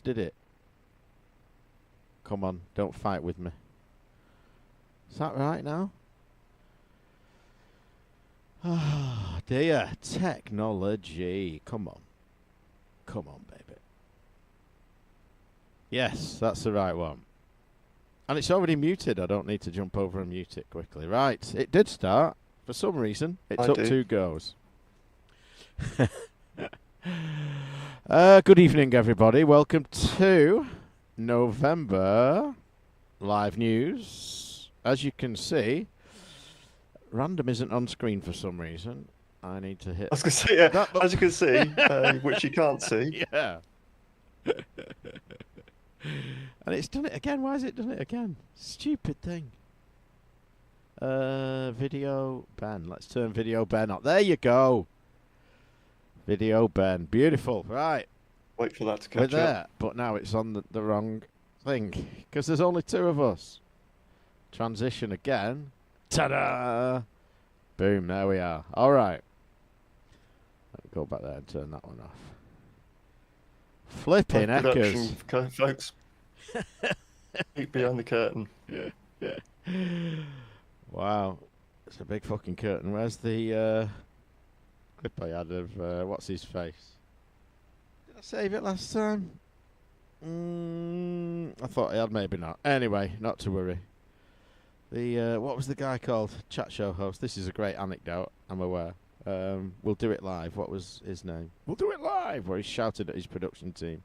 did it? Come on, don't fight with me. Is that right now? Oh, dear. Technology. Come on. Come on, baby. Yes, that's the right one. And it's already muted. I don't need to jump over and mute it quickly. Right, it did start. For some reason, it took 2 goes. Good evening, everybody. Welcome to November Live News. As you can see, Random isn't on screen for some reason. I need to hit... I was going to say, yeah, as you can see, which you can't see. Yeah. And it's done it again. Why has it done it again? Stupid thing. Video Ben. Let's turn Video Ben up. There you go. Video Ben. Beautiful. Right. Wait for that to catch up. There, but now it's on the wrong thing because there's only 2 of us. Transition again. Ta-da! Boom. There we are. All right. Let me go back there and turn that one off. Flipping heckers. Folks. Peek behind the curtain. Wow. It's a big fucking curtain. Where's the clip I had of what's his face? Did I save it last time? I thought I had, maybe not. Anyway, not to worry. The what was the guy called? Chat show host. This is a great anecdote, I'm aware. We'll do it live. What was his name? We'll do it live, where he shouted at his production team.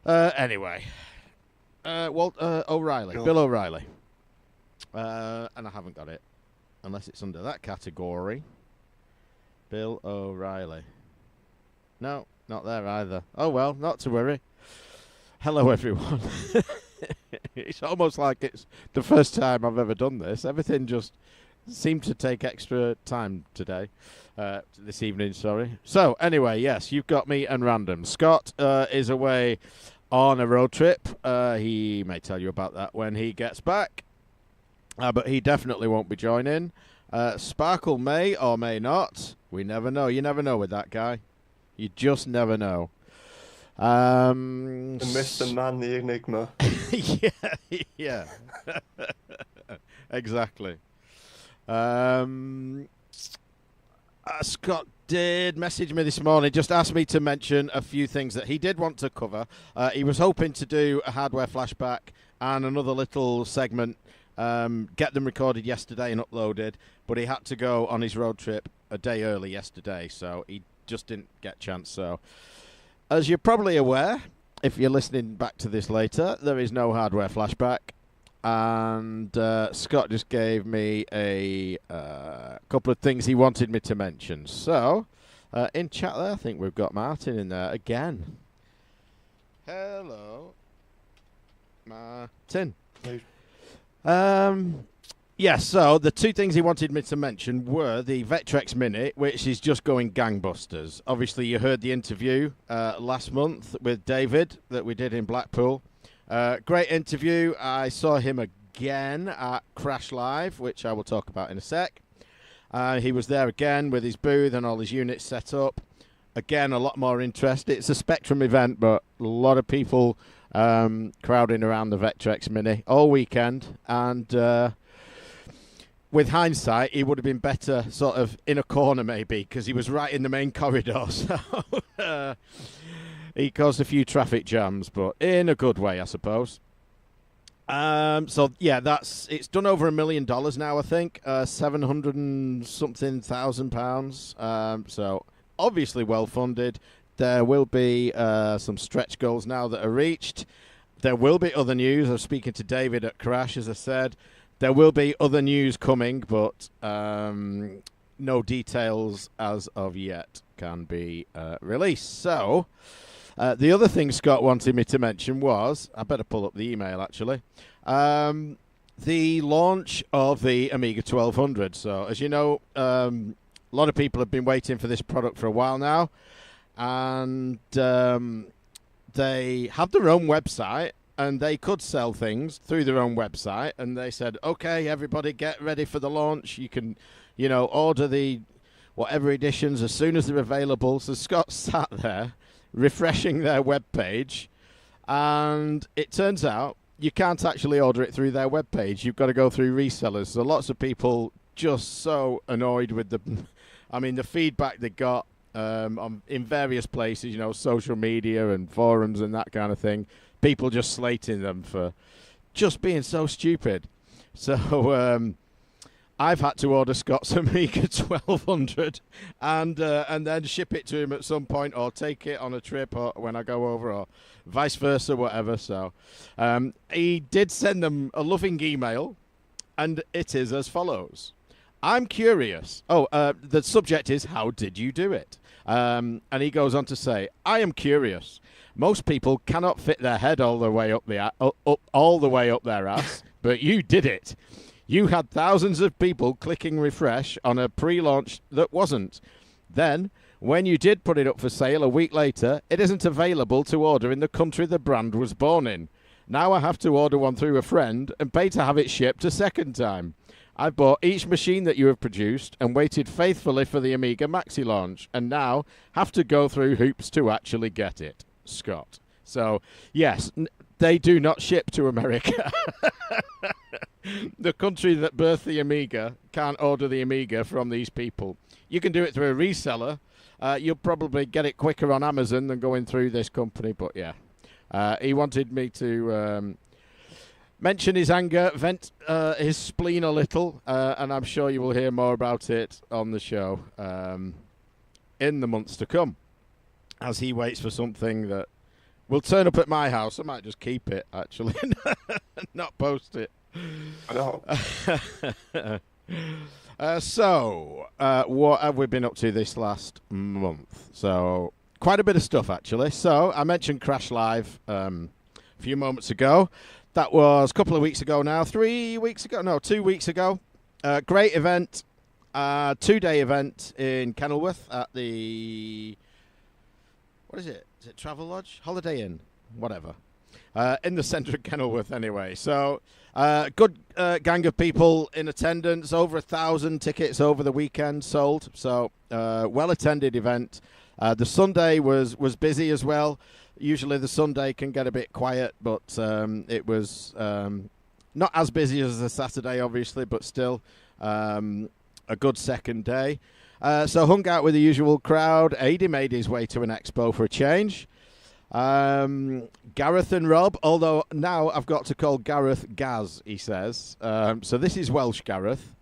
Anyway. O'Reilly. Cool. Bill O'Reilly. And I haven't got it. Unless it's under that category. Bill O'Reilly. No, not there either. Oh well, not to worry. Hello everyone. It's almost like it's the first time I've ever done this. Everything just seemed to take extra time today. This evening, sorry. So, anyway, yes, you've got me and Random. Scott is away on a road trip. He may tell you about that when he gets back. But he definitely won't be joining. Sparkle may or may not. We never know. You never know with that guy. You just never know. The Mr. Man, the Enigma. yeah. Exactly. Scott did message me this morning, just asked me to mention a few things that he did want to cover. He was hoping to do a hardware flashback and another little segment, get them recorded yesterday and uploaded, but he had to go on his road trip a day early yesterday, so he just didn't get a chance. So, as you're probably aware, if you're listening back to this later, there is no hardware flashback. And Scott just gave me a couple of things he wanted me to mention. So, in chat there, I think we've got Martin in there again. Hello, Martin. Yes, so the 2 things he wanted me to mention were the Vectrex Mini, which is just going gangbusters. Obviously, you heard the interview last month with David that we did in Blackpool. Great interview. I saw him again at Crash Live, which I will talk about in a sec. He was there again with his booth and all his units set up. Again, a lot more interest. It's a Spectrum event, but a lot of people crowding around the Vectrex Mini all weekend. And with hindsight, he would have been better sort of in a corner maybe, because he was right in the main corridor. So... he caused a few traffic jams, but in a good way, I suppose. So yeah, it's done over $1 million now, I think, 700 and something thousand pounds. So obviously well funded. There will be some stretch goals now that are reached. There will be other news. I was speaking to David at Crash, as I said. There will be other news coming, but no details as of yet can be released. So. The other thing Scott wanted me to mention was, I better pull up the email actually, the launch of the Amiga 1200. So as you know, a lot of people have been waiting for this product for a while now, and they have their own website and they could sell things through their own website, and they said, okay, everybody get ready for the launch. You can, order the whatever editions as soon as they're available. So Scott sat there refreshing their web page, and it turns out you can't actually order it through their web page. You've got to go through resellers. So lots of people just so annoyed with the feedback they got in various places, social media and forums and that kind of thing. People just slating them for just being so stupid. So I've had to order Scott's Amiga 1200 and then ship it to him at some point, or take it on a trip, or when I go over, or vice versa, whatever. So he did send them a loving email, and it is as follows. I'm curious. The subject is, how did you do it? And he goes on to say, I am curious. Most people cannot fit their head all the way up their ass, but you did it. You had thousands of people clicking refresh on a pre-launch that wasn't. Then, when you did put it up for sale a week later, it isn't available to order in the country the brand was born in. Now I have to order one through a friend and pay to have it shipped a second time. I've bought each machine that you have produced and waited faithfully for the Amiga Maxi launch, and now have to go through hoops to actually get it. Scott. So, yes, they do not ship to America. The country that birthed the Amiga can't order the Amiga from these people. You can do it through a reseller. You'll probably get it quicker on Amazon than going through this company, but yeah. He wanted me to mention his anger, vent his spleen a little, and I'm sure you will hear more about it on the show in the months to come, as he waits for something that will turn up at my house. I might just keep it, actually, and not post it. So, what have we been up to this last month? So, quite a bit of stuff, actually. So, I mentioned Crash Live a few moments ago. That was a couple of weeks ago now. 2 weeks ago. Great event. 2-day event in Kenilworth at the... What is it? Is it Travel Lodge? Holiday Inn? Whatever. In the centre of Kenilworth, anyway. So, good gang of people in attendance. Over 1,000 tickets over the weekend sold. So, well-attended event. The Sunday was busy as well. Usually the Sunday can get a bit quiet, but it was not as busy as the Saturday, obviously, but still a good second day. So hung out with the usual crowd. Adi made his way to an expo for a change. Gareth and Rob, although now I've got to call Gareth Gaz, he says. So this is Welsh Gareth,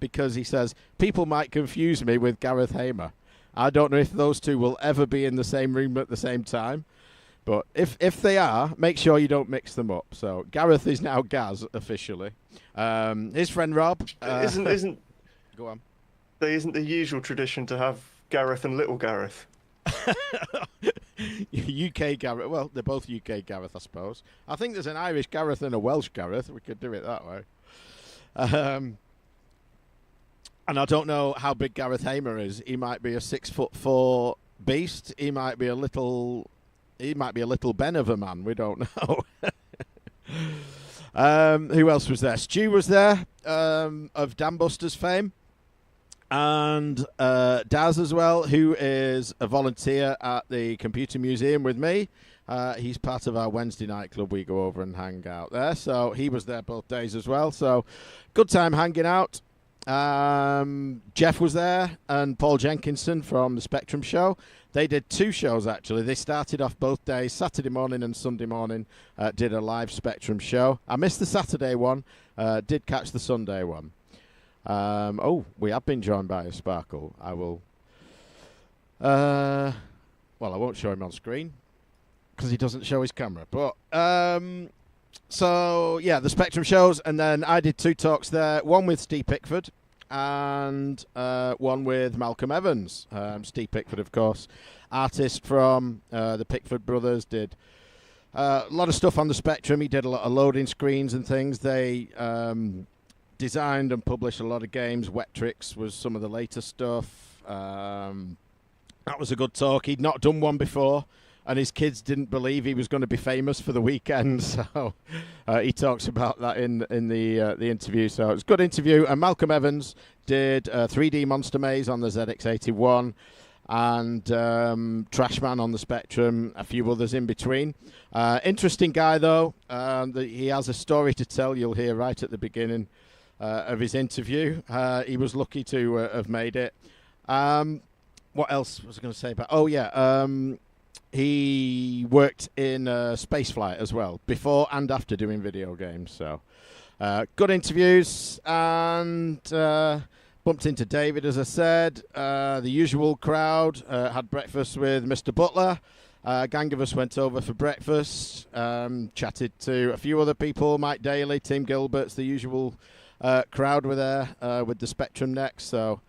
because he says, people might confuse me with Gareth Hamer. I don't know if those two will ever be in the same room at the same time. But if they are, make sure you don't mix them up. So Gareth is now Gaz officially. His friend Rob isn't go on. There isn't the usual tradition to have Gareth and Little Gareth. UK Gareth. Well, they're both UK Gareth, I suppose. I think there's an Irish Gareth and a Welsh Gareth. We could do it that way. And I don't know how big Gareth Hamer is. He might be a 6'4" beast. He might be a little Ben of a man. We don't know. Who else was there? Stu was there, of Dambusters fame. And Daz as well, who is a volunteer at the Computer Museum with me. He's part of our Wednesday night club. We go over and hang out there. So he was there both days as well. So good time hanging out. Jeff was there, and Paul Jenkinson from the Spectrum show. They did 2 shows, actually. They started off both days, Saturday morning and Sunday morning, did a live Spectrum show. I missed the Saturday one, did catch the Sunday one. We have been joined by a Sparkle. I will... I won't show him on screen, because he doesn't show his camera. But, so, yeah, the Spectrum shows, and then I did 2 talks there, one with Steve Pickford, and one with Malcolm Evans. Steve Pickford, of course, artist from the Pickford Brothers, did a lot of stuff on the Spectrum. He did a lot of loading screens and things. They designed and published a lot of games. Wet-Trix was some of the later stuff. That was a good talk. He'd not done one before, and his kids didn't believe he was going to be famous for the weekend. So he talks about that in the interview. So it was a good interview. And Malcolm Evans did 3D Monster Maze on the ZX81. and Trashman on the Spectrum, a few others in between. Interesting guy, though. He has a story to tell, you'll hear right at the beginning of his interview. He was lucky to have made it. What else was I going to say about... Oh, yeah. He worked in spaceflight as well, before and after doing video games. So, good interviews, and bumped into David, as I said. The usual crowd, had breakfast with Mr. Butler. A gang of us went over for breakfast, chatted to a few other people, Mike Daly, Tim Gilbert's, the usual crowd were there with the Spectrum next. So,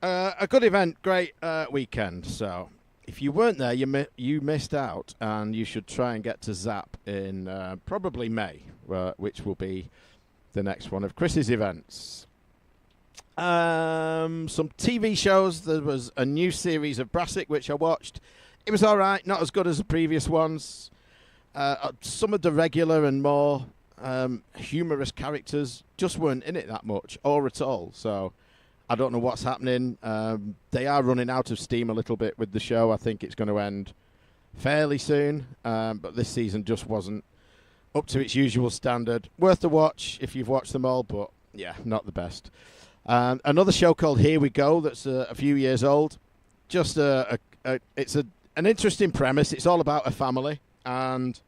a good event, great weekend. So, if you weren't there, you missed out, and you should try and get to Zap in probably May, which will be the next one of Chris's events. Some TV shows. There was a new series of Brassic, which I watched. It was all right, not as good as the previous ones. Some of the regular and more humorous characters just weren't in it that much, or at all, so... I don't know what's happening. They are running out of steam a little bit with the show. I think it's going to end fairly soon. But this season just wasn't up to its usual standard. Worth the watch if you've watched them all, but yeah, not the best. Another show called Here We Go that's a few years old. Just it's an interesting premise. It's all about a family, and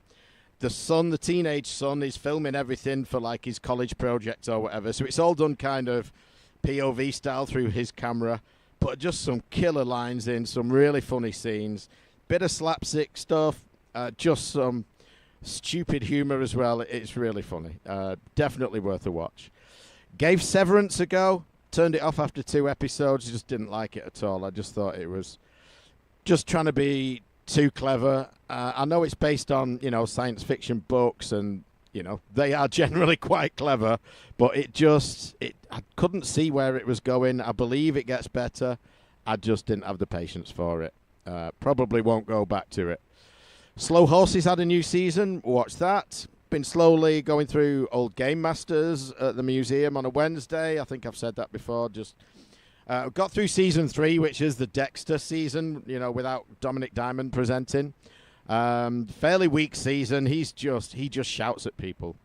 the son, the teenage son, is filming everything for like his college project or whatever. So it's all done kind of POV style through his camera, but just some killer lines in, some really funny scenes, bit of slapstick stuff, just some stupid humor as well. It's really funny. Definitely worth a watch. Gave Severance a go, turned it off after 2 episodes, just didn't like it at all. I just thought it was just trying to be too clever. I know it's based on, science fiction books, and they are generally quite clever, but I couldn't see where it was going. I believe it gets better. I just didn't have the patience for it. Probably won't go back to it. Slow Horses had a new season. Watch that. Been slowly going through old Game Masters at the museum on a Wednesday. I think I've said that before. Just got through season 3, which is the Dexter season, without Dominic Diamond presenting. Fairly weak season. He just shouts at people.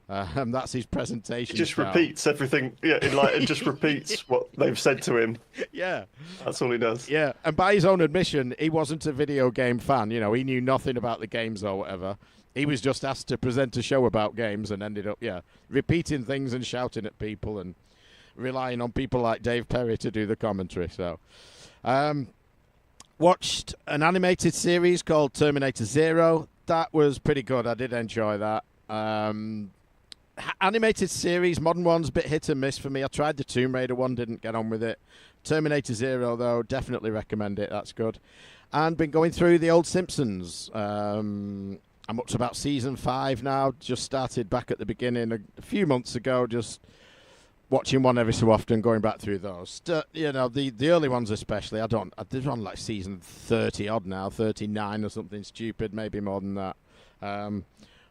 That's his presentation. He just style. repeats everything. Yeah, it just repeats what they've said to him. Yeah, that's all he does. Yeah, and by his own admission, he wasn't a video game fan. He knew nothing about the games or whatever. He was just asked to present a show about games and ended up, repeating things and shouting at people and relying on people like Dave Perry to do the commentary. So, watched an animated series called Terminator Zero. That was pretty good. I did enjoy that. Animated series, modern ones, a bit hit and miss for me. I tried the Tomb Raider one, didn't get on with it. Terminator Zero, though, definitely recommend it. That's good. And been going through the old Simpsons. I'm up to about season 5 now. Just started back at the beginning a few months ago. Just watching one every so often, going back through those. The early ones especially. They're on like season 30 odd now, 39 or something stupid, maybe more than that.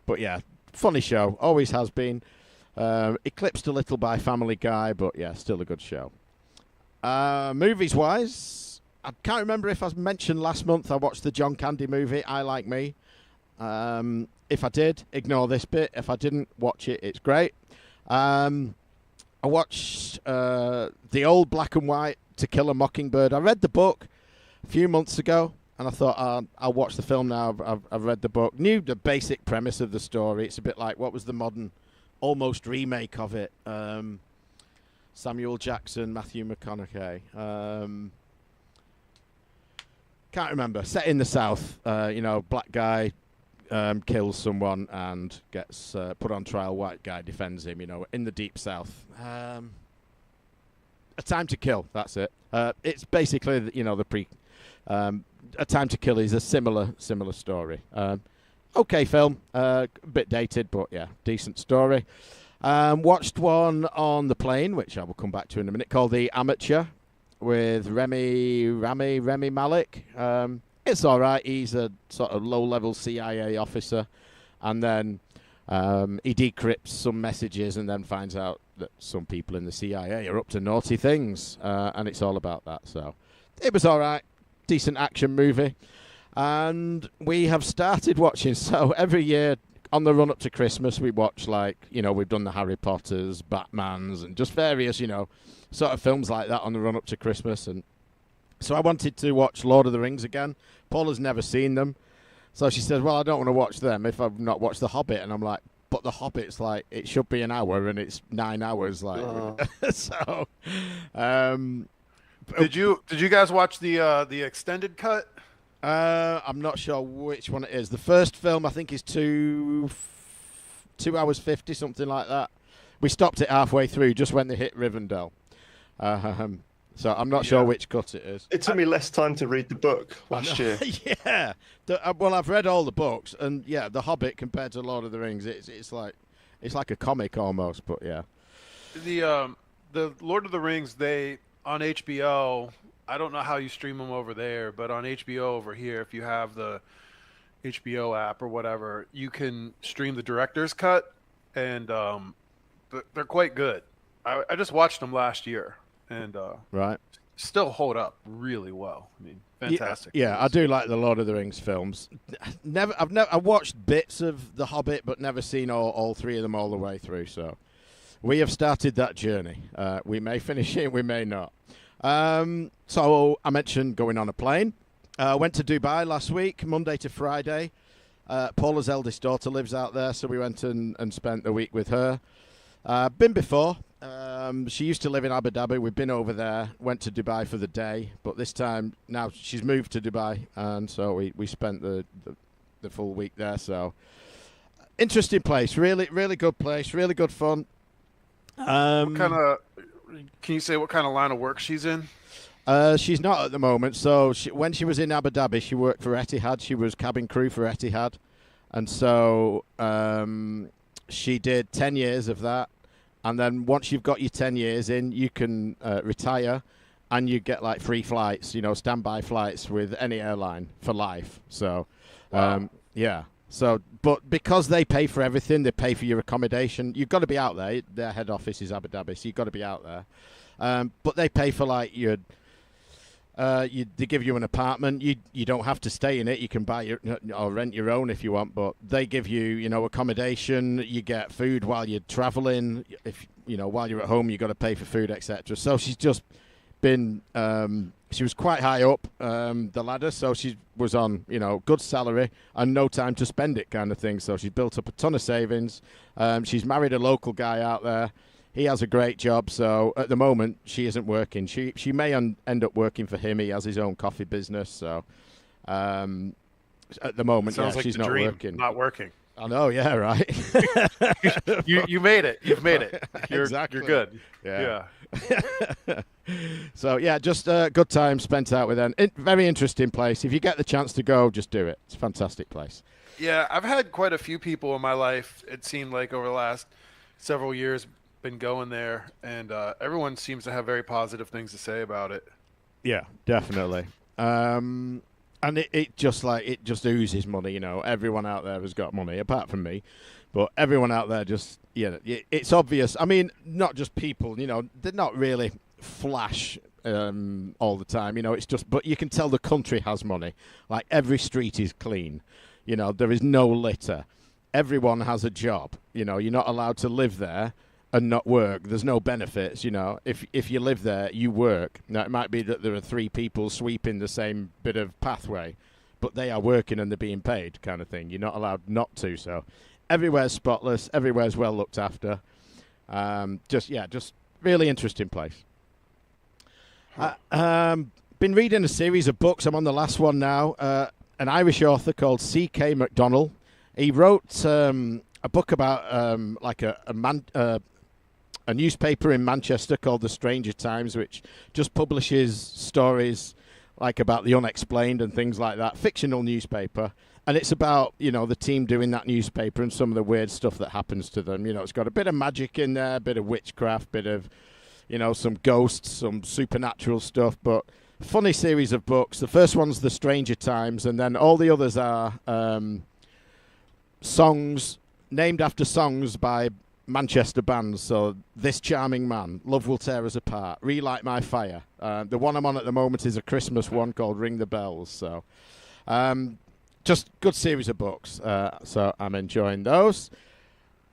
But yeah, funny show, always has been. Eclipsed a little by Family Guy, but yeah, still a good show. Movies wise, I can't remember if I mentioned last month I watched the John Candy movie, I Like Me. If I did, ignore this bit. If I didn't watch it, it's great. I watched the old black and white To Kill a Mockingbird. I read the book a few months ago, and I thought I'll watch the film now. I've read the book. Knew the basic premise of the story. It's a bit like, what was the modern almost remake of it? Samuel Jackson, Matthew McConaughey. Can't remember. Set in the South. Black guy kills someone and gets put on trial. White guy defends him, in the deep South. A Time to Kill, that's it. It's basically, A Time to Kill is a similar story. Okay film, a bit dated, but yeah, decent story. Watched one on the plane, which I will come back to in a minute, called The Amateur, with Rami Malek. It's all right. He's a sort of low-level CIA officer, and then he decrypts some messages and then finds out that some people in the CIA are up to naughty things, and it's all about that. So it was all right. decent action movie. And we have started watching, so every year on the run up to Christmas, we watch, like, you know, we've done the Harry Potters, Batmans, and just various, you know, sort of films like that on the run up to Christmas. And so I wanted to watch Lord of the Rings again. Paula's never seen them. So she says, well, I don't want to watch them if I've not watched The Hobbit. And I'm like, but The Hobbit's like, it should be an hour and it's 9 hours. Like, so. Did you guys watch the extended cut? I'm not sure which one it is. The first film, I think, is 2 hours 50, something like that. We stopped it halfway through, just when they hit Rivendell. So I'm not sure which cut it is. It took me less time to read the book last year. Yeah. Well, I've read all the books, and yeah, The Hobbit compared to Lord of the Rings, it's like a comic almost. But yeah, the Lord of the Rings, they on HBO. I don't know how you stream them over there, but on HBO over here, if you have the HBO app or whatever, you can stream the director's cut, and they're quite good. I just watched them last year, and right, still hold up really well. I mean, fantastic. Yeah, I do like the Lord of the Rings films. I've watched bits of The Hobbit, but never seen all three of them all the way through. So we have started that journey. We may finish it, we may not. So I mentioned going on a plane. Went to Dubai last week, Monday to Friday. Paula's eldest daughter lives out there, so we went and spent the week with her. Been before. She used to live in Abu Dhabi. We've been over there, went to Dubai for the day, but this time now she's moved to Dubai, and so we spent the full week there. So interesting place, really good place, really good fun. Can you say what kind of line of work she's in? She's not at the moment. So when she was in Abu Dhabi, she worked for Etihad. She was cabin crew for Etihad. And so she did 10 years of that. And then once you've got your 10 years in, you can retire and you get like free flights, you know, standby flights with any airline for life. So, wow. Yeah. So, but because they pay for everything, they pay for your accommodation. You've got to be out there. Their head office is Abu Dhabi, so you've got to be out there. But they pay for like they give you an apartment. You don't have to stay in it. You can buy or rent your own if you want. But they give you, you know, accommodation. You get food while you're traveling. If you know, while you're at home, you've got to pay for food, etc. So she's just been. She was quite high up the ladder, so she was on, you know, good salary and no time to spend it kind of thing. So she built up a ton of savings. She's married a local guy out there. He has a great job, so at the moment she isn't working. She may end up working for him. He has his own coffee business, so at the moment, sounds like she's the not dream, working. Not working. I know, yeah, right. you made it. You've made it. Exactly. You're good. Yeah. So yeah, just a good time spent out with them. Very interesting place. If you get the chance to go, just do it. It's a fantastic place. Yeah, I've had quite a few people in my life, it seemed like, over the last several years, been going there, and everyone seems to have very positive things to say about it. Yeah, definitely. And it just oozes money, you know. Everyone out there has got money, apart from me. But everyone out there just, it's obvious. I mean, not just people, you know, they're not really flash all the time, you know. It's just, but you can tell the country has money. Like, every street is clean. You know, there is no litter. Everyone has a job. You know, you're not allowed to live there and not work. There's no benefits, you know. If you live there, you work. Now, it might be that there are 3 people sweeping the same bit of pathway, but they are working and they're being paid, kind of thing. You're not allowed not to. So everywhere's spotless. Everywhere's well looked after. Just really interesting place. Been reading a series of books. I'm on the last one now. An Irish author called C.K. McDonnell. He wrote a book about a newspaper in Manchester called The Stranger Times, which just publishes stories like about the unexplained and things like that. Fictional newspaper. And it's about, you know, the team doing that newspaper and some of the weird stuff that happens to them. You know, it's got a bit of magic in there, a bit of witchcraft, bit of, you know, some ghosts, some supernatural stuff. But funny series of books. The first one's The Stranger Times, and then all the others are songs named after songs by Manchester bands. So This Charming Man, Love Will Tear Us Apart, Relight My Fire. The one I'm on at the moment is a Christmas one called Ring the Bells. So just good series of books. So I'm enjoying those.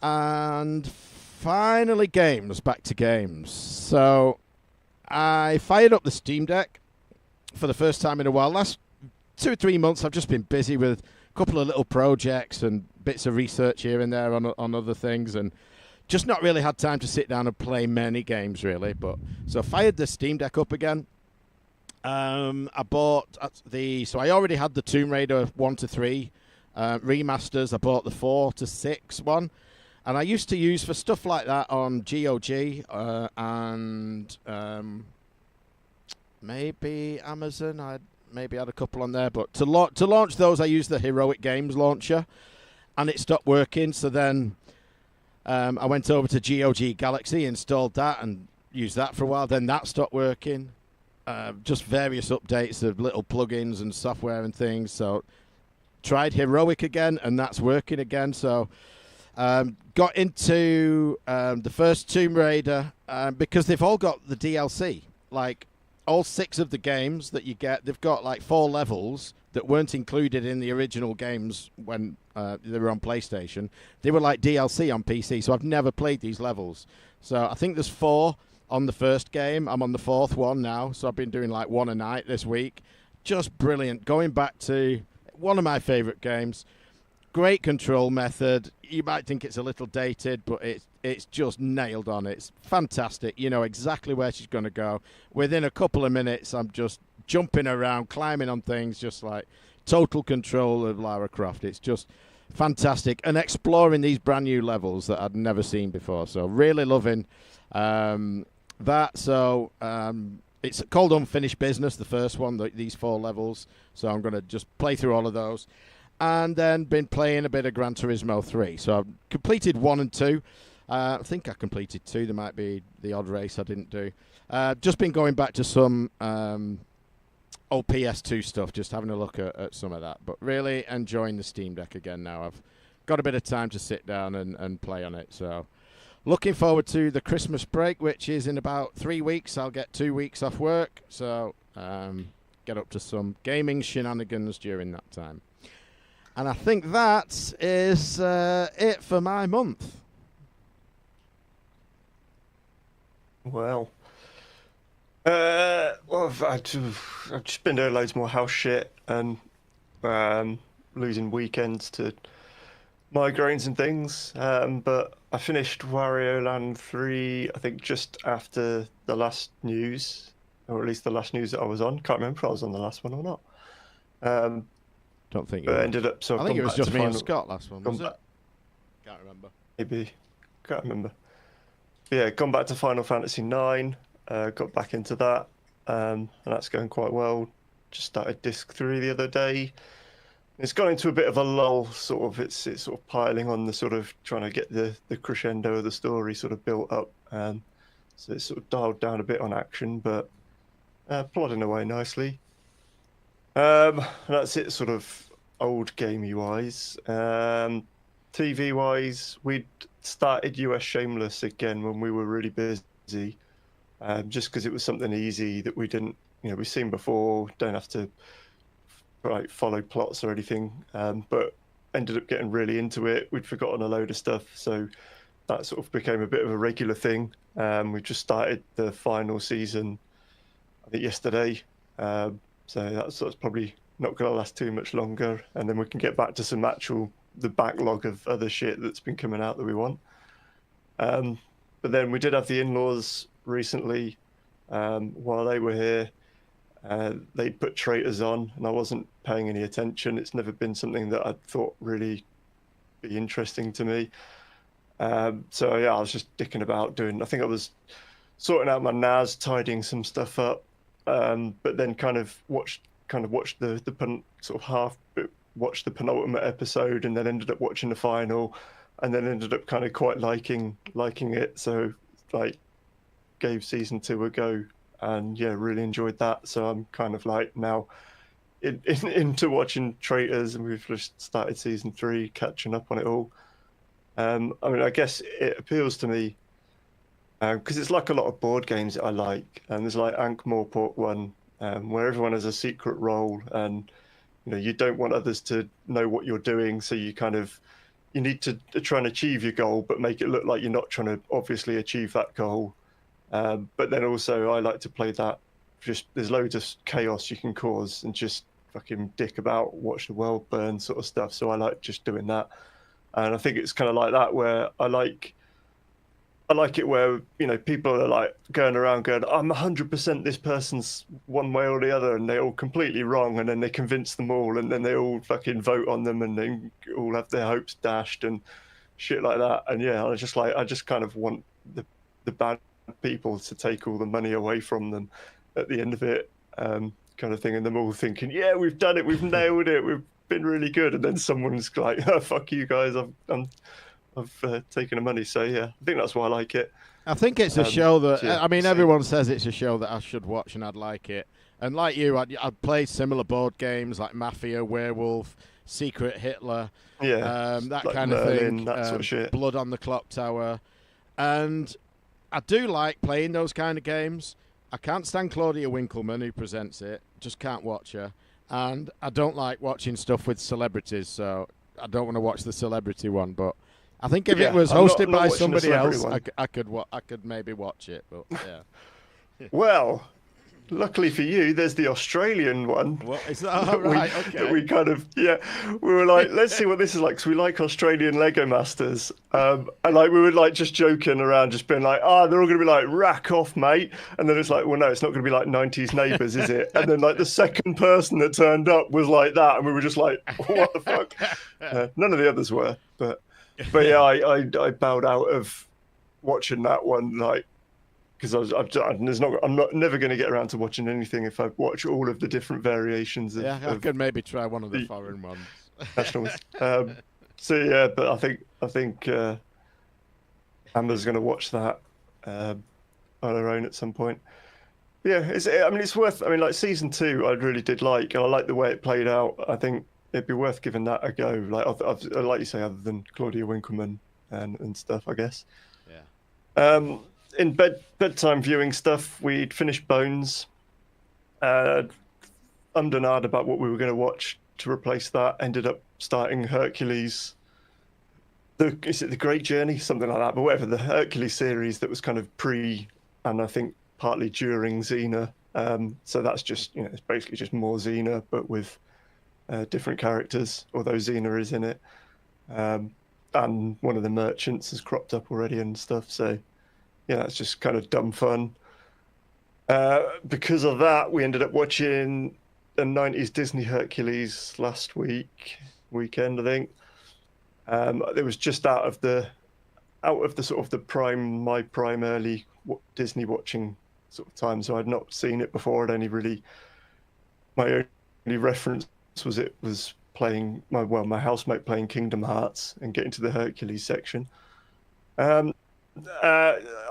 And finally, back to games. So I fired up the Steam Deck for the first time in a while. Last 2 or 3 months, I've just been busy with a couple of little projects and bits of research here and there on other things, and just not really had time to sit down and play many games, really. But so I fired the Steam Deck up again. I bought so I already had the Tomb Raider 1 to 3 remasters. I bought the 4 to 6 one. And I used to use for stuff like that on GOG and maybe Amazon. I maybe had a couple on there. But to launch those, I used the Heroic Games launcher, and it stopped working. So then I went over to GOG Galaxy, installed that, and used that for a while. Then that stopped working. Just various updates of little plugins and software and things. So tried Heroic again, and that's working again. So got into the first Tomb Raider because they've all got the DLC. Like all 6 of the games that you get, they've got like 4 levels that weren't included in the original games when they were on PlayStation. They were like DLC on PC, so I've never played these levels. So I think there's 4 on the first game. I'm on the 4th one now, so I've been doing like 1 a night this week. Just brilliant. Going back to one of my favourite games. Great control method. You might think it's a little dated, but it's just nailed on. It's fantastic. You know exactly where she's going to go. Within a couple of minutes, I'm just jumping around, climbing on things, just like total control of Lara Croft. It's just fantastic. And exploring these brand new levels that I'd never seen before. So really loving that. So it's called Unfinished Business, the first one, these 4 levels. So I'm going to just play through all of those. And then been playing a bit of Gran Turismo 3. So I've completed 1 and 2. I think I completed 2. There might be the odd race I didn't do. Just been going back to some old PS2 stuff, just having a look at some of that. But really enjoying the Steam Deck again now. I've got a bit of time to sit down and play on it. So looking forward to the Christmas break, which is in about 3 weeks. I'll get 2 weeks off work. So get up to some gaming shenanigans during that time. And I think that is it for my month. Well, I've just been doing loads more house shit and losing weekends to migraines and things. But I finished Wario Land 3, I think, just after the last news, or at least the last news that I was on. Can't remember if I was on the last one or not. Don't think. But ended up. So I think it was just me and final... Scott last one. Was it? Can't remember. Maybe. Can't remember. But yeah, gone back to Final Fantasy 9. Got back into that, and that's going quite well. Just started Disc 3 the other day. It's gone into a bit of a lull, sort of. It's sort of piling on the sort of trying to get the crescendo of the story sort of built up. So it's sort of dialed down a bit on action, but plodding away nicely. That's it, sort of old gamey wise. TV wise, we'd started US Shameless again when we were really busy, just because it was something easy that we didn't, we've seen before. Don't have to follow plots or anything, but ended up getting really into it. We'd forgotten a load of stuff, so that sort of became a bit of a regular thing. We just started the final season, I think, yesterday. So that's probably not going to last too much longer, and then we can get back to some the backlog of other shit that's been coming out that we want. But then we did have the in-laws recently. While they were here, they put Traitors on, and I wasn't paying any attention. It's never been something that I thought really be interesting to me. So yeah, I was just dicking about I think I was sorting out my NAS, tidying some stuff up. But then kind of watched the watched the penultimate episode, and then ended up watching the final, and then ended up kind of quite liking it. So gave season 2 a go, and yeah, really enjoyed that. So I'm kind of now into watching Traitors, and we've just started season 3, catching up on it all. I mean, I guess it appeals to me because it's like a lot of board games that I like. And there's like Ankh-Morpork one, where everyone has a secret role, and you don't want others to know what you're doing, so you need to try and achieve your goal, but make it look like you're not trying to obviously achieve that goal. But then also, I like to play that. Just there's loads of chaos you can cause and just fucking dick about, watch the world burn, sort of stuff. So I like just doing that. And I think it's kind of like that where I like it where people are like going around going, I'm 100% this person's one way or the other, and they're all completely wrong, and then they convince them all, and then they all fucking vote on them, and they all have their hopes dashed and shit like that. And yeah, I just kind of want the bad people to take all the money away from them at the end of it, kind of thing, and them all thinking, yeah, we've done it, we've nailed it, we've been really good, and then someone's like, oh, fuck you guys, I've taken the money. So yeah, I think that's why I like it. I think it's a show that yeah, everyone says it's a show that I should watch and I'd like it. And like you, I'd play similar board games like Mafia, Werewolf, Secret Hitler, that like kind Merlin, of thing. that sort of shit. Blood on the Clock Tower, and I do like playing those kind of games. I can't stand Claudia Winkleman, who presents it. Just can't watch her. And I don't like watching stuff with celebrities, so I don't want to watch the celebrity one. But I think if it was hosted by somebody else, I could maybe watch it. But yeah. Well, luckily for you, there's the Australian one. What is that? Oh, right, okay. That we kind of, we were like, let's see what this is like, because we like Australian Lego Masters. And like, we were like just joking around, just being like, they're all going to be like, rack off, mate. And then it's like, well, no, it's not going to be like 90s Neighbours, is it? And then like the second person that turned up was like that. And we were just like, what the fuck? None of the others were. But yeah, I bowed out of watching that one, like, because I'm never going to get around to watching anything if I watch all of the different variations. I could maybe try one of the foreign ones. Nationals. So yeah, but I think Amber's going to watch that on her own at some point. But yeah, it's worth. I mean, like season 2, I really did like, and I like the way it played out. I think it'd be worth giving that a go. Like, like you say, other than Claudia Winkleman and stuff, I guess. Yeah. In bedtime viewing stuff, we'd finished Bones. Ummed and ahed about what we were going to watch to replace that. Ended up starting Hercules. Is it The Great Journey? Something like that. But whatever, the Hercules series that was kind of pre, and I think partly during Xena. So that's just, it's basically just more Xena, but with different characters, although Xena is in it. And one of the merchants has cropped up already and stuff. So yeah, it's just kind of dumb fun. Because of that, we ended up watching the 90s Disney Hercules last weekend, I think. It was just out of the sort of my prime early Disney watching sort of time, so I'd not seen it before. My only reference was playing my housemate playing Kingdom Hearts and getting to the Hercules section. I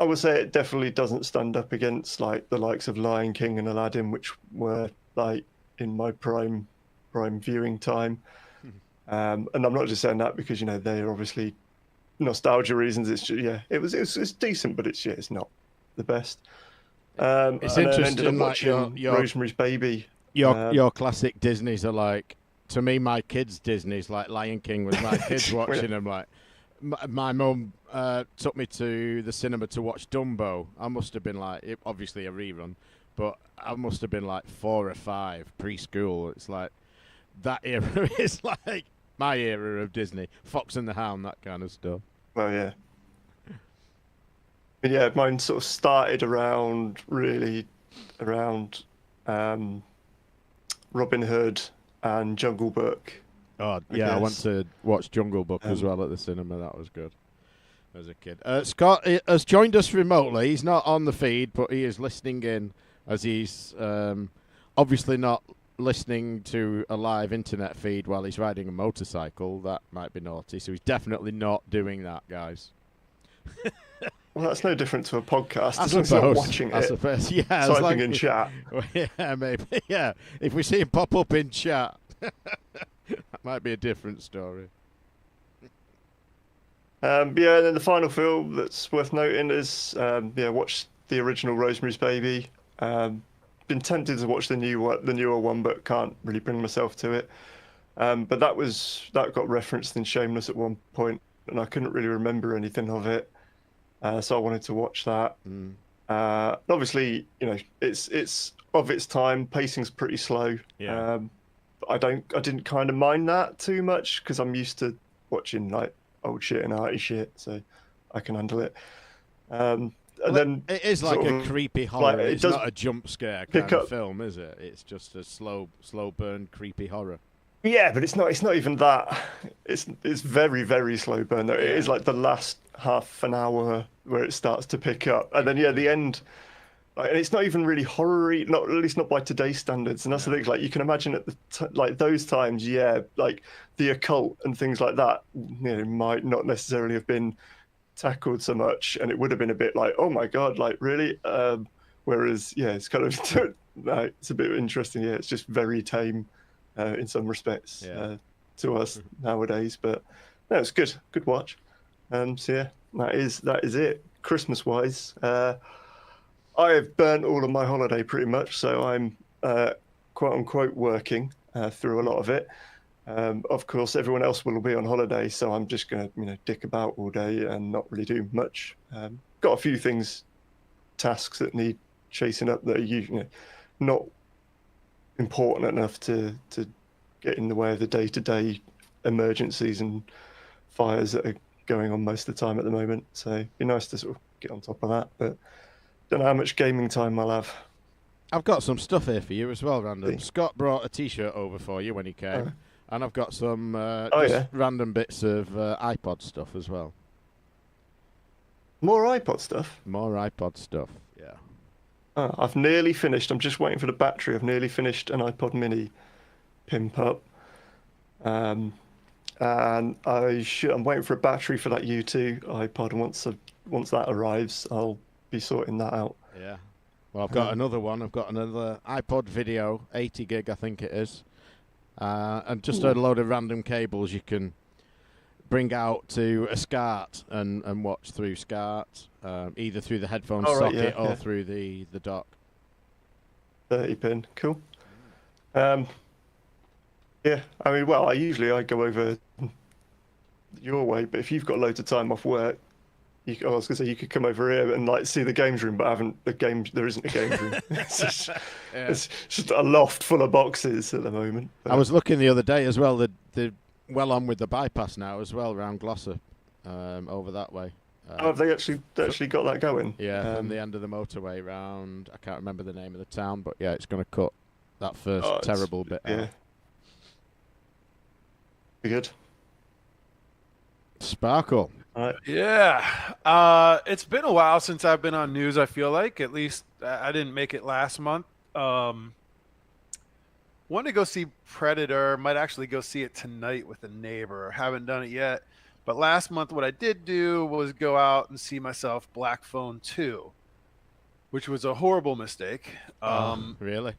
would say it definitely doesn't stand up against like the likes of Lion King and Aladdin, which were like in my prime viewing time. And I'm not just saying that because they're obviously nostalgia reasons. It's just, it's decent, but it's not the best. It's interesting, like your Rosemary's Baby. Your classic Disneys are like, to me, my kids' Disneys, like Lion King was my kids watching them. Like, my mum took me to the cinema to watch Dumbo. I must have been like, obviously a rerun, but I must have been like 4 or 5, preschool. It's like, that era is like my era of Disney. Fox and the Hound, that kind of stuff. Well, yeah. But yeah, mine sort of started around Robin Hood and Jungle Book. Oh, yeah, I went to watch Jungle Book as well at the cinema. That was good as a kid. Scott has joined us remotely. He's not on the feed, but he is listening in, as he's obviously not listening to a live internet feed while he's riding a motorcycle. That might be naughty, so he's definitely not doing that, guys. Well, that's no different to a podcast. I as long as suppose. you're not watching it. I suppose, yeah. Typing in chat. Yeah, maybe. Yeah, if we see him pop up in chat, that might be a different story. Yeah, and then the final film that's worth noting is watch the original Rosemary's Baby. Been tempted to watch the newer one, but can't really bring myself to it. But that got referenced in Shameless at one point, and I couldn't really remember anything of it, so I wanted to watch that. Obviously, it's of its time. Pacing's pretty slow. Yeah. I didn't kind of mind that too much because I'm used to watching like old shit and arty shit, so I can handle it. And then it is like a creepy horror. Like, it's not a jump scare kind of film, is it? It's just a slow burn creepy horror. Yeah, but it's not even that. It's very, very slow burn. Though. It is like the last half an hour where it starts to pick up, and then the end. Like, and it's not even really horror-y, not at least not by today's standards. And that's the thing. Like you can imagine at like those times, like the occult and things like that, might not necessarily have been tackled so much, and it would have been a bit like, oh my god, like really. Whereas it's kind of like, it's a bit interesting. Yeah, it's just very tame in some respects to us nowadays. But no, it's good watch. So yeah, that is it. Christmas-wise. I have burnt all of my holiday pretty much, so I'm quote unquote working through a lot of it. Of course, everyone else will be on holiday, so I'm just going to dick about all day and not really do much. Got a few tasks that need chasing up that are usually not important enough to get in the way of the day-to-day emergencies and fires that are going on most of the time at the moment. So it'd be nice to sort of get on top of that, but don't know how much gaming time I'll have. I've got some stuff here for you as well, Random. Scott brought a T-shirt over for you when he came, and I've got some random bits of iPod stuff as well. More iPod stuff? More iPod stuff, yeah. Oh, I've nearly finished. I'm just waiting for the battery. I've nearly finished an iPod Mini pimp up. And I'm waiting for a battery for that U2 iPod, and once that arrives, I'll be sorting that out. Yeah. Well, I've got another one. I've got another iPod Video, 80 gig, I think it is. And just a load of random cables you can bring out to a SCART and watch through SCART, either through the headphone socket or through the dock. 30 pin, cool. I mean, well, I go over your way, but if you've got loads of time off work, I was going to say you could come over here and like see the games room, but there isn't a games room. It's just a loft full of boxes at the moment. But I was looking the other day as well. They're well on with the bypass now as well around Gloucester, over that way. Have they actually got that going? Yeah, from the end of the motorway round. I can't remember the name of the town, but yeah, it's going to cut that first terrible bit out. Be good. Sparkle. Yeah. It's been a while since I've been on news, I feel like. At least I didn't make it last month. Wanted to go see Predator. Might actually go see it tonight with a neighbor. Haven't done it yet. But last month what I did do was go out and see myself Black Phone 2, which was a horrible mistake. Really?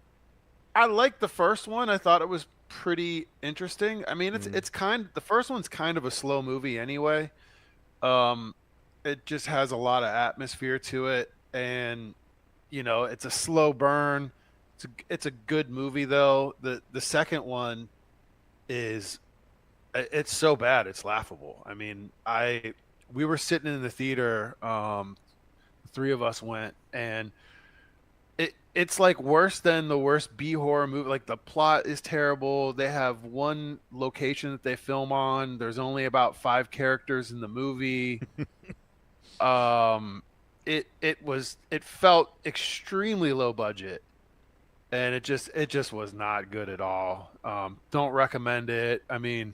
I liked the first one. I thought it was pretty interesting. I mean, the first one's kind of a slow movie anyway. It just has a lot of atmosphere to it, and it's a slow burn. It's a good movie though. The second one it's so bad it's laughable. I mean, we were sitting in the theater, the three of us went, and it's like worse than the worst B horror movie. Like the plot is terrible. They have one location that they film on. There's only about 5 characters in the movie. It felt extremely low budget, and it just was not good at all. Don't recommend it. I mean,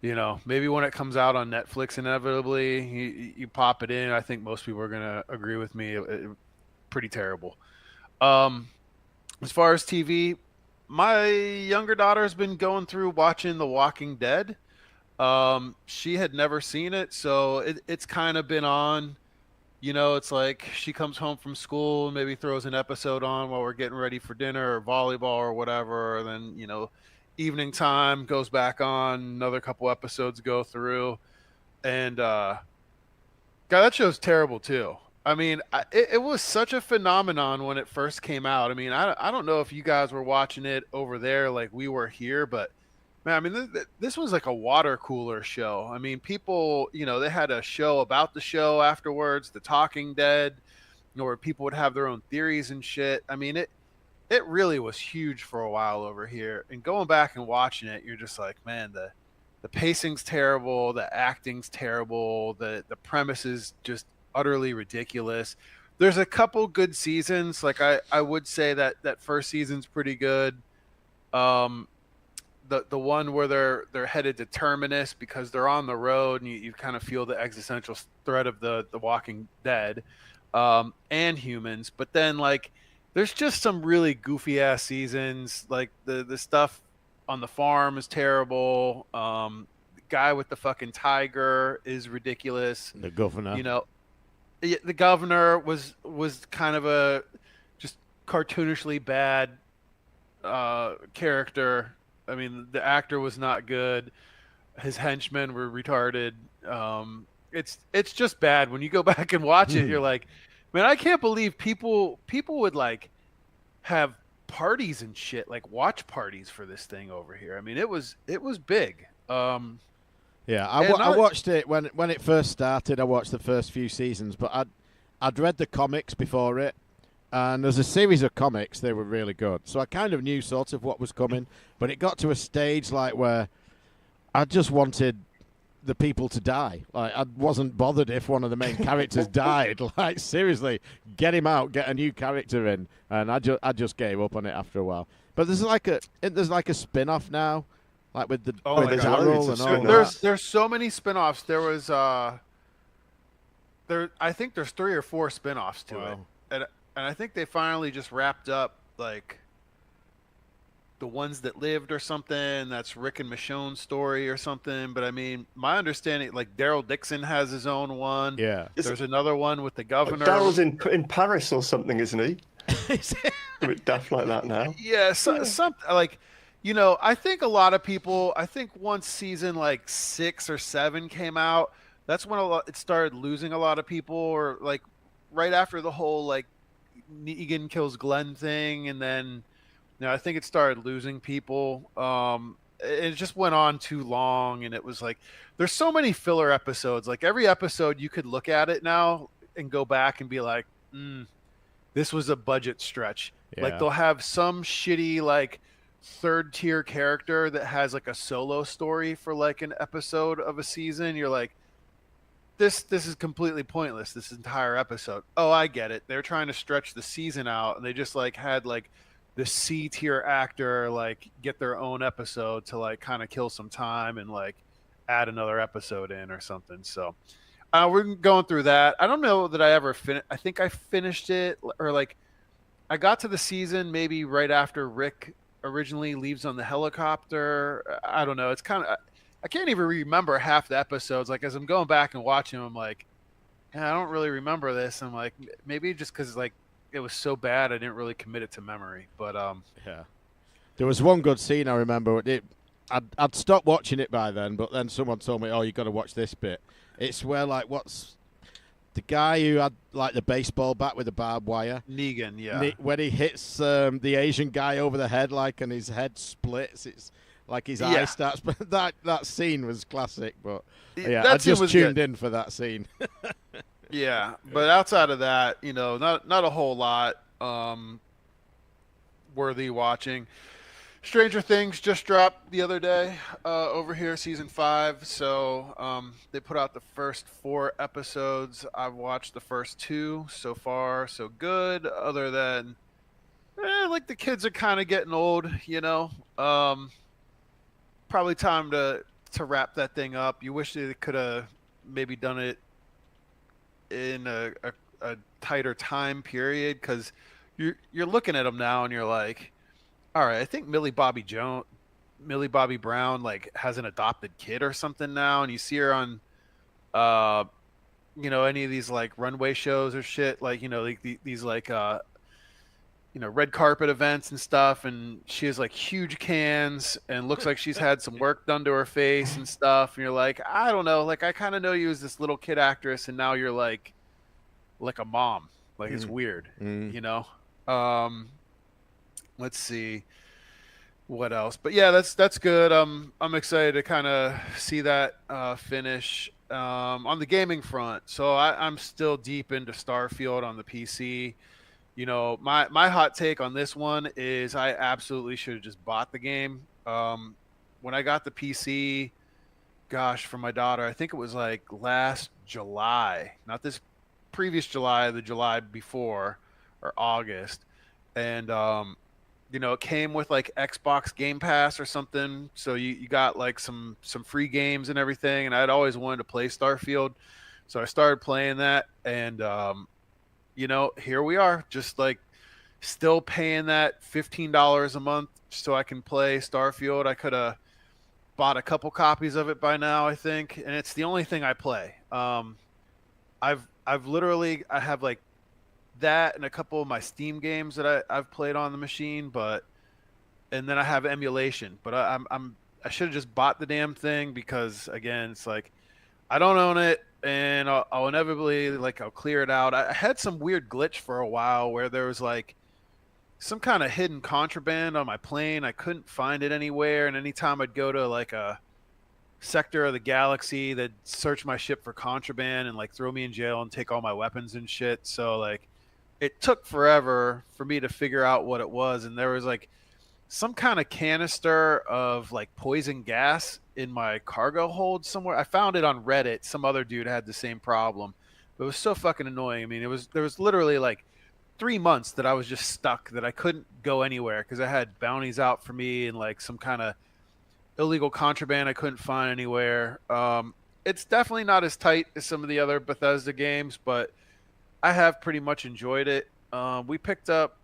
maybe when it comes out on Netflix, inevitably you pop it in. I think most people are gonna agree with me. Pretty terrible. As far as TV, my younger daughter has been going through watching The Walking Dead. She had never seen it, so it's kind of been on. It's like she comes home from school and maybe throws an episode on while we're getting ready for dinner or volleyball or whatever. And then, evening time goes back on, another couple episodes go through. And God, that show's terrible too. I mean, it was such a phenomenon when it first came out. I mean, I don't know if you guys were watching it over there like we were here, but man, I mean, this was like a water cooler show. I mean, people, they had a show about the show afterwards, The Talking Dead, where people would have their own theories and shit. I mean, it really was huge for a while over here. And going back and watching it, you're just like, man, the pacing's terrible, the acting's terrible, the premise is just utterly ridiculous. There's a couple good seasons. Like I would say that first season's pretty good. The one where they're headed to Terminus because they're on the road and you kind of feel the existential threat of the Walking Dead, and Humans. But then like there's just some really goofy ass seasons. Like the stuff on the farm is terrible. The guy with the fucking tiger is ridiculous. The governor. The governor was kind of a just cartoonishly bad character. I mean, the actor was not good. His henchmen were retarded. It's just bad. When you go back and watch it, you're like, man, I can't believe people would like have parties and shit, like watch parties for this thing over here. I mean, it was big. Yeah, I watched it when it first started. I watched the first few seasons, but I'd read the comics before it, and there's a series of comics. They were really good, so I kind of knew sort of what was coming. But it got to a stage like where I just wanted the people to die. Like I wasn't bothered if one of the main characters died. Like seriously, get him out, get a new character in, and I just gave up on it after a while. But there's like a spin-off now. Like with the there's Daryl loads and of all spin-offs. that. There's so many spin-offs. There was I think there's 3 or 4 spin-offs to it. Wow. And I think they finally just wrapped up like The Ones That Lived or something. That's Rick and Michonne's story or something. But I mean, my understanding, like Daryl Dixon has his own one. Yeah. There's another one with the governor. Daryl's in Paris or something, isn't he? A bit daft like that now. Yeah, some like, I think a lot of people. I think once season like 6 or 7 came out, that's when it started losing a lot of people. Or like right after the whole like Negan kills Glenn thing, and then I think it started losing people. It just went on too long, and it was like there's so many filler episodes. Like every episode, you could look at it now and go back and be like, this was a budget stretch. Yeah. Like they'll have some shitty like 3rd tier character that has like a solo story for like an episode of a season. You're like, this is completely pointless, this entire episode. Oh, I get it. They're trying to stretch the season out, and they just like had like the C tier actor like get their own episode to like kind of kill some time and like add another episode in or something. So we're going through that. I don't know that I ever finished. I think I finished it, or like I got to the season maybe right after Rick originally leaves on the helicopter. I don't know. It's kind of, I can't even remember half the episodes. Like as I'm going back and watching them, I'm like, I don't really remember this. I'm like, maybe just because like it was so bad, I didn't really commit it to memory. But Yeah. There was one good scene I remember. I'd stopped watching it by then, but then someone told me, "Oh, you got to watch this bit." It's where like what's the guy who had like the baseball bat with the barbed wire? Negan, yeah. When he hits the Asian guy over the head, like, and his head splits, it's like his eye starts. But that scene was classic. But yeah, I just tuned in for that scene. Yeah, but outside of that, not a whole lot worthy watching. Stranger Things just dropped the other day over here, season 5. So they put out the first 4 episodes. I've watched the first 2 so far, so good. Other than, like the kids are kind of getting old, Probably time to wrap that thing up. You wish they could have maybe done it in a tighter time period, because you're looking at them now and you're like, all right, I think Millie Bobby Brown like has an adopted kid or something now, and you see her on any of these like runway shows or shit, like like these like red carpet events and stuff, and she has like huge cans and looks like she's had some work done to her face and stuff. And you're like, I don't know, like I kind of know you as this little kid actress, and now you're like a mom. Like it's weird, you know. Let's see what else, but yeah, that's good. I'm excited to kind of see that finish. On the gaming front, so I'm still deep into Starfield on the PC. My hot take on this one is I absolutely should have just bought the game. When I got the PC, gosh, for my daughter, I think it was like last July, not this previous July, the July before, or August. And it came with like Xbox Game Pass or something, so you got like some free games and everything. And I'd always wanted to play Starfield, so I started playing that. And here we are, just like still paying that $15 a month so I can play Starfield. I could have bought a couple copies of it by now, I think, and it's the only thing I play. I've literally, I have like that and a couple of my Steam games that I've played on the machine, and then I have emulation. But I should have just bought the damn thing, because again, it's like I don't own it, and I'll inevitably, like, I'll clear it out. I had some weird glitch for a while where there was like some kind of hidden contraband on my plane. I couldn't find it anywhere, and anytime I'd go to like a sector of the galaxy, they'd search my ship for contraband and like throw me in jail and take all my weapons and shit. So like it took forever for me to figure out what it was, and there was like some kind of canister of like poison gas in my cargo hold somewhere. I found it on Reddit. Some other dude had the same problem. But it was so fucking annoying. I mean, there was literally like 3 months that I was just stuck, that I couldn't go anywhere because I had bounties out for me and like some kind of illegal contraband I couldn't find anywhere. It's definitely not as tight as some of the other Bethesda games, but I have pretty much enjoyed it. We picked up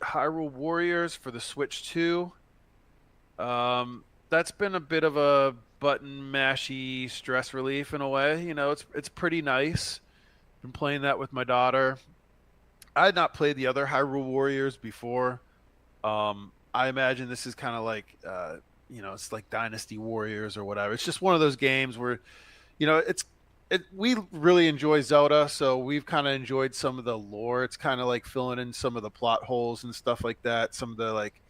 Hyrule Warriors for the Switch 2. That's been a bit of a button mashy stress relief in a way. It's pretty nice. Been playing that with my daughter. I had not played the other Hyrule Warriors before. I imagine this is kind of like, it's like Dynasty Warriors or whatever. It's just one of those games where, we really enjoy Zelda, so we've kind of enjoyed some of the lore. It's kind of like filling in some of the plot holes and stuff like that. Some of the like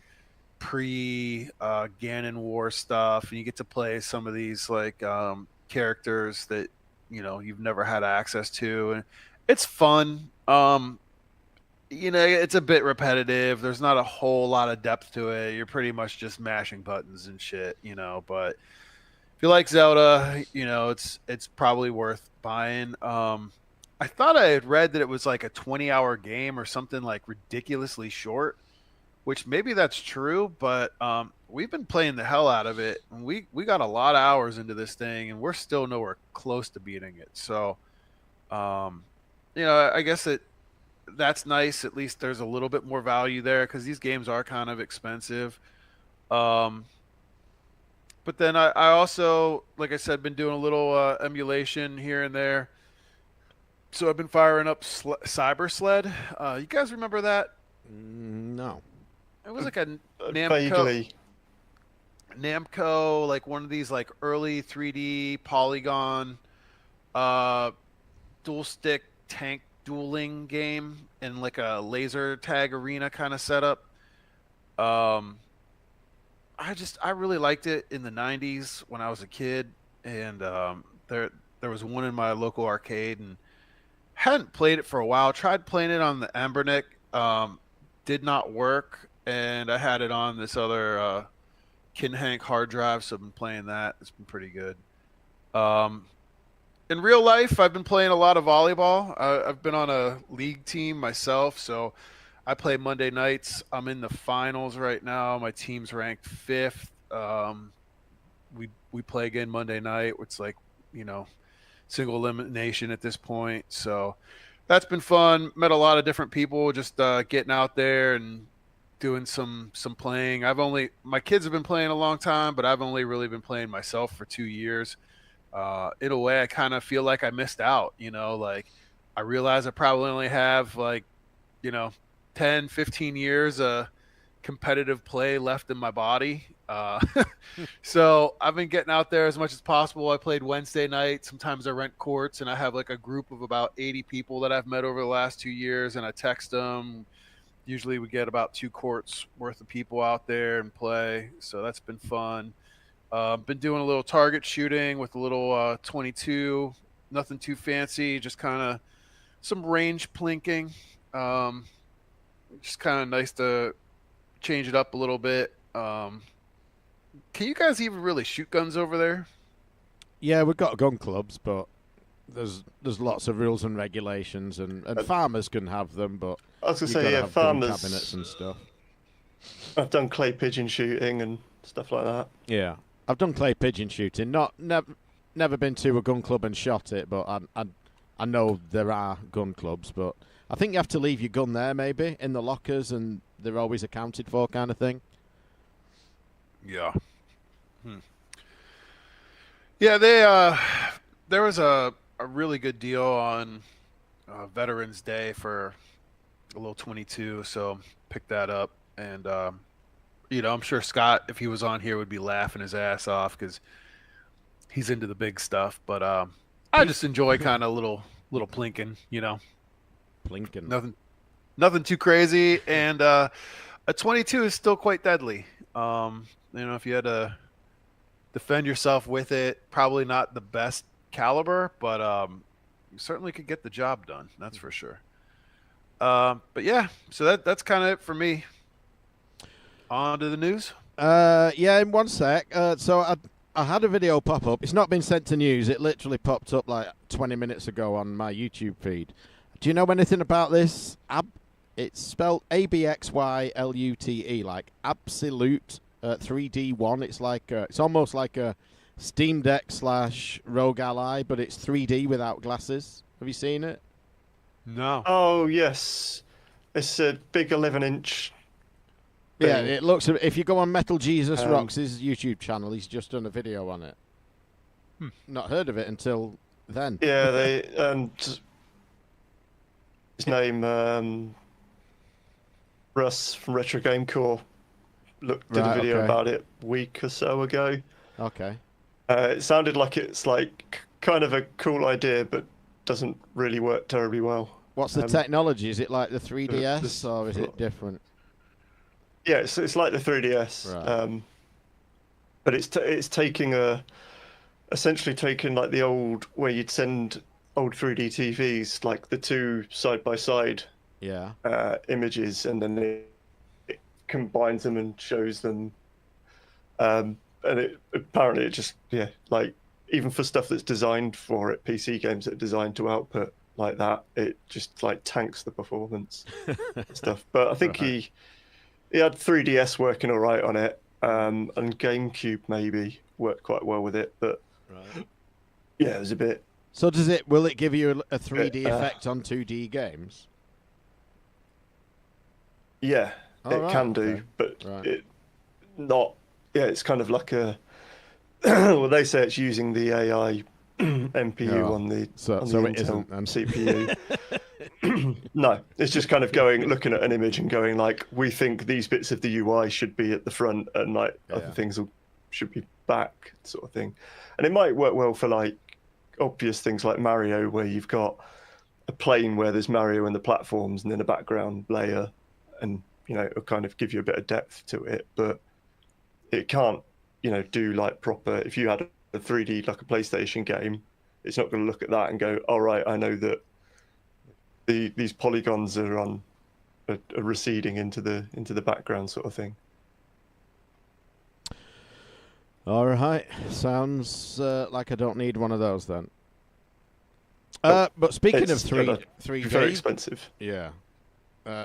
pre-Ganon War stuff, and you get to play some of these like characters that you've never had access to, and it's fun. It's a bit repetitive. There's not a whole lot of depth to it. You're pretty much just mashing buttons and shit, but if you like Zelda, it's probably worth buying. I thought I had read that it was like a 20-hour game or something like ridiculously short, which maybe that's true, but we've been playing the hell out of it, and we got a lot of hours into this thing, and we're still nowhere close to beating it. So, I guess that's nice. At least there's a little bit more value there, because these games are kind of expensive. But then I also, like I said, been doing a little emulation here and there. So I've been firing up Cyber Sled. You guys remember that? No. It was like a Vaguely. Namco, like one of these like early 3D polygon dual stick tank dueling game in like a laser tag arena kind of setup. I really liked it in the 90s when I was a kid, and there was one in my local arcade, and hadn't played it for a while. Tried playing it on the Ambernick, did not work, and I had it on this other Kinhank hard drive, so I've been playing that. It's been pretty good. In real life, I've been playing a lot of volleyball. I've been on a league team myself, so I play Monday nights. I'm in the finals right now. My team's ranked 5th. We play again Monday night. It's like, single elimination at this point. So that's been fun. Met a lot of different people, just getting out there and doing some playing. My kids have been playing a long time, but I've only really been playing myself for 2 years. In a way, I kind of feel like I missed out. Like I realize I probably only have like, 10, 15 years of competitive play left in my body. So I've been getting out there as much as possible. I played Wednesday night. Sometimes I rent courts, and I have like a group of about 80 people that I've met over the last 2 years, and I text them. Usually we get about 2 courts worth of people out there and play. So that's been fun. Been doing a little target shooting with a little 22. Nothing too fancy, just kind of some range plinking. Just kind of nice to change it up a little bit. Can you guys even really shoot guns over there? Yeah, we've got gun clubs, but there's lots of rules and regulations, and farmers can have them, but I was going to you've say, gotta yeah, have gun farmers. cabinets and stuff. I've done clay pigeon shooting and stuff like that. Yeah, I've done clay pigeon shooting. Never been to a gun club and shot it, but I know there are gun clubs, but I think you have to leave your gun there, maybe in the lockers, and they're always accounted for, kind of thing. Yeah. Yeah, there was a really good deal on Veterans Day for a little 22, so picked that up. And I'm sure Scott, if he was on here, would be laughing his ass off because he's into the big stuff. But I just enjoy kind of little plinking, Plinking. nothing too crazy. And a 22 is still quite deadly. If you had to defend yourself with it, probably not the best caliber, but you certainly could get the job done. That's for sure. But yeah, so that's kind of it for me. On to the news. Yeah, in one sec. So I had a video pop up. It's not been sent to news. It literally popped up like 20 minutes ago on my YouTube feed. Do you know anything about this? It's spelled ABXYLUTE, like Absolute 3D1. It's like it's almost like a Steam Deck / Rogue Ally, but it's 3D without glasses. Have you seen it? No. Oh, yes. It's a big 11-inch. Yeah, it looks. If you go on Metal Jesus Rocks, his YouTube channel, he's just done a video on it. Not heard of it until then. Yeah, and his name Russ from Retro Game Core did a video about it a week or so ago. Okay. It sounded like it's like kind of a cool idea, but doesn't really work terribly well. What's the technology? Is it like the 3DS or is it different? Yeah, it's like the 3DS, Right. but it's essentially taking like the old where you'd send old 3D TVs, like the two side by side images, and then it combines them and shows them. And apparently it just like even for stuff that's designed for it, PC games that are designed to output like that, it just like tanks the performance stuff. But I think he had 3DS working all right on it, and GameCube maybe worked quite well with it, but yeah, it was a bit. So will it give you a 3D effect on 2D games? Yeah, it can do, but it not. Yeah, it's kind of like a. Well, they say it's using the AI NPU on the Intel CPU. No, it's just kind of looking at an image and going like, we think these bits of the UI should be at the front and like other things should be back, sort of thing. And it might work well for like obvious things like Mario, where you've got a plane where there's Mario and the platforms, and then a background layer, and it'll kind of give you a bit of depth to it. But it can't, do like proper. If you had a 3D like a PlayStation game, it's not going to look at that and go, all right, I know that these polygons are receding into the background, sort of thing. All right, sounds like I don't need one of those then. But speaking of 3D, very expensive. Yeah.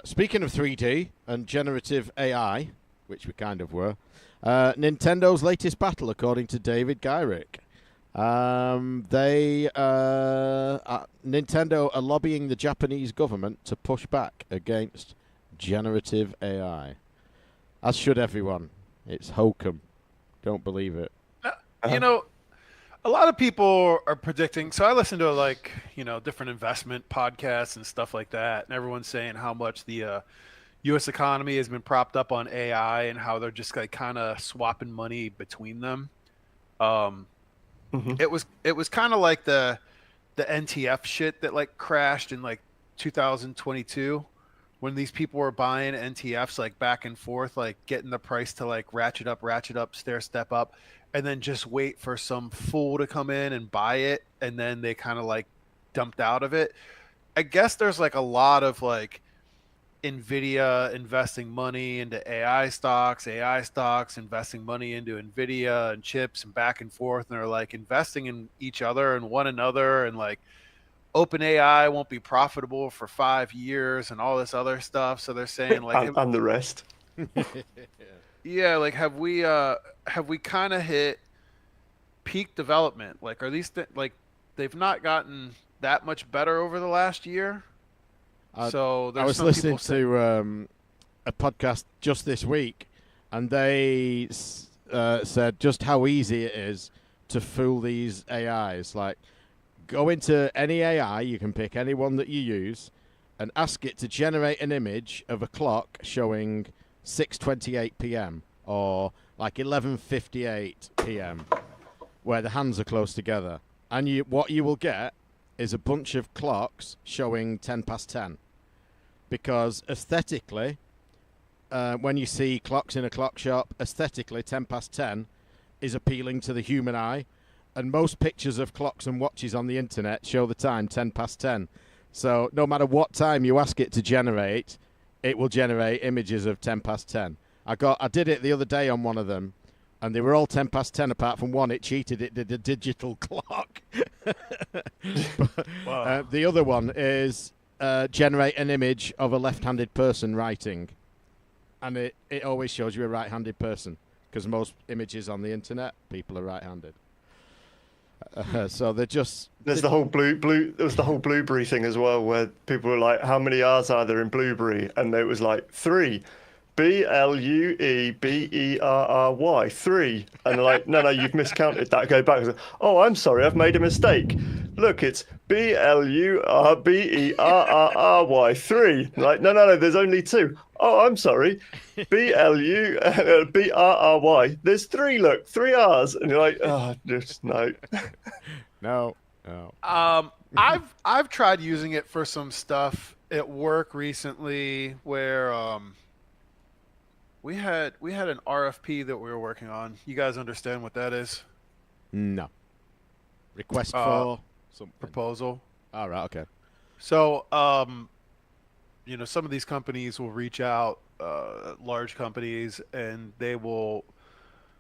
Speaking of 3D and generative AI, which we kind of were, Nintendo's latest battle, according to David Gyrick. Nintendo are lobbying the Japanese government to push back against generative AI. As should everyone. It's hokum. Don't believe it. A lot of people are predicting. So I listen to different investment podcasts and stuff like that, and everyone's saying how much the U.S. economy has been propped up on AI and how they're just like kind of swapping money between them. Um, Hmm. it was kind of like the NTF shit that like crashed in like 2022 when these people were buying NTFs like back and forth, like getting the price to like ratchet up, stair step up, and then just wait for some fool to come in and buy it, and then they kind of like dumped out of it. I guess there's like a lot of like Nvidia investing money into AI stocks investing money into Nvidia and chips and back and forth, and they're like investing in each other and one another, and like OpenAI won't be profitable for 5 years and all this other stuff. So they're saying like, And the rest. yeah, like have we kind of hit peak development? Like, are these like they've not gotten that much better over the last year? So I there's was some listening people say, to a podcast just this week, and they said just how easy it is to fool these AIs. Like, go into any AI, you can pick any one that you use, and ask it to generate an image of a clock showing 6:28 p.m. or like 11:58 p.m. where the hands are close together, and what you will get is a bunch of clocks showing 10 past 10. Because aesthetically, when you see clocks in a clock shop, aesthetically 10 past 10 is appealing to the human eye. And most pictures of clocks and watches on the internet show the time 10 past 10. So no matter what time you ask it to generate, it will generate images of 10 past 10. I did it the other day on one of them, and they were all 10 past 10 apart from one. It cheated. It did a digital clock. wow. The other one is generate an image of a left-handed person writing. And it always shows you a right-handed person, because most images on the internet, people are right-handed. So they're just... There's the whole there was the whole Blueberry thing as well, where people were like, how many R's are there in Blueberry? And it was like 3. Blueberry, 3. And they're like, no, you've miscounted that. Go back. Oh, I'm sorry, I've made a mistake. Look, it's Blueberry, 3. Like, no, there's only 2. Oh, I'm sorry. Brry, there's 3, look, 3 R's. And you're like, oh, just no. No. I've tried using it for some stuff at work recently where we had an RFP that we were working on. You guys understand what that is? No. Request for something. Proposal. All right, okay. So, some of these companies will reach out, large companies, and they will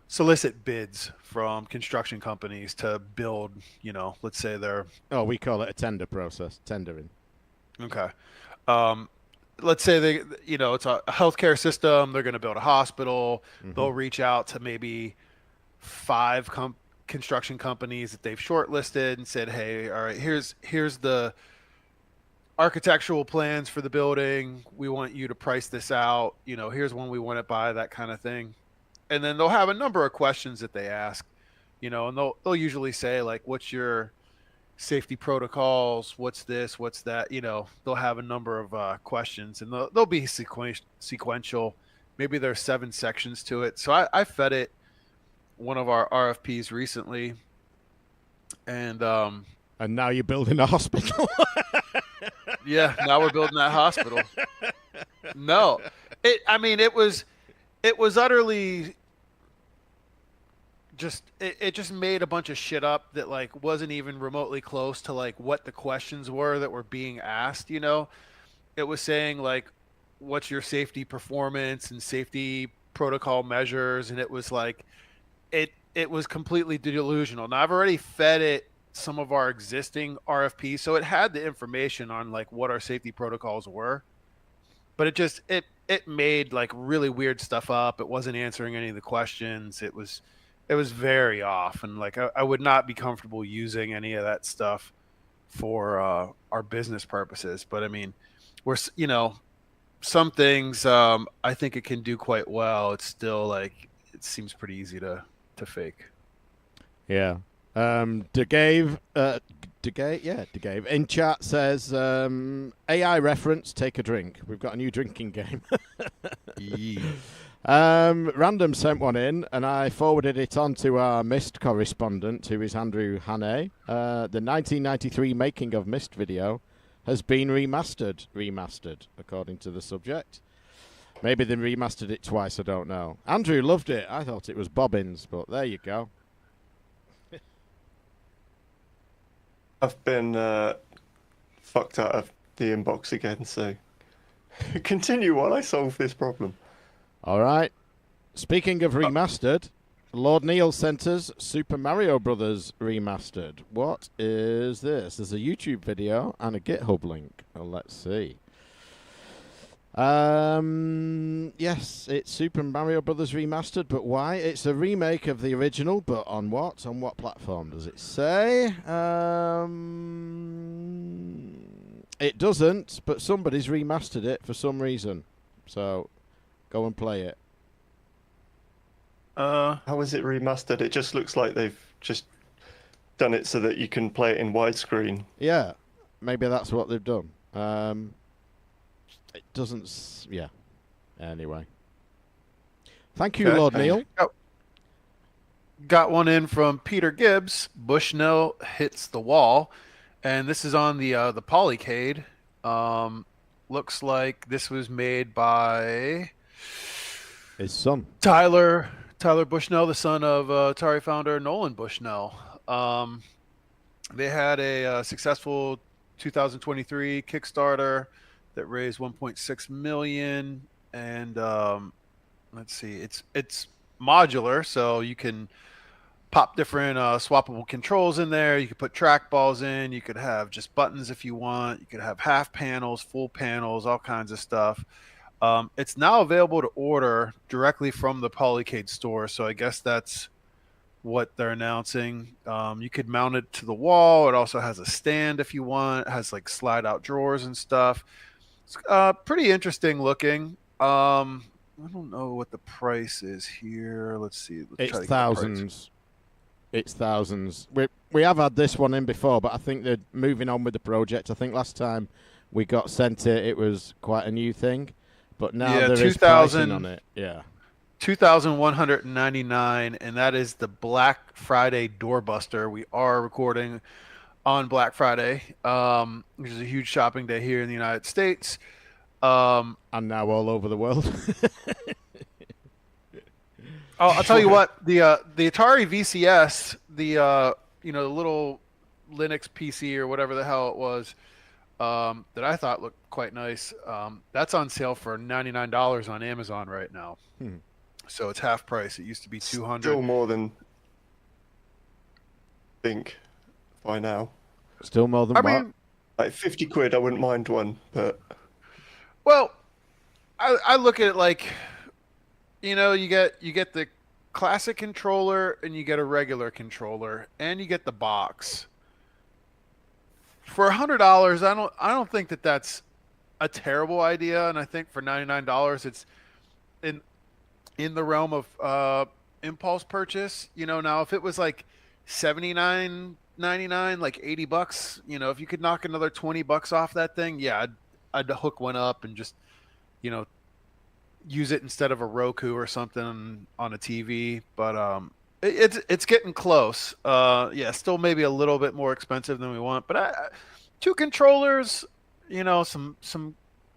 solicit bids from construction companies to build, let's say they're... Oh, we call it a tender process, tendering. Okay. Let's say it's a healthcare system. They're going to build a hospital. Mm-hmm. They'll reach out to maybe 5 construction companies that they've shortlisted and said, "Hey, all right, here's the architectural plans for the building. We want you to price this out. Here's when we want it by," that kind of thing. And then they'll have a number of questions that they ask, and they'll usually say like, "What's your safety protocols? What's this? What's that?" They'll have a number of questions, and they'll be sequential. Maybe there's 7 sections to it. So I fed it one of our RFPs recently, and now you're building a hospital. yeah, now we're building that hospital. No, it was utterly just it just made a bunch of shit up that like wasn't even remotely close to like what the questions were that were being asked. It was saying like, what's your safety performance and safety protocol measures, and it was like it was completely delusional. Now I've already fed it some of our existing RFPs, so it had the information on like what our safety protocols were, but it made like really weird stuff up. It wasn't answering any of the questions. It was very off, and like I would not be comfortable using any of that stuff for our business purposes. But I mean, we're some things I think it can do quite well. It's still like it seems pretty easy to fake. Yeah. Dave DeGave in chat says AI reference. Take a drink. We've got a new drinking game. Random sent one in, and I forwarded it on to our Myst correspondent, who is Andrew Hannay. The 1993 making of Myst video has been remastered, according to the subject. Maybe they remastered it twice, I don't know. Andrew loved it. I thought it was bobbins, but there you go. I've been fucked out of the inbox again, so continue while I solve this problem. All right. Speaking of remastered, Lord Neil sent us Super Mario Brothers remastered. What is this? There's a YouTube video and a GitHub link. Well, let's see. Yes, it's Super Mario Brothers remastered, but why? It's a remake of the original, but on what? On what platform does it say? It doesn't, but somebody's remastered it for some reason. So, go and play it. How is it remastered? It just looks like they've just done it so that you can play it in widescreen. Yeah, maybe that's what they've done. It doesn't... Yeah. Anyway. Thank you, Lord Neil. Got one in from Peter Gibbs. Bushnell hits the wall. And this is on the Polycade. Looks like this was made by... His son. Tyler Bushnell, the son of Atari founder Nolan Bushnell. They had a successful 2023 Kickstarter that raised 1.6 million, and let's see, it's modular, so you can pop different swappable controls in there. You could put trackballs in. You could have just buttons if you want. You could have half panels, full panels, all kinds of stuff. It's now available to order directly from the Polycade store, so I guess that's what they're announcing. You could mount it to the wall. It also has a stand if you want. It has like slide out drawers and stuff. It's pretty interesting looking. I don't know what the price is here. Let's see. It's thousands. It's thousands. We have had this one in before, but I think they're moving on with the project. I think last time we got sent it, it was quite a new thing. But now there is pricing on it. Yeah. 2,199, and that is the Black Friday doorbuster. We are recording on Black Friday, which is a huge shopping day here in the United States. And now all over the world. I'll tell you what, the Atari VCS, the little Linux PC or whatever the hell it was, that I thought looked quite nice. That's on sale for $99 on Amazon right now. So it's half price. It used to be $200. Still more than I think by now. Still more than I what? mean, like 50 quid, I wouldn't mind one, but well, I look at it like, you get the classic controller and you get a regular controller and you get the box. For $100, I don't think that that's a terrible idea, and I think for $99, it's in the realm of impulse purchase. Now if it was like $79.99, like $80, if you could knock another $20 off that thing, yeah, I'd hook one up and just use it instead of a Roku or something on a TV. But it's getting close. Yeah, still maybe a little bit more expensive than we want, but two controllers, some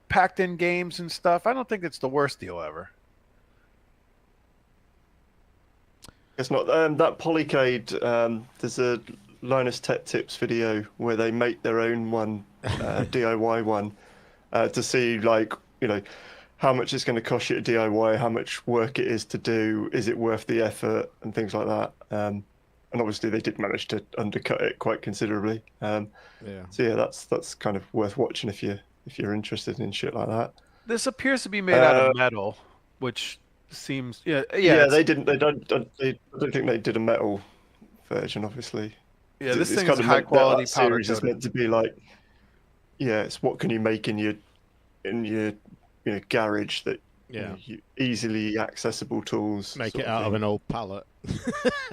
packed in games and stuff. I don't think it's the worst deal ever. it's not. That Polycade, there's a Linus Tech Tips video where they make their own one, DIY one, to see how much it's going to cost you to DIY, how much work it is to do, is it worth the effort, and things like that. And obviously they did manage to undercut it quite considerably. So yeah, that's kind of worth watching if you're interested in shit like that. This appears to be made out of metal, which seems yeah. They didn't. I don't think they did a metal version. Obviously. Yeah, this thing is high quality powder coated. It's meant to be like, yeah, it's what can you make in your garage that easily accessible tools. Make it out of an old pallet.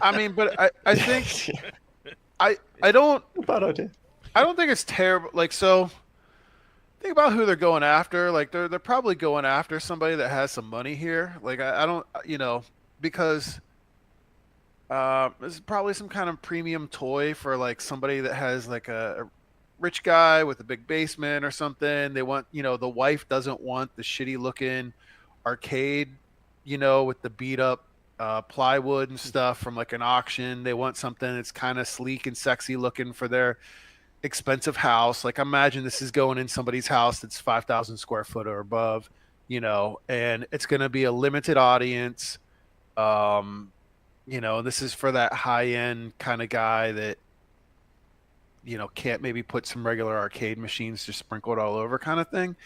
I mean, but I think I don't Bad idea. I don't think it's terrible. Like, so think about who they're going after. Like, they're probably going after somebody that has some money here. Like, I don't, because this is probably some kind of premium toy for like somebody that has like a rich guy with a big basement or something. They want, the wife doesn't want the shitty looking arcade, with the beat up plywood and stuff from like an auction. They want something that's kind of sleek and sexy looking for their expensive house. Like, imagine this is going in somebody's house that's 5,000 square foot or above, and it's going to be a limited audience. This is for that high end kind of guy that, can't maybe put some regular arcade machines just sprinkled all over kind of thing.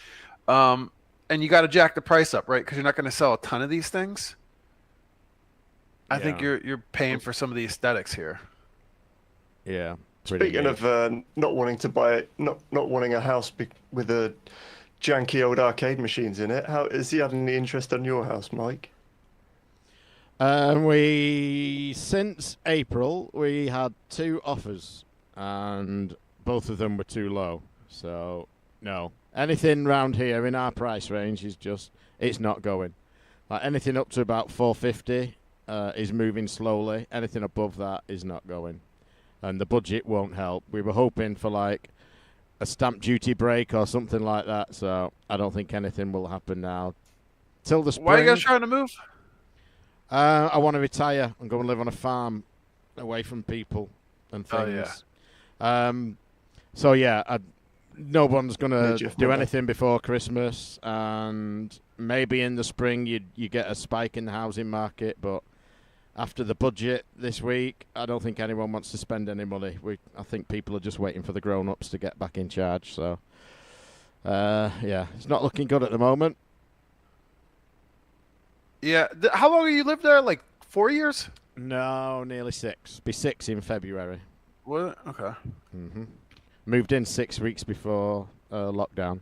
And you got to jack the price up, right? Because you're not going to sell a ton of these things. I think you're paying for some of the aesthetics here. Yeah. Speaking of not wanting to buy, not wanting a house with a janky old arcade machines in it, how has he had any interest on your house, Mike? Since April, we had 2 offers, and both of them were too low. So, no. Anything round here in our price range it's not going. Like, anything up to about 450 is moving slowly. Anything above that is not going. And the budget won't help. We were hoping for like a stamp duty break or something like that, so I don't think anything will happen now. Till the spring. Why are you guys trying to move? I want to retire and go and live on a farm away from people and things. Oh, yeah. So yeah, no one's going to do anything before Christmas, and maybe in the spring you get a spike in the housing market, but after the budget this week, I don't think anyone wants to spend any money. I think people are just waiting for the grown-ups to get back in charge. So, yeah, it's not looking good at the moment. Yeah. How long have you lived there? Like 4 years? No, nearly 6. Be 6 in February. What? Okay. Mm-hmm. Moved in 6 weeks before lockdown.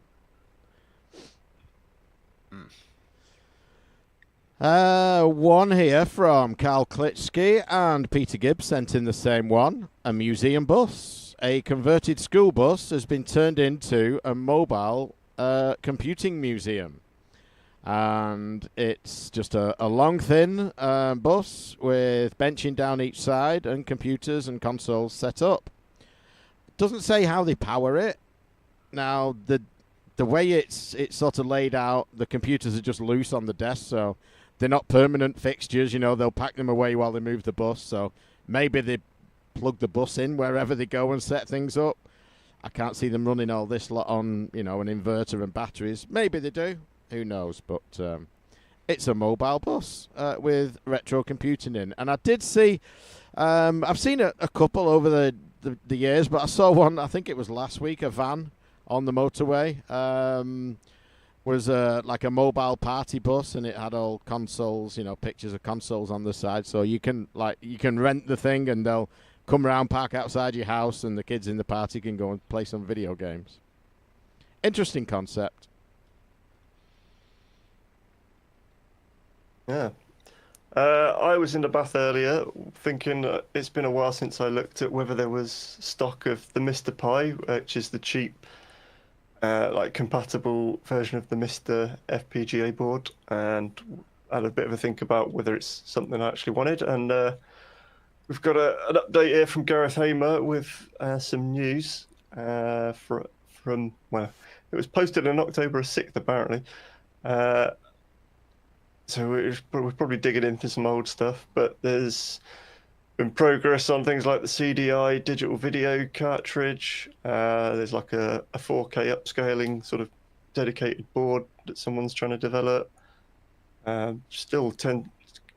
One here from Carl Klitschke and Peter Gibbs sent in the same one. A museum bus. A converted school bus has been turned into a mobile computing museum. And it's just a long, thin bus with benching down each side and computers and consoles set up. Doesn't say how they power it. Now, the way it's sort of laid out, the computers are just loose on the desk, so they're not permanent fixtures. They'll pack them away while they move the bus. So maybe they plug the bus in wherever they go and set things up. I can't see them running all this lot on, an inverter and batteries. Maybe they do. Who knows? But it's a mobile bus with retro computing in. And I did see, I've seen a couple over the years, but I saw one, I think it was last week, a van on the motorway. Was like a mobile party bus, and it had all consoles, pictures of consoles on the side. So you can rent the thing, and they'll come around, park outside your house, and the kids in the party can go and play some video games. Interesting concept. Yeah. I was in the bath earlier thinking it's been a while since I looked at whether there was stock of the Mr. Pi, which is the cheap, compatible version of the Mr. FPGA board, and had a bit of a think about whether it's something I actually wanted. And we've got an update here from Gareth Hamer with some news from, well, it was posted on October 6th, apparently. So we're probably digging into some old stuff, but there's been progress on things like the CDI digital video cartridge. There's like a 4K upscaling sort of dedicated board that someone's trying to develop. There's still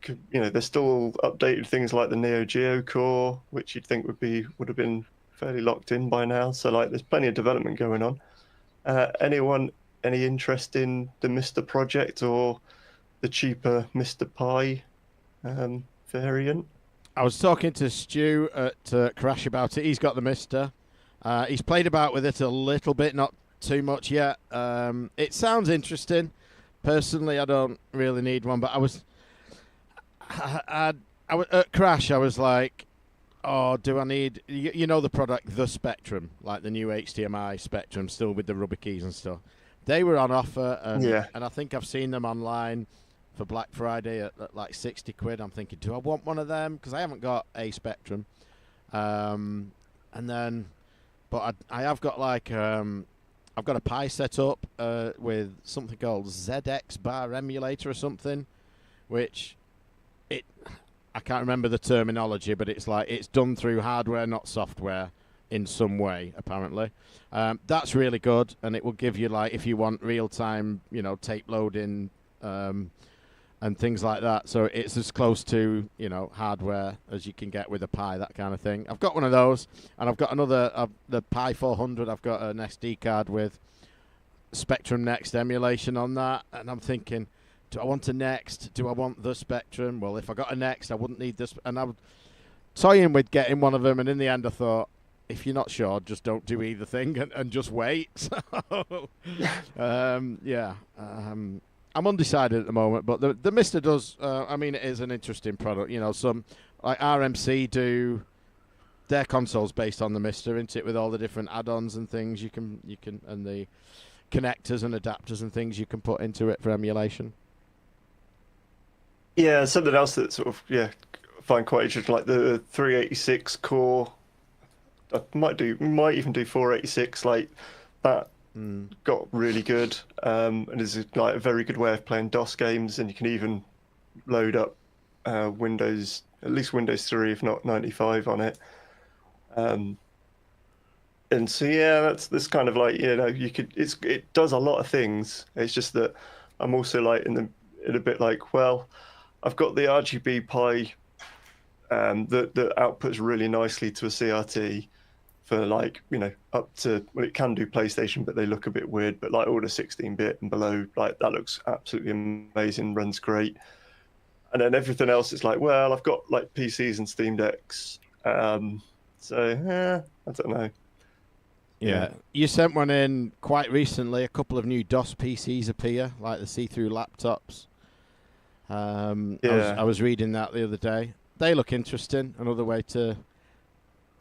updated things like the Neo Geo core, which you'd think would have been fairly locked in by now. So there's plenty of development going on. Any interest in the Mr. project or the cheaper Mr. Pi variant? I was talking to Stu at Crash about it. He's got the Mister. He's played about with it a little bit, not too much yet. It sounds interesting. Personally, I don't really need one, but I was at Crash. I was like, Oh, do I need? You know the product, the Spectrum, like the new HDMI Spectrum, still with the rubber keys and stuff. They were on offer, Yeah. and I think I've seen them online for Black Friday at like 60 quid. I'm thinking, do I want one of them? Because I haven't got a Spectrum. And then, but I have got like I've got a Pi set up with something called ZX Bar Emulator or something, which I can't remember the terminology, but it's like it's done through hardware, not software, in some way apparently. That's really good, and it will give you, like, if you want real time, tape loading and things like that. So it's as close to hardware as you can get with a Pi, that kind of thing. I've got one of those, and I've got another the Pi 400. I've got an SD card with Spectrum Next emulation on that, and I'm thinking, do I want a Next? Do I want the Spectrum? Well, if I got a Next, I wouldn't need this. And I was toying with getting one of them, and in the end I thought, if you're not sure, just don't do either thing and just wait. So, I'm undecided at the moment, but the Mister does. It is an interesting product. Some like RMC do their consoles based on the Mister, isn't it? With all the different add-ons and things you can and the connectors and adapters and things you can put into it for emulation. Yeah, something else that sort of I find quite interesting, like the 386 core. I might even do 486, like that. Got really good, and is like a very good way of playing DOS games, and you can even load up Windows, at least Windows 3, if not 95 on it. And so that's kind of like, it does a lot of things. It's just that I'm also like in a bit like, well, I've got the RGB Pi that outputs really nicely to a CRT for, like, up to, well, it can do PlayStation, but they look a bit weird, but like all the 16-bit and below, like that looks absolutely amazing, runs great. And then everything else is like, well, I've got like PCs and Steam Decks. I don't know. Yeah. You sent one in quite recently. A couple of new DOS PCs appear, like the see-through laptops. I was reading that the other day. They look interesting. Another way to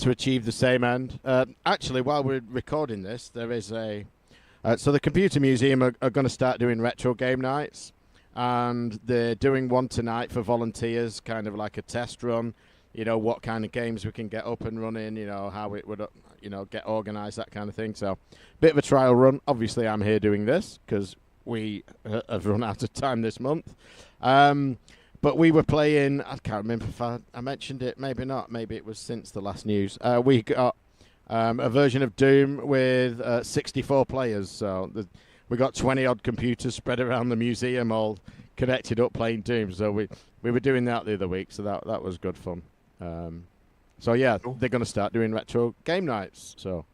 achieve the same end. Actually, while we're recording this, there is so the Computer Museum are going to start doing retro game nights, and they're doing one tonight for volunteers, kind of like a test run. What kind of games we can get up and running, how it would, get organised, that kind of thing. So, bit of a trial run. Obviously, I'm here doing this because we have run out of time this month. But we were playing, I can't remember if I mentioned it, maybe not, maybe it was since the last news. We got a version of Doom with 64 players, so we got 20-odd computers spread around the museum, all connected up playing Doom. So we were doing that the other week, so that was good fun. Cool. They're going to start doing retro game nights, so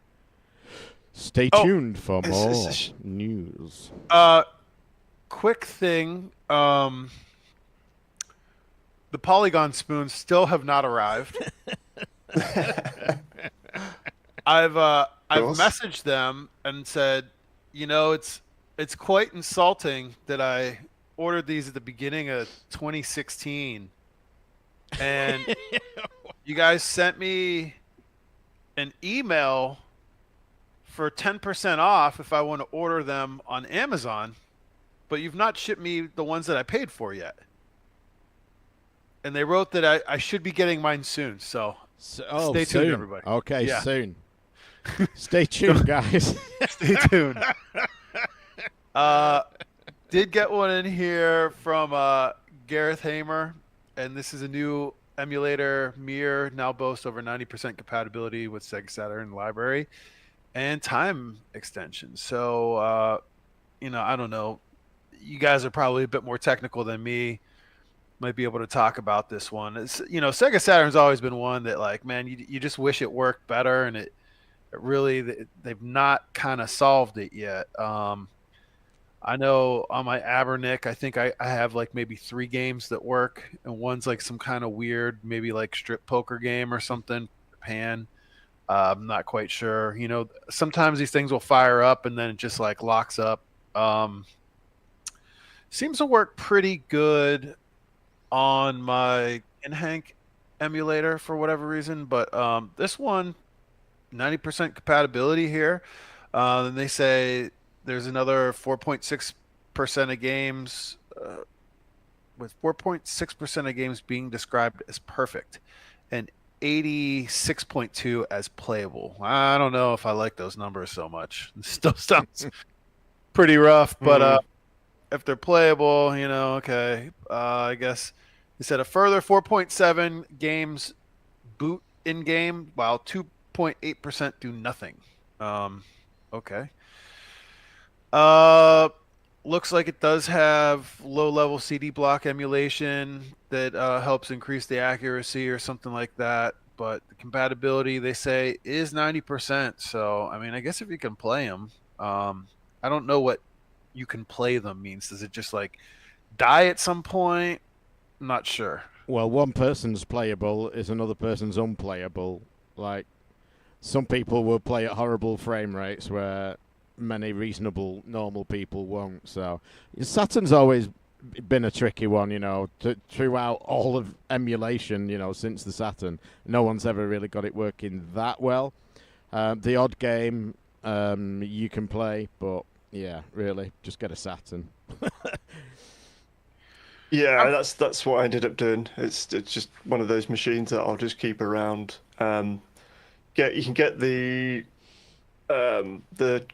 stay tuned for more news. Quick thing, the Polygon spoons still have not arrived. I've messaged them and said, it's quite insulting that I ordered these at the beginning of 2016, and you guys sent me an email for 10% off if I want to order them on Amazon, but you've not shipped me the ones that I paid for yet. And they wrote that I should be getting mine soon. So stay tuned, everybody. Okay, soon. Stay tuned, guys. Stay tuned. Did get one in here from Gareth Hamer, and this is a new emulator. Mir now boasts over 90% compatibility with Sega Saturn library and time extension. So, I don't know. You guys are probably a bit more technical than me. Might be able to talk about this one. It's, Sega Saturn's always been one that, like, man, you just wish it worked better, and it really, they've not kind of solved it yet. I know on my Abernic, I think I have like maybe 3 games that work, and one's like some kind of weird, maybe like strip poker game or something, Japan. I'm not quite sure. Sometimes these things will fire up and then it just like locks up. Seems to work pretty good on my Inhank emulator for whatever reason, but this one 90% compatibility here. Then they say there's another 4.6% of games, with 4.6% of games being described as perfect and 86.2 as playable. I don't know if I like those numbers so much. It still sounds pretty rough, but if they're playable, okay. I guess they said a further 4.7 games boot in game, while 2.8% do nothing. Okay. Looks like it does have low-level CD block emulation that helps increase the accuracy or something like that. But the compatibility, they say, is 90%. So, I mean, I guess if you can play them, I don't know what you can play them means. Does it just like die at some point? I'm not sure. Well, one person's playable is another person's unplayable. Like, some people will play at horrible frame rates where many reasonable, normal people won't. So, Saturn's always been a tricky one, throughout all of emulation, since the Saturn. No one's ever really got it working that well. The odd game you can play, but yeah, really, just get a Saturn. Yeah, that's what I ended up doing. It's just one of those machines that I'll just keep around. You can get the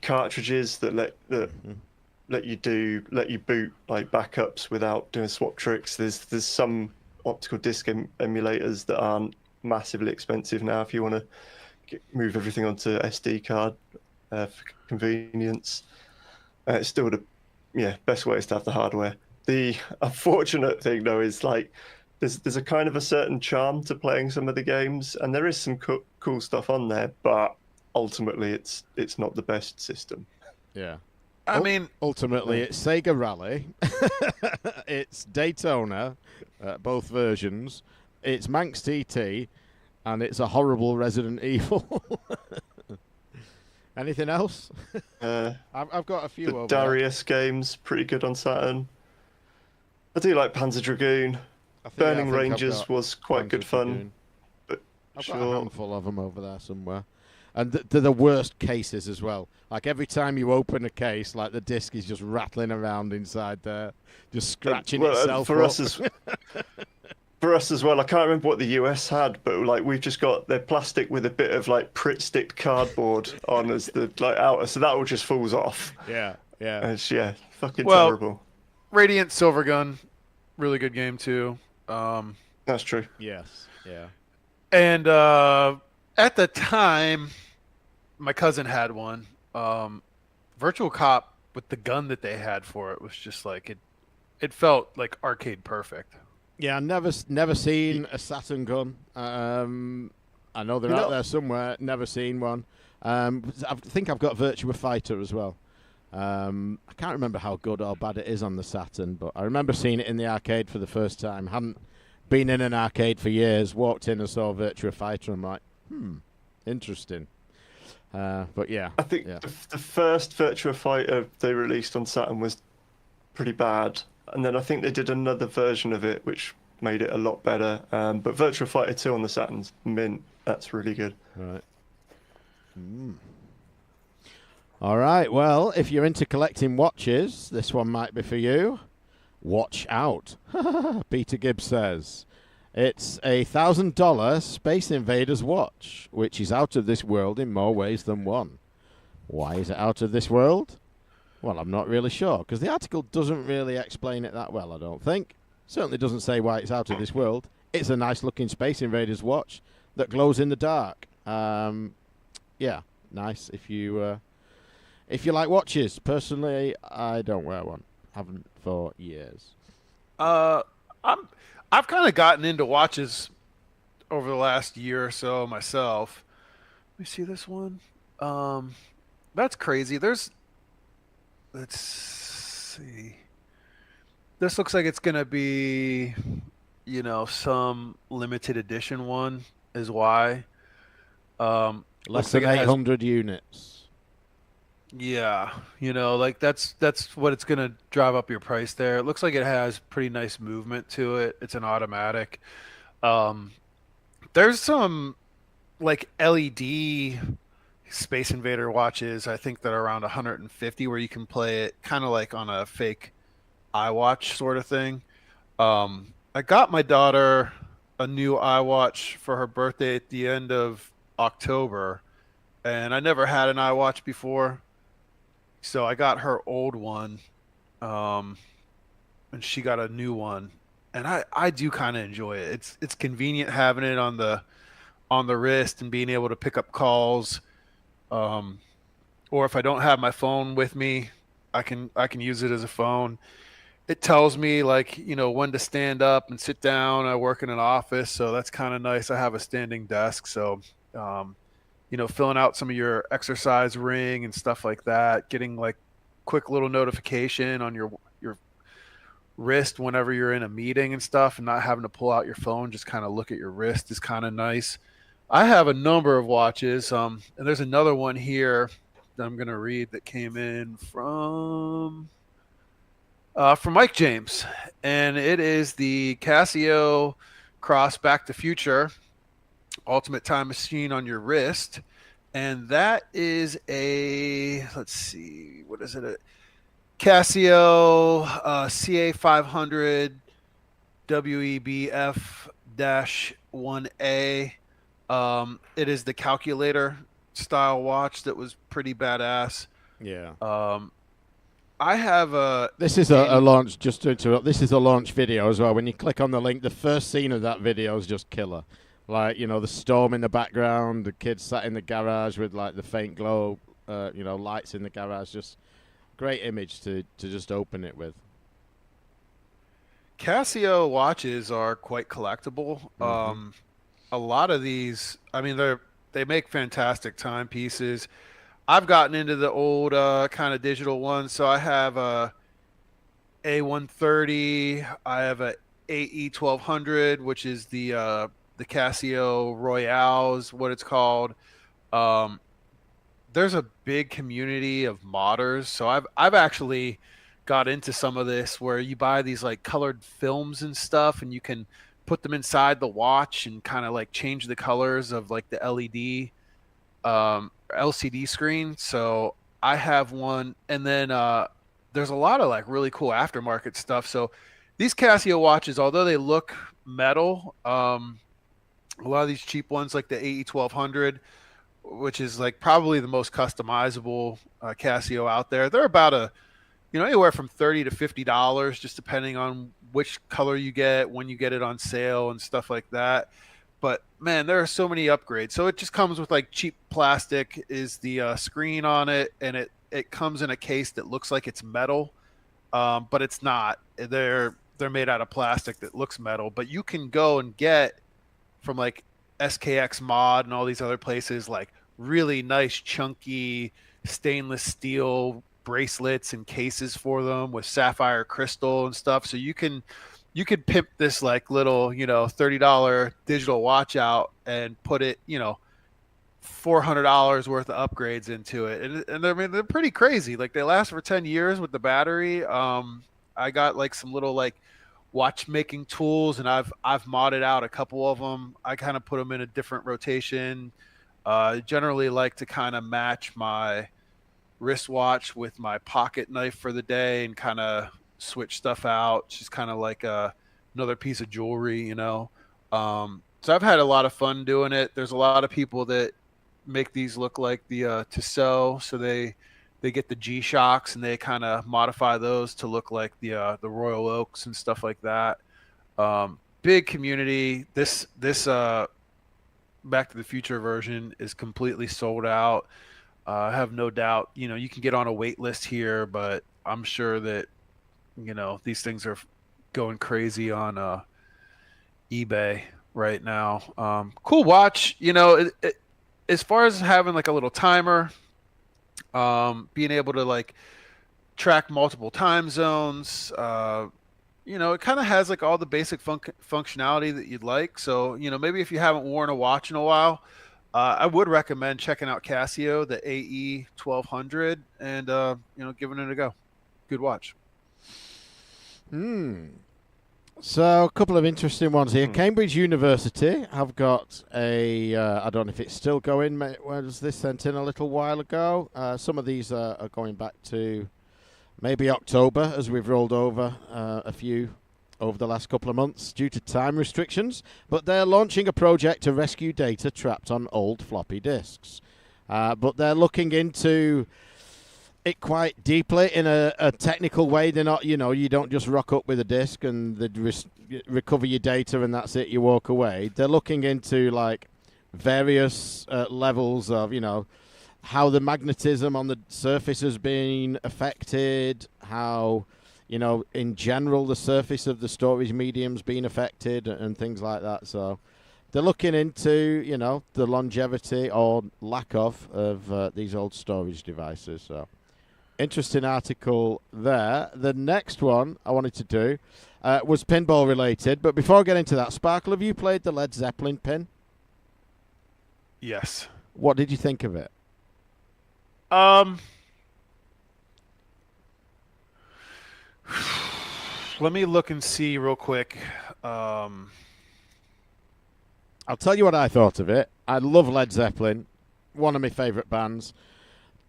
cartridges that let you boot like backups without doing swap tricks. There's some optical disc emulators that aren't massively expensive now if you want to move everything onto SD card for convenience. It's still the best way is to have the hardware. The unfortunate thing though is like there's a kind of a certain charm to playing some of the games, and there is some cool stuff on there, but ultimately it's not the best system. Yeah. I mean, ultimately it's Sega Rally, it's Daytona, both versions, it's Manx TT, and it's a horrible Resident Evil. Anything else? I've got a few over Darius games, pretty good on Saturn. I do like Panzer Dragoon. Burning Rangers was quite good fun. But I've got a handful of them over there somewhere. And they're the worst cases as well. Like every time you open a case, like the disc is just rattling around inside there, just scratching itself for up. For us as well, I can't remember what the US had, but like we've just got their plastic with a bit of like Pritt stick cardboard on as the like outer, so that all just falls off. Yeah. It's fucking terrible. Radiant Silvergun, really good game too. That's true. Yes. Yeah. And at the time, my cousin had one. Virtual Cop with the gun that they had for it was just like it felt like arcade perfect. Yeah, never seen a Saturn gun. I know they're out there somewhere. Never seen one. I think I've got Virtua Fighter as well. I can't remember how good or bad it is on the Saturn, but I remember seeing it in the arcade for the first time. Hadn't been in an arcade for years. Walked in and saw Virtua Fighter. I'm like, interesting. But yeah, I think the first Virtua Fighter they released on Saturn was pretty bad, and then I think they did another version of it which made it a lot better. But Virtua Fighter 2 on the Saturn's mint. That's really good. Right. All right. Well, if you're into collecting watches, this one might be for you. Watch out, Peter Gibbs says. It's a $1,000 Space Invaders watch, which is out of this world in more ways than one. Why is it out of this world? Well, I'm not really sure, because the article doesn't really explain it that well, I don't think. Certainly doesn't say why it's out of this world. It's a nice-looking Space Invaders watch that glows in the dark. Yeah, nice if you like watches. Personally, I don't wear one. Haven't for years. I've kind of gotten into watches over the last year or so myself. Let me see this one. That's crazy. Let's see. This looks like it's gonna be, some limited edition one. Is why. Less than 800 units. Yeah, that's what it's gonna drive up your price there. It looks like it has pretty nice movement to it. It's an automatic. There's some like LED Space Invader watches, I think that are around 150, where you can play it kind of like on a fake iWatch sort of thing. I got my daughter a new iWatch for her birthday at the end of October, and I never had an iWatch before, so I got her old one, um, and she got a new one, and I do kind of enjoy it. It's convenient having it on the wrist and being able to pick up calls. Um, or if I don't have my phone with me, I can use it as a phone. It tells me like when to stand up and sit down. I work in an office, so that's kind of nice. I have a standing desk, so um, filling out some of your exercise ring and stuff like that, getting like quick little notification on your wrist whenever you're in a meeting and stuff, and not having to pull out your phone, just kind of look at your wrist is kind of nice. I have a number of watches, and there's another one here that I'm gonna read that came in from Mike James, and it is the Casio Cross Back to Future Ultimate Time Machine on your wrist, and that is a, let's see, what is it? A Casio CA500 WEBF-1A. It is the calculator style watch that was pretty badass. Yeah. I have a. This is a launch. Just to interrupt, this is a launch video as well. When you click on the link, the first scene of that video is just killer. Like the storm in the background, the kids sat in the garage with like the faint glow, lights in the garage. Just great image to just open it with. Casio watches are quite collectible. Mm-hmm. A lot of these, I mean, they make fantastic timepieces. I've gotten into the old kind of digital ones, so I have a A130. I have a AE1200, which is the Casio Royale's what it's called. Um, there's a big community of modders, so I've actually got into some of this where you buy these like colored films and stuff, and you can put them inside the watch and kind of like change the colors of like the LED LCD screen. So I have one, and then there's a lot of like really cool aftermarket stuff. So these Casio watches, although they look metal, a lot of these cheap ones like the AE1200, which is like probably the most customizable Casio out there, they're about anywhere from $30 to $50, just depending on which color you get, when you get it on sale and stuff like that. But man, there are so many upgrades. So it just comes with like cheap plastic is the screen on it, and it comes in a case that looks like it's metal, but it's not. They're made out of plastic that looks metal. But you can go and get from like SKX Mod and all these other places like really nice chunky stainless steel bracelets and cases for them with sapphire crystal and stuff. So you could pimp this like little, $30 digital watch out and put it, $400 worth of upgrades into it. And they're pretty crazy. Like they last for 10 years with the battery. I got like some little like watchmaking tools, and I've modded out a couple of them. I kind of put them in a different rotation. Generally like to kind of match my wristwatch with my pocket knife for the day and kind of switch stuff out. Just kind of like another piece of jewelry, So I've had a lot of fun doing it. There's a lot of people that make these look like the Tissot, so they get the G-Shocks and they kind of modify those to look like the Royal Oaks and stuff like that. Big community. This Back to the Future version is completely sold out. I have no doubt, you can get on a wait list here, but I'm sure that, these things are going crazy on eBay right now. Cool watch. As far as having like a little timer, being able to like track multiple time zones, it kind of has like all the basic functionality that you'd like. So, maybe if you haven't worn a watch in a while, I would recommend checking out Casio, the AE 1200, and giving it a go. Good watch. So a couple of interesting ones here. Cambridge University have got a, I don't know if it's still going, where was this sent in a little while ago? Some of these are going back to maybe October, as we've rolled over a few over the last couple of months due to time restrictions. But they're launching a project to rescue data trapped on old floppy disks. But they're looking into it quite deeply in a technical way. They're not, you don't just rock up with a disk and they recover your data and that's it, you walk away. They're looking into like various levels of, how the magnetism on the surface has been affected, how, in general the surface of the storage medium's been affected and things like that. So they're looking into, the longevity or lack of these old storage devices. So interesting article there. The next one I wanted to do was pinball related. But before I get into that, Sparkle, have you played the Led Zeppelin pin? Yes. What did you think of it? Let me look and see real quick. I'll tell you what I thought of it. I love Led Zeppelin, one of my favourite bands.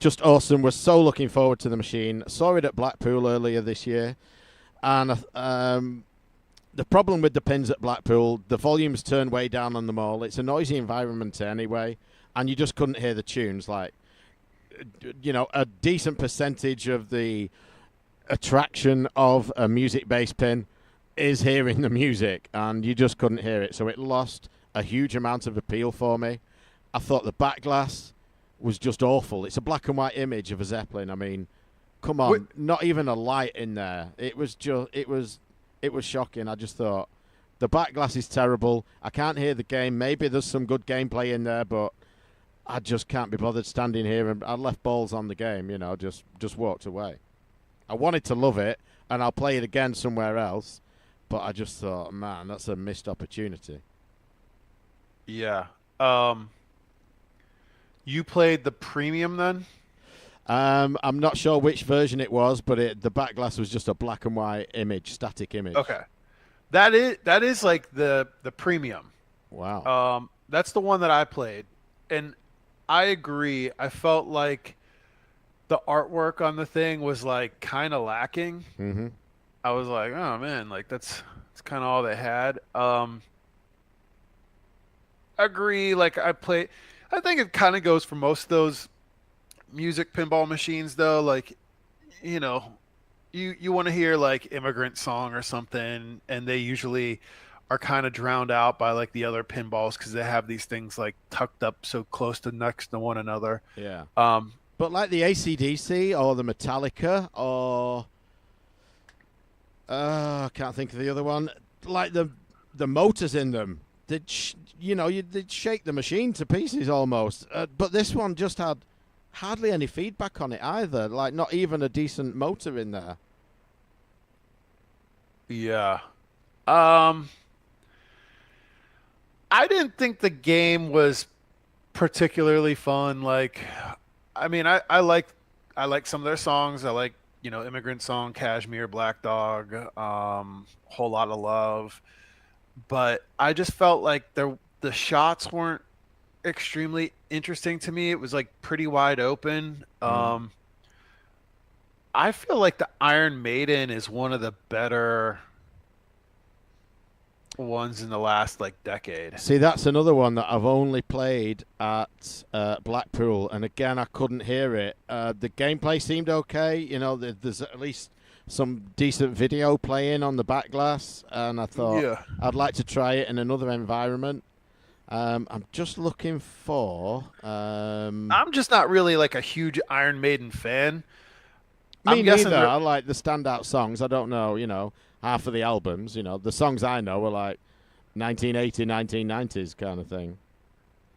Just awesome. We're so looking forward to the machine. Saw it at Blackpool earlier this year. And the problem with the pins at Blackpool, the volume's turned way down on them all. It's a noisy environment anyway. And you just couldn't hear the tunes. Like, a decent percentage of the attraction of a music-based pin is hearing the music. And you just couldn't hear it. So it lost a huge amount of appeal for me. I thought the back glass was just awful. It's a black and white image of a Zeppelin. I mean, come on, not even a light in there. It was shocking. I just thought the back glass is terrible. I can't hear the game. Maybe there's some good gameplay in there, but I just can't be bothered standing here. And I left balls on the game. Just walked away. I wanted to love it, and I'll play it again somewhere else. But I just thought, man, that's a missed opportunity. Yeah. You played the premium then? I'm not sure which version it was, but the back glass was just a black and white image, static image. Okay. That is like the premium. Wow. That's the one that I played. And I agree. I felt like the artwork on the thing was like kind of lacking. Mm-hmm. I was like, oh man, like that's kind of all they had. Agree. Like I think it kind of goes for most of those music pinball machines though. Like, you want to hear like Immigrant Song or something, and they usually are kind of drowned out by like the other pinballs because they have these things like tucked up so close to next to one another. Yeah. But like the AC/DC or the Metallica or I can't think of the other one. Like the motors in them, they'd shake the machine to pieces almost. But this one just had hardly any feedback on it either. Like not even a decent motor in there. Yeah. I didn't think the game was particularly fun. Like, I mean, I like some of their songs. I like, Immigrant Song, Kashmir, Black Dog, Whole Lot of Love. But I just felt like the shots weren't extremely interesting to me. It was like pretty wide open. I feel like the Iron Maiden is one of the better ones in the last like decade. See, that's another one that I've only played at Blackpool, and again I couldn't hear it. The gameplay seemed okay. There's at least some decent video playing on the back glass, and I thought I'd like to try it in another environment. I'm just looking for. I'm just not really like a huge Iron Maiden fan. Me neither. I like the standout songs. I don't know, half of the albums. The songs I know are like 1980s, 1990s kind of thing.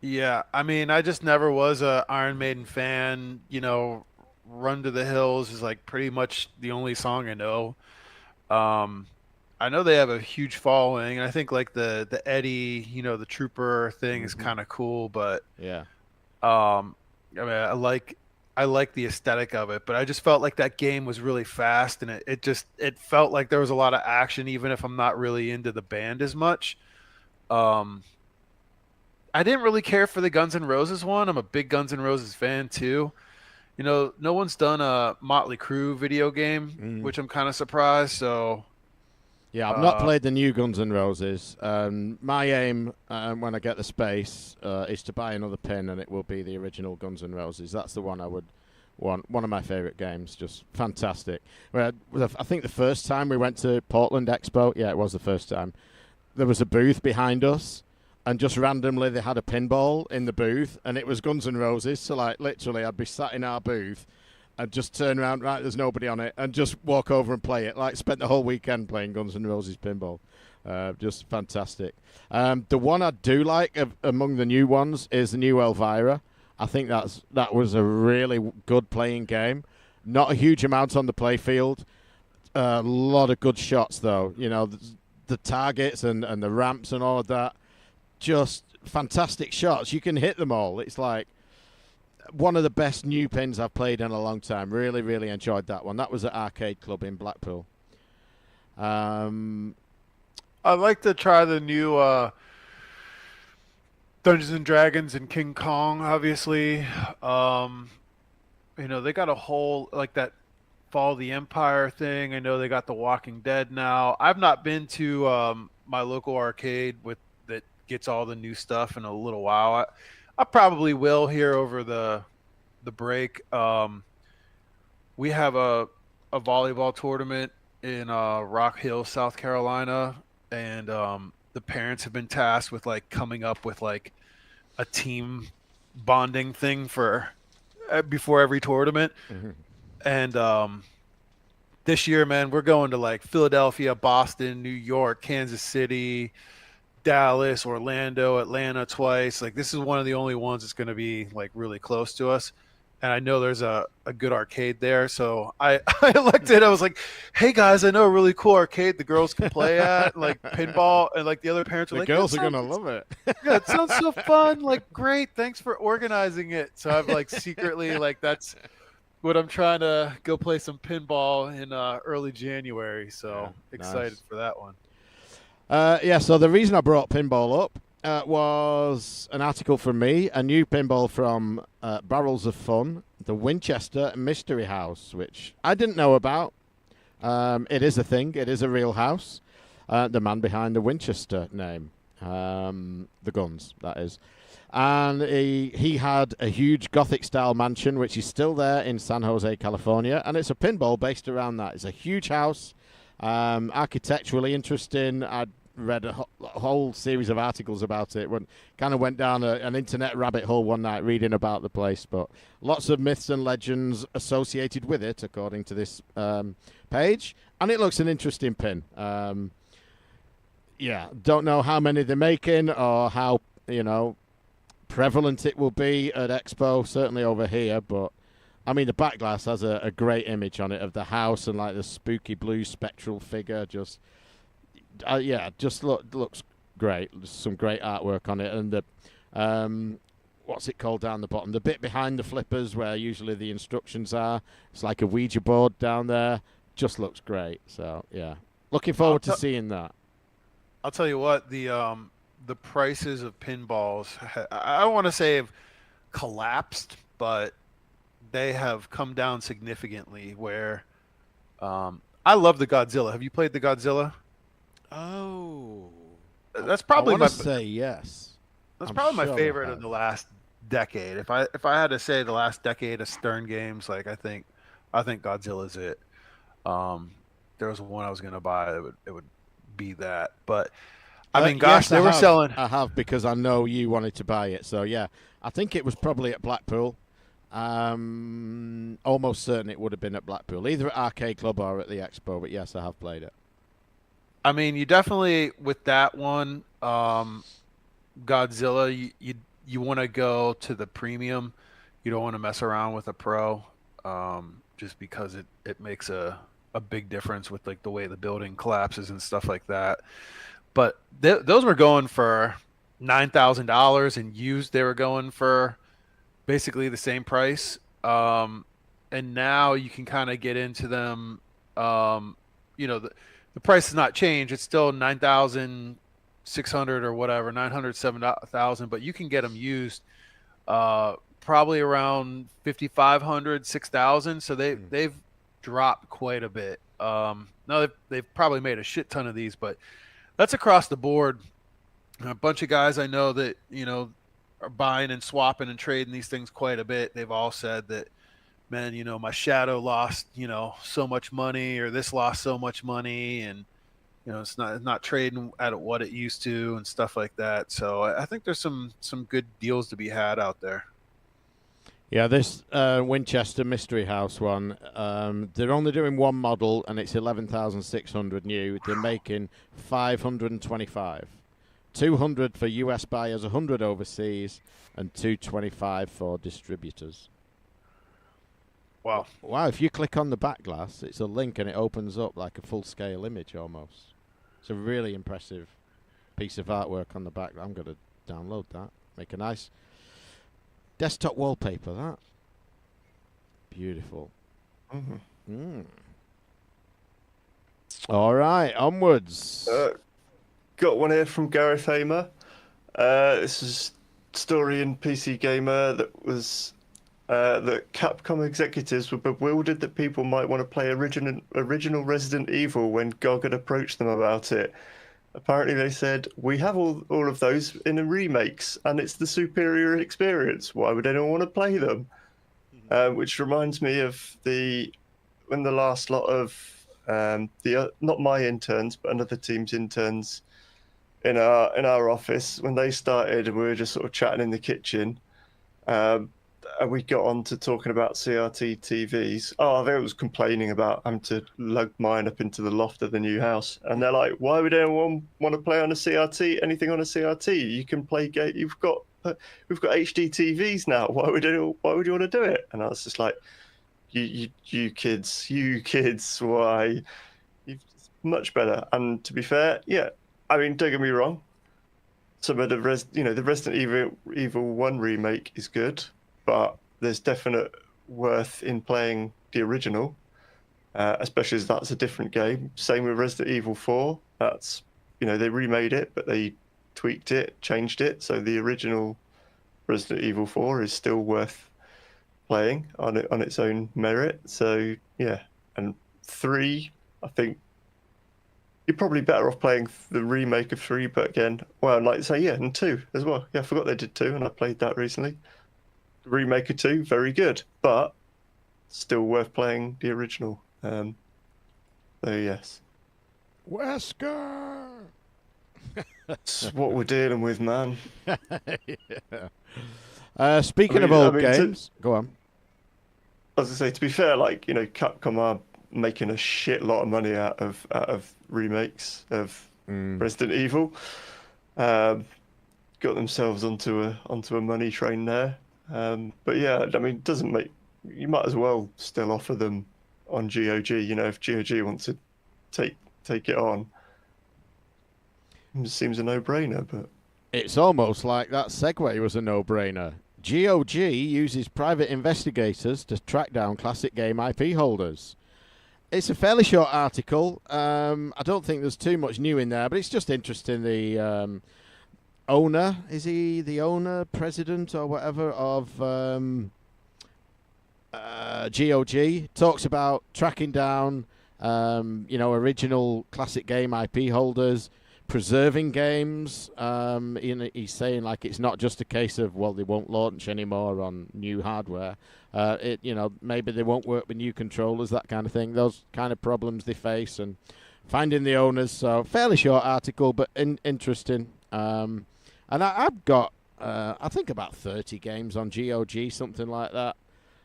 Yeah, I mean, I just never was a Iron Maiden fan. Run to the Hills is like pretty much the only song I know. I know they have a huge following, and I think like the Eddie, the Trooper thing is kind of cool, but yeah. I mean, I like I like the aesthetic of it, but I just felt like that game was really fast, and it felt like there was a lot of action, even if I'm not really into the band as much. Um, I didn't really care for the Guns N' Roses one. I'm a big Guns N' Roses fan too. No one's done a Motley Crue video game, which I'm kind of surprised. So Yeah, I've not played the new Guns N' Roses. My aim when I get the space is to buy another pin, and it will be the original Guns N' Roses. That's the one I would want. One of my favourite games, just fantastic. I think the first time we went to Portland Expo, yeah, it was the first time, there was a booth behind us, and just randomly they had a pinball in the booth, and it was Guns N' Roses. So, like, literally, I'd be sat in our booth, and just turn around, right, there's nobody on it, and just walk over and play it. Like, spent the whole weekend playing Guns N' Roses pinball. Just fantastic. The one I do like among the new ones is the new Elvira. I think that was a really good playing game. Not a huge amount on the play field. A lot of good shots, though. The targets and the ramps and all of that. Just fantastic shots. You can hit them all. It's like one of the best new pins I've played in a long time. Really, really enjoyed that one. That was at Arcade Club in Blackpool. I'd like to try the new Dungeons and Dragons and King Kong. Obviously, they got a whole like that Fall of the Empire thing. I know they got The Walking Dead now. I've not been to my local arcade that gets all the new stuff in a little while. I probably will here over the break. We have a volleyball tournament in Rock Hill, South Carolina, and the parents have been tasked with like coming up with like a team bonding thing for before every tournament. And this year, man, we're going to like Philadelphia, Boston, New York, Kansas City, Dallas, Orlando, Atlanta twice. Like, this is one of the only ones that's going to be like really close to us. And I know there's a good arcade there. So I looked at it. I was like, hey, guys, I know a really cool arcade the girls can play at, like pinball. And like the other parents were like, the girls are going to love it. Yeah, it sounds so fun. Like, great. Thanks for organizing it. So I'm like secretly like that's what I'm trying to go play some pinball in early January. So excited for that one. So the reason I brought pinball up was an article from me, a new pinball from Barrels of Fun, the Winchester Mystery House, which I didn't know about. It is a thing. It is a real house. The man behind the Winchester name, the guns, that is. And he had a huge Gothic-style mansion, which is still there in San Jose, California, and it's a pinball based around that. It's a huge house, architecturally interesting. I'd read a whole series of articles about it. Kind of went down an internet rabbit hole one night reading about the place, but lots of myths and legends associated with it, according to this page, and it looks an interesting pin. Don't know how many they're making or how prevalent it will be at Expo, certainly over here, but I mean the back glass has a great image on it of the house and like the spooky blue spectral figure. Just looks great. There's some great artwork on it, and the what's it called down the bottom, the bit behind the flippers where usually the instructions are, it's like a Ouija board down there. Just looks great. So yeah, looking forward to seeing that. I'll tell you what, the prices of pinballs, I want to say have collapsed, but they have come down significantly where I love the Godzilla. Have you played the Godzilla? Oh. That's probably yes. That's probably my favorite of the last decade. If I had to say the last decade of Stern games, like I think Godzilla's it. There was one I was going to buy, it would be that. But I mean, gosh, they were selling. I have, because I know you wanted to buy it. So, yeah, I think it was probably at Blackpool. Almost certain it would have been at Blackpool, either at Arcade Club or at the Expo. But, yes, I have played it. I mean, you definitely, with that one, Godzilla, you want to go to the premium. You don't want to mess around with a pro, just because it makes a big difference with, like, the way the building collapses and stuff like that. But those were going for $9,000, and used they were going for basically the same price. And now you can kind of get into them. The price has not changed. It's still 9,600 or whatever, 907,000, but you can get them used probably around 5,500, 6,000. So they've dropped quite a bit. Now they've probably made a shit ton of these, but that's across the board. A bunch of guys I know that are buying and swapping and trading these things quite a bit. They've all said that, man, my shadow lost, so much money, or this lost so much money, and it's not trading at what it used to and stuff like that. So I think there's some good deals to be had out there. Yeah, this Winchester Mystery House one, they're only doing one model, and it's 11,600 new. They're making 525. 200 for US buyers, 100 overseas, and 225 for distributors. Wow. Wow, if you click on the back glass, it's a link and it opens up like a full-scale image almost. It's a really impressive piece of artwork on the back. I'm going to download that. Make a nice desktop wallpaper, that. Beautiful. All right, onwards. Got one here from Gareth Hamer. This is a story in PC Gamer that was that Capcom executives were bewildered that people might want to play original Resident Evil when GOG had approached them about it. Apparently they said, we have all of those in the remakes and it's the superior experience. Why would anyone want to play them? Which reminds me of when the last lot of not my interns, but another team's interns in our office, when they started and we were just sort of chatting in the kitchen, and we got on to talking about CRT TVs. Oh, I was complaining about having to lug mine up into the loft of the new house, and they're like, "Why would anyone want to play on a CRT? Anything on a CRT? You can play game. We've got HD TVs now. Why would you want to do it?" And I was just like, "You kids, why? Much better." And to be fair, yeah. I mean, don't get me wrong. Some of the Resident Evil 1 remake is good, but there's definite worth in playing the original, especially as that's a different game. Same with Resident Evil 4. That's, they remade it, but they tweaked it, changed it. So the original Resident Evil 4 is still worth playing on its own merit. So yeah, and 3, I think, you're probably better off playing the remake of 3, but again, well, I'd like to say, yeah, and 2 as well. Yeah, I forgot they did 2, and I played that recently. The remake of 2, very good, but still worth playing the original. So, yes. Wesker! That's what we're dealing with, man. Yeah. Speaking of old games, go on. I was going to say, to be fair, Capcom are making a shit lot of money out of remakes of Resident Evil. Got themselves onto a money train there. But yeah, I mean, you might as well still offer them on GOG. If GOG wants to take it on, it seems a no-brainer. But it's almost like that segue was a no-brainer. GOG uses private investigators to track down classic game IP holders. It's a fairly short article. I don't think there's too much new in there, but it's just interesting. The owner, is he the owner, president, or whatever of GOG, talks about tracking down, original classic game IP holders, preserving games. He's saying it's not just a case of, well, they won't launch anymore on new hardware. Maybe they won't work with new controllers, that kind of thing. Those kind of problems they face, and finding the owners. So fairly short article, but interesting. And I've got, I think, about 30 games on GOG, something like that.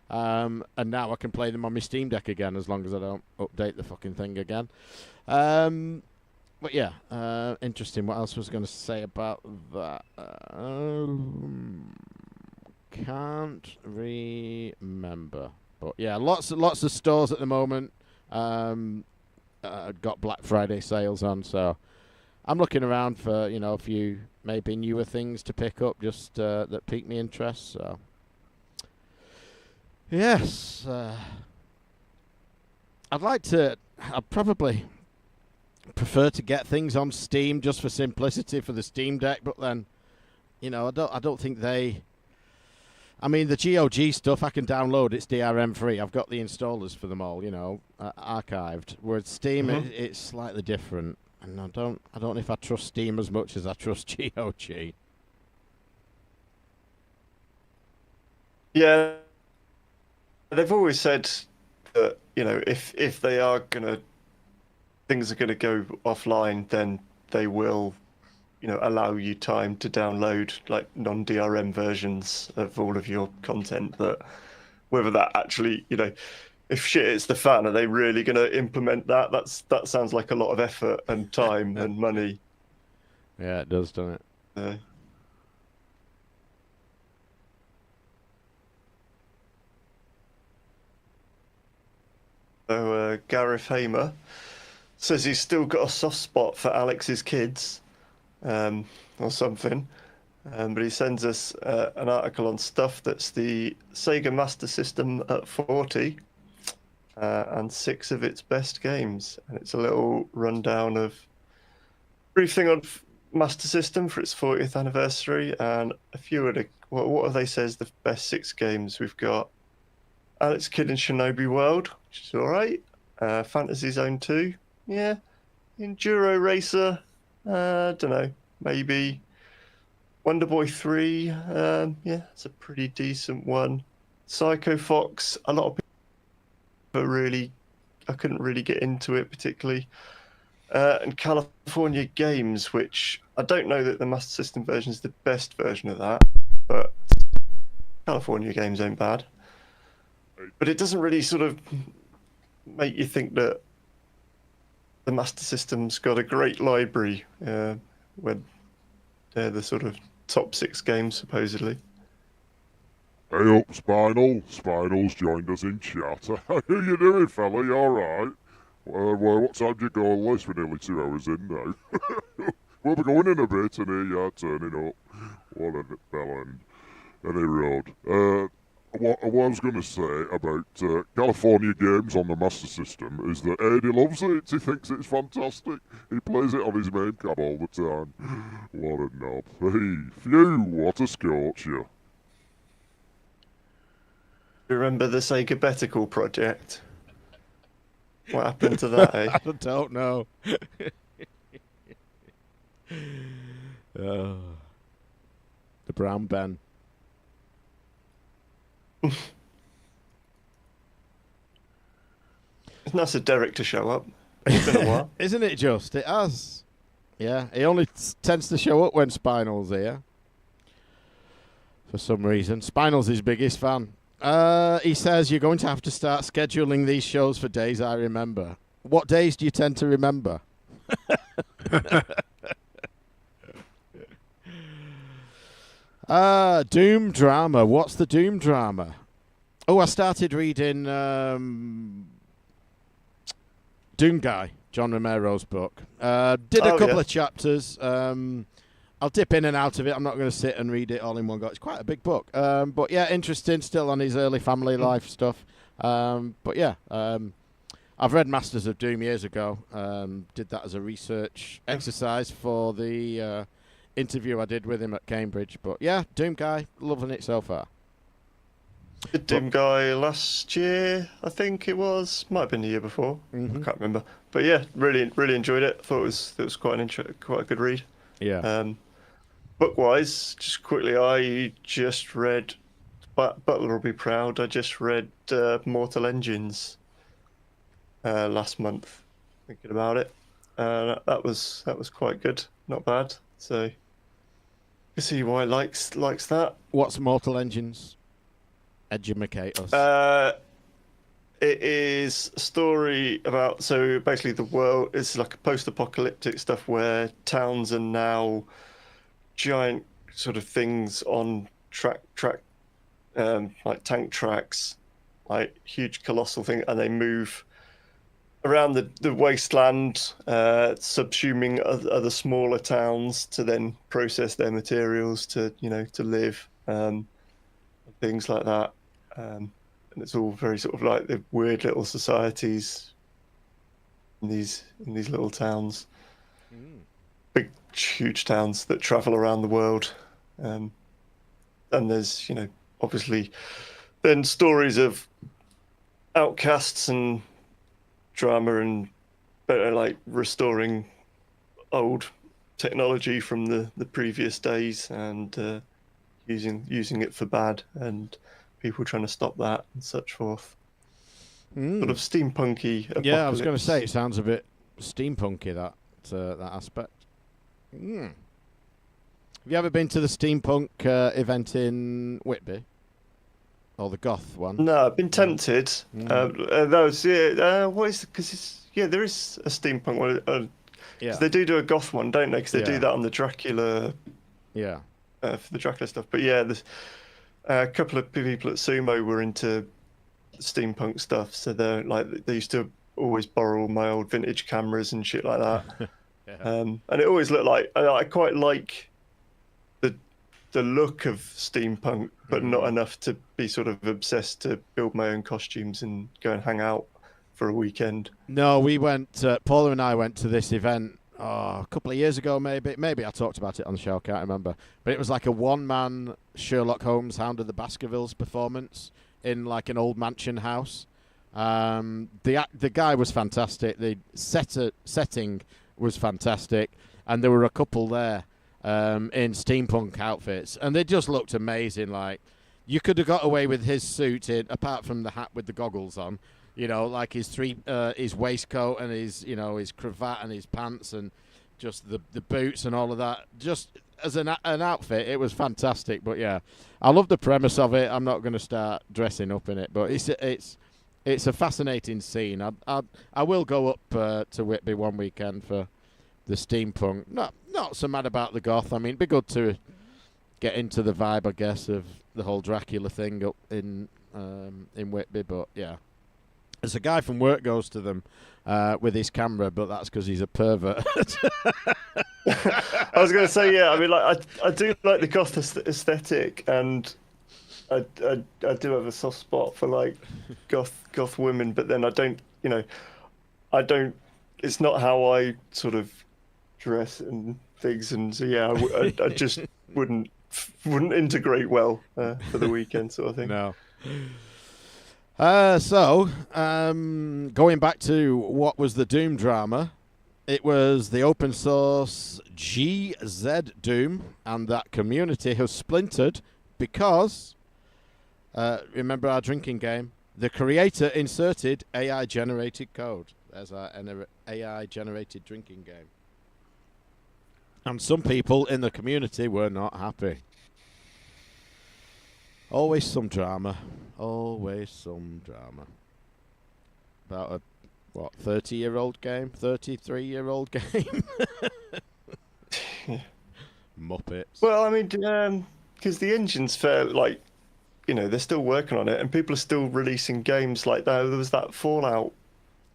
And now I can play them on my Steam Deck again, as long as I don't update the fucking thing again. But yeah, interesting. What else was I going to say about that? Can't remember. But yeah, lots of stores at the moment. Got Black Friday sales on, so I'm looking around for a few maybe newer things to pick up, just that pique my interest. So Yes. I'd probably prefer to get things on Steam just for simplicity for the Steam Deck, but then, I don't think they. I mean, the GOG stuff I can download. It's DRM free. I've got the installers for them all, archived. Whereas Steam, it's slightly different, and I don't know if I trust Steam as much as I trust GOG. Yeah, they've always said that if they are gonna things are gonna go offline, then they will allow you time to download like non-DRM versions of all of your content. But whether that actually, if shit hits the fan, are they really going to implement that? That sounds like a lot of effort and time and money. Yeah, it does, doesn't it? So Gareth Hamer says he's still got a soft spot for Alex's kids, or something. But he sends us an article on stuff that's the Sega Master System at 40 and 6 of its best games. And it's a little rundown of brief thing on Master System for its 40th anniversary and a few of the what have they says the best 6 games we've got. Alex Kidd in Shinobi World, which is all right. Fantasy Zone 2, yeah. Enduro Racer, don't know, maybe. Wonder Boy 3, yeah, it's a pretty decent one. Psycho Fox, a lot of people I couldn't really get into it particularly. And California Games, which I don't know that the Master System version is the best version of that, but California Games ain't bad. But it doesn't really sort of make you think that the Master System's got a great library when they're the sort of top 6 games, supposedly. Hey up, Spinal. Spinal's joined us in chat. How you doing, fella? You alright? Well, what time did you go on list? We're nearly 2 hours in now. We'll be going in a bit, and here you are turning up. What a fella, and any road. What I was going to say about California Games on the Master System is that Eddie loves it. He thinks it's fantastic. He plays it on his main cab all the time. What a knob. Hey, phew, what a scorcher. Remember the Sega Betical project? What happened to that, eh? I don't know. The Brown Ben. It's nice of Derek to show up. It's been a while. Isn't it just? It has. Yeah, he only tends to show up when Spinal's here. For some reason. Spinal's his biggest fan. He says you're going to have to start scheduling these shows for days I remember. What days do you tend to remember? Doom drama. What's the Doom drama? Oh, I started reading Doom Guy, John Romero's book. Did a couple of chapters. I'll dip in and out of it. I'm not going to sit and read it all in one go. It's quite a big book. But yeah, interesting. Still on his early family life stuff. But yeah, I've read Masters of Doom years ago. Did that as a research exercise for the interview I did with him at Cambridge. But yeah, Doom Guy, loving it so far. Did Doom Guy last year, I think it was. Might have been the year before. I can't remember. But yeah, really enjoyed it. Thought it was quite a good read. Yeah. Book-wise, just quickly, I just read, Butler will be proud, I just read Mortal Engines last month, thinking about it. That was quite good, not bad. So, you see why likes that. What's Mortal Engines? Educate us. It is a story about, so basically the world is like a post-apocalyptic stuff where towns are now giant sort of things on track like tank tracks, like huge colossal thing, and they move around the wasteland, subsuming other smaller towns to then process their materials to live, things like that. and it's all very sort of like the weird little societies in these little towns, big huge towns that travel around the world, and there's obviously then stories of outcasts and drama and like restoring old technology from the previous days and using it for bad, and people trying to stop that and such forth. Sort of steampunky apocalypse. Yeah, I was going to say it sounds a bit steampunky, that aspect. Have you ever been to the steampunk event in Whitby? Or the goth one? No, I've been tempted. Those, what is? Because there is a steampunk one. Yeah. They do a goth one, don't they? Because they do that on the Dracula. Yeah. For the Dracula stuff, but yeah, there's a couple of people at Sumo were into steampunk stuff, so they used to always borrow my old vintage cameras and shit like that. And it always looked like I quite like the look of steampunk, but not enough to be sort of obsessed to build my own costumes and go and hang out for a weekend. No, we went. Paula and I went to this event a couple of years ago, maybe I talked about it on the show, I can't remember, but it was like a one-man Sherlock Holmes Hound of the Baskervilles performance in like an old mansion house. The guy was fantastic, the setting was fantastic, and there were a couple there in steampunk outfits, and they just looked amazing. Like, you could have got away with his suit apart from the hat with the goggles on, like his waistcoat and his cravat and his pants and just the boots and all of that. Just as an outfit, it was fantastic. But yeah, I love the premise of it. I'm not going to start dressing up in it, but it's a fascinating scene. I will go up to Whitby one weekend for the steampunk. Not so mad about the goth. I mean, it'd be good to get into the vibe, I guess, of the whole Dracula thing up in Whitby. But yeah. There's a guy from work goes to them with his camera, but that's because he's a pervert. I was going to say, yeah. I mean, like I do like the goth aesthetic, and I do have a soft spot for like goth women, but then I don't. It's not how I sort of dress and things, and so yeah, I just wouldn't integrate well for the weekend sort of thing. No. So, going back to what was the Doom drama, it was the open source GZ Doom, and that community has splintered because, remember our drinking game, the creator inserted AI-generated code. There's an AI-generated drinking game. And some people in the community were not happy. Always some drama. Always some drama. About a 30-year-old game? 33-year-old game? Muppets. Well, I mean, because the engine's fair, like, they're still working on it, and people are still releasing games like that. There was that Fallout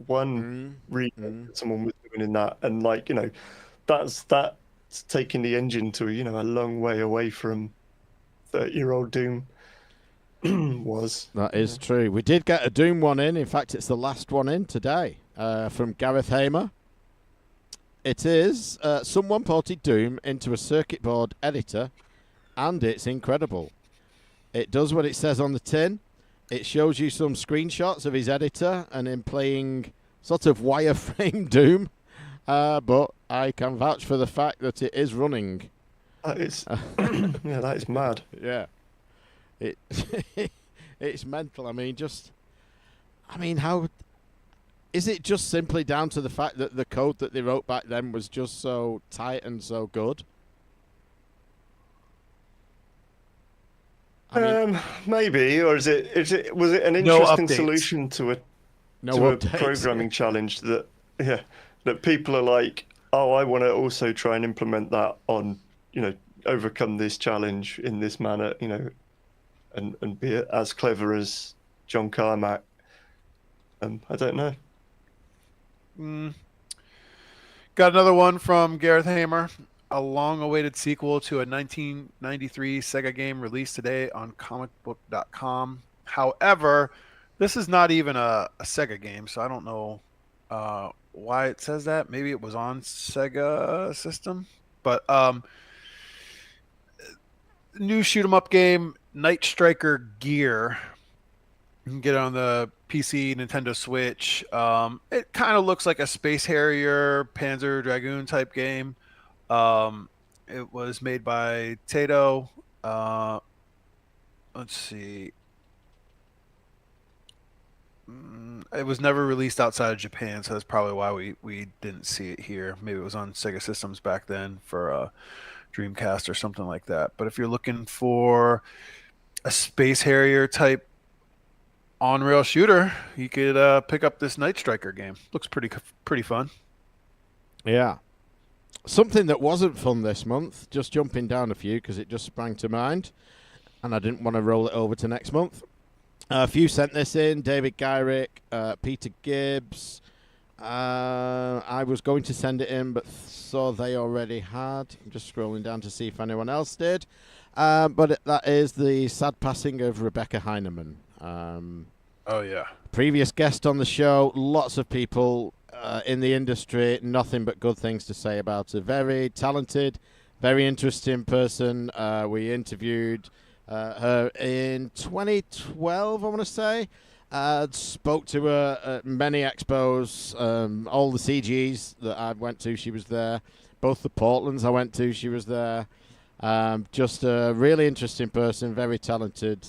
1 remake that someone was doing in that, and like, that's taking the engine to a long way away from 30-year-old Doom. was. That is true. We did get a Doom one in. In fact, it's the last one in today from Gareth Hamer. It is someone ported Doom into a circuit board editor, and it's incredible. It does what it says on the tin. It shows you some screenshots of his editor and him playing sort of wireframe Doom, but I can vouch for the fact that it is running. That is, yeah, that is mad. Yeah. It's mental. How is it just simply down to the fact that the code that they wrote back then was just so tight and so good? Maybe, or was it an interesting solution to a programming challenge that people are like, oh, I want to also try and implement that on, overcome this challenge in this manner, and be as clever as John Carmack. I don't know. Got another one from Gareth Hamer. A long-awaited sequel to a 1993 Sega game released today on comicbook.com. However, This is not even a Sega game, so I don't know why it says that. Maybe it was on Sega system, but new shoot 'em up game, Night Striker Gear. You can get it on the PC, Nintendo Switch. It kind of looks like a Space Harrier, Panzer Dragoon type game. It was made by Taito. Let's see. It was never released outside of Japan, so that's probably why we didn't see it here. Maybe it was on Sega Systems back then for Dreamcast or something like that. But if you're looking for a Space Harrier type on-rail shooter, you could pick up this Night Striker game. Looks pretty fun. Yeah. Something that wasn't fun this month, just jumping down a few because it just sprang to mind, and I didn't want to roll it over to next month. A few sent this in, David Gyrick, Peter Gibbs. I was going to send it in, but saw they already had. I'm just scrolling down to see if anyone else did. But that is the sad passing of Rebecca Heinemann. Oh, yeah. Previous guest on the show, lots of people in the industry, nothing but good things to say about her. Very talented, very interesting person. We interviewed her in 2012, I want to say. Spoke to her at many expos, all the CGs that I went to, she was there. Both the Portlands I went to, she was there. Just a really interesting person, very talented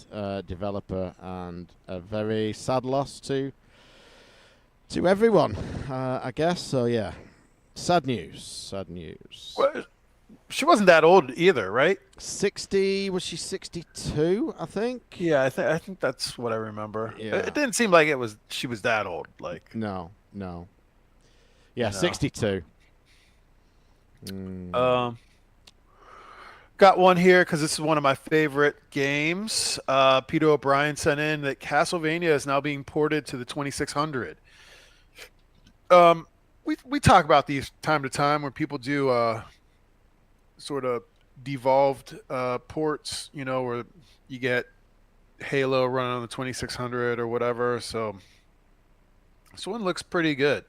developer, and a very sad loss to everyone, I guess. So yeah, sad news. Well, she wasn't that old either, right? 60, was she 62, I think? Yeah, I think that's what I remember. Yeah. It didn't seem like she was that old. Like No. Yeah, 62. Got one here because this is one of my favorite games. Peter O'Brien sent in that Castlevania is now being ported to the 2600. We talk about these time to time when people do sort of devolved ports, where you get Halo running on the 2600 or whatever. So this one looks pretty good.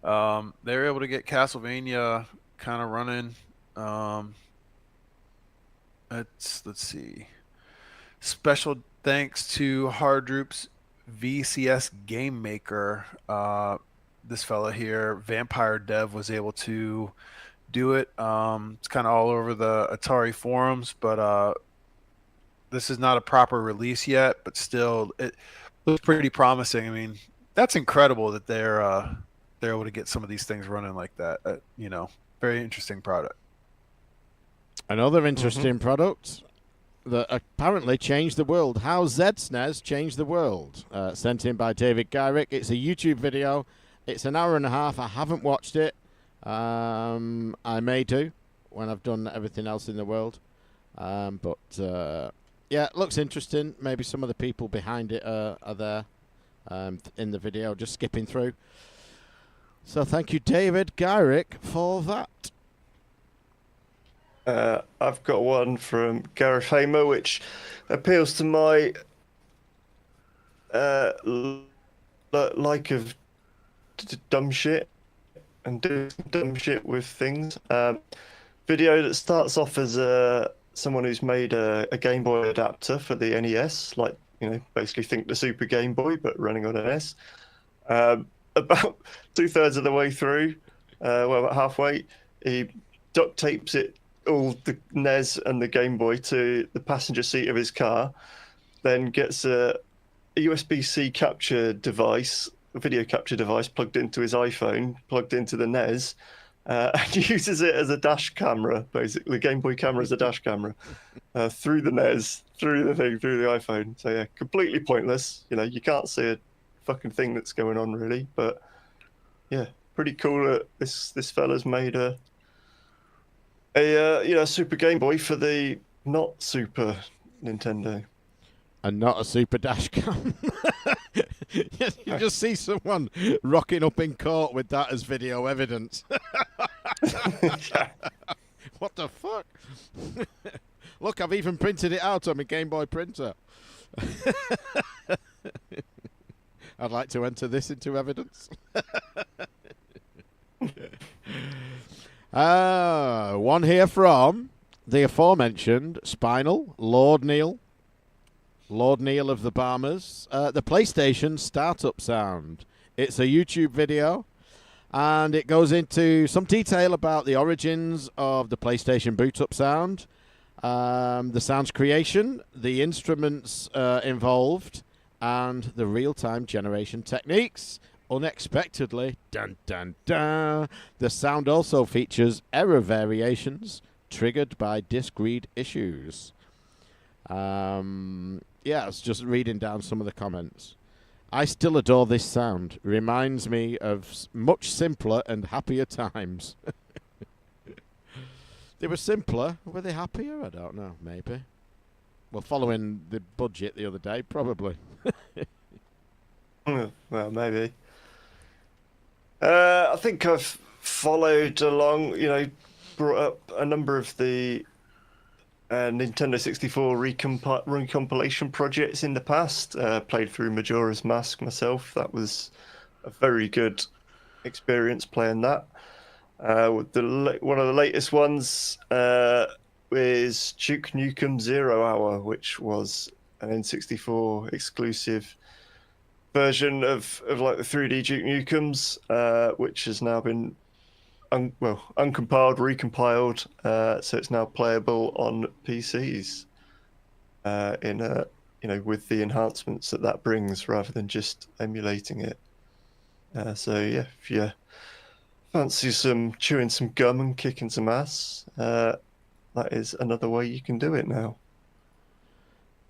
They're able to get Castlevania kind of running. Let's see. Special thanks to Hardroop's VCS Game Maker. This fella here, Vampire Dev, was able to do it. It's kind of all over the Atari forums, but this is not a proper release yet, but still it looks pretty promising. I mean, that's incredible that they're able to get some of these things running like that. Very interesting product. Another interesting product that apparently changed the world. How ZSNES changed the world. Sent in by David Gyrick. It's a YouTube video. It's an hour and a half. I haven't watched it. I may do when I've done everything else in the world. But yeah, it looks interesting. Maybe some of the people behind it are there in the video, just skipping through. So thank you, David Gyrick, for that. I've got one from Gareth Hamer, which appeals to my like of dumb shit and do dumb shit with things. Video that starts off as someone who's made a Game Boy adapter for the NES, like, basically think the Super Game Boy, but running on an S. About 2/3 of the way through, about halfway, he duct tapes it, all the NES and the Game Boy, to the passenger seat of his car, then gets a USB-C capture device, a video capture device, plugged into his iPhone, plugged into the NES, and uses it as a dash camera, basically. Game Boy camera as a dash camera, through the NES, through the iPhone. So yeah, completely pointless. You can't see a fucking thing that's going on, really. But yeah, pretty cool that this fella's made a Super Game Boy for the not Super Nintendo. And not a Super Dash Cam. You just see someone rocking up in court with that as video evidence. Yeah. What the fuck? Look, I've even printed it out on my Game Boy printer. I'd like to enter this into evidence. One here from the aforementioned Spinal, Lord Neil of the Barmers. The PlayStation startup sound. It's a YouTube video, and it goes into some detail about the origins of the PlayStation boot-up sound, the sound's creation, the instruments involved, and the real-time generation techniques. Unexpectedly, dun dun dun, the sound also features error variations triggered by disk read issues. Yeah, I was just reading down some of the comments. I still adore this sound. Reminds me of much simpler and happier times. They were simpler. Were they happier? I don't know. Maybe. Well, following the budget the other day, probably. Well, maybe. I think I've followed along, brought up a number of the Nintendo 64 recompilation projects in the past. Played through Majora's Mask myself. That was a very good experience playing that. One of the latest ones is Duke Nukem 0 Hour, which was an N64 exclusive version of like the 3D Duke Nukems, which has now been uncompiled, recompiled, so it's now playable on PCs with the enhancements that brings rather than just emulating it. So yeah, if you fancy chewing some gum and kicking some ass, that is another way you can do it now.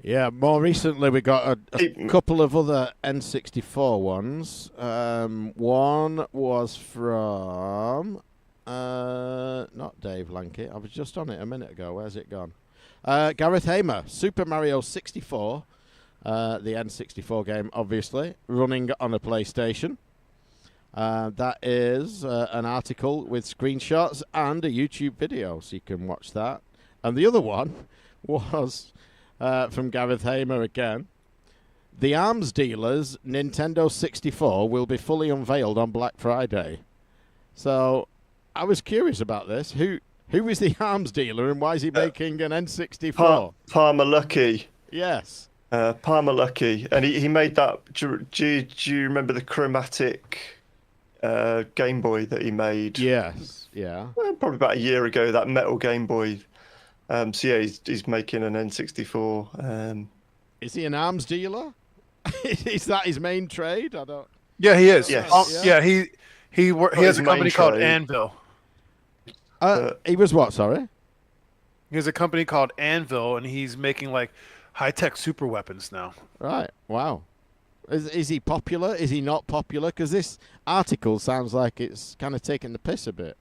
Yeah, more recently we got a couple of other N64 ones. One was from not Dave Lankey. I was just on it a minute ago. Where's it gone? Gareth Hamer, Super Mario 64, the N64 game, obviously, running on a PlayStation. That is an article with screenshots and a YouTube video, so you can watch that. And the other one was from Gareth Hamer again. The arms dealer's Nintendo 64 will be fully unveiled on Black Friday. So I was curious about this. Who is the arms dealer and why is he making an N64? Palmer Luckey. Yes. Palmer Luckey. And he made that. Do you remember the chromatic Game Boy that he made? Yes. Yeah. Probably about a year ago, that metal Game Boy. So yeah, he's making an N64. Is he an arms dealer? Is that his main trade? I don't. Yeah, he is. Yes. Yeah, he has a company called Anvil. He was what? Sorry. He has a company called Anvil, and he's making like high-tech super weapons now. Right. Wow. Is he popular? Is he not popular? Because this article sounds like it's kind of taking the piss a bit.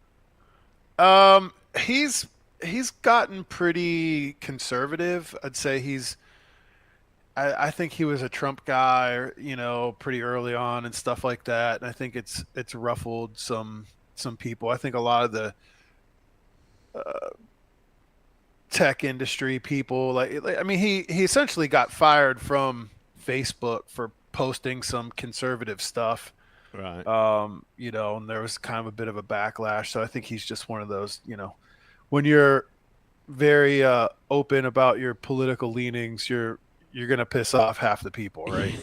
He's gotten pretty conservative. I'd say I think he was a Trump guy, pretty early on and stuff like that. And I think it's ruffled some people. I think a lot of the tech industry people, he essentially got fired from Facebook for posting some conservative stuff. Right. And there was kind of a bit of a backlash. So I think he's just one of those, when you're very open about your political leanings, you're going to piss off half the people, right?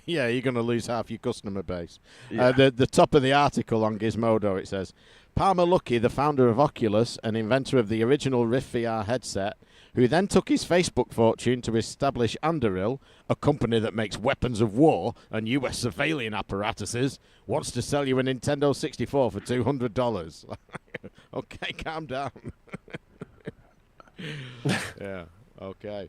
Yeah, you're going to lose half your customer base. Yeah. The top of the article on Gizmodo, it says, Palmer Luckey, the founder of Oculus and inventor of the original Rift VR headset, who then took his Facebook fortune to establish Anduril, a company that makes weapons of war and U.S. surveillance apparatuses, wants to sell you a Nintendo 64 for $200. Okay, calm down. Yeah, okay.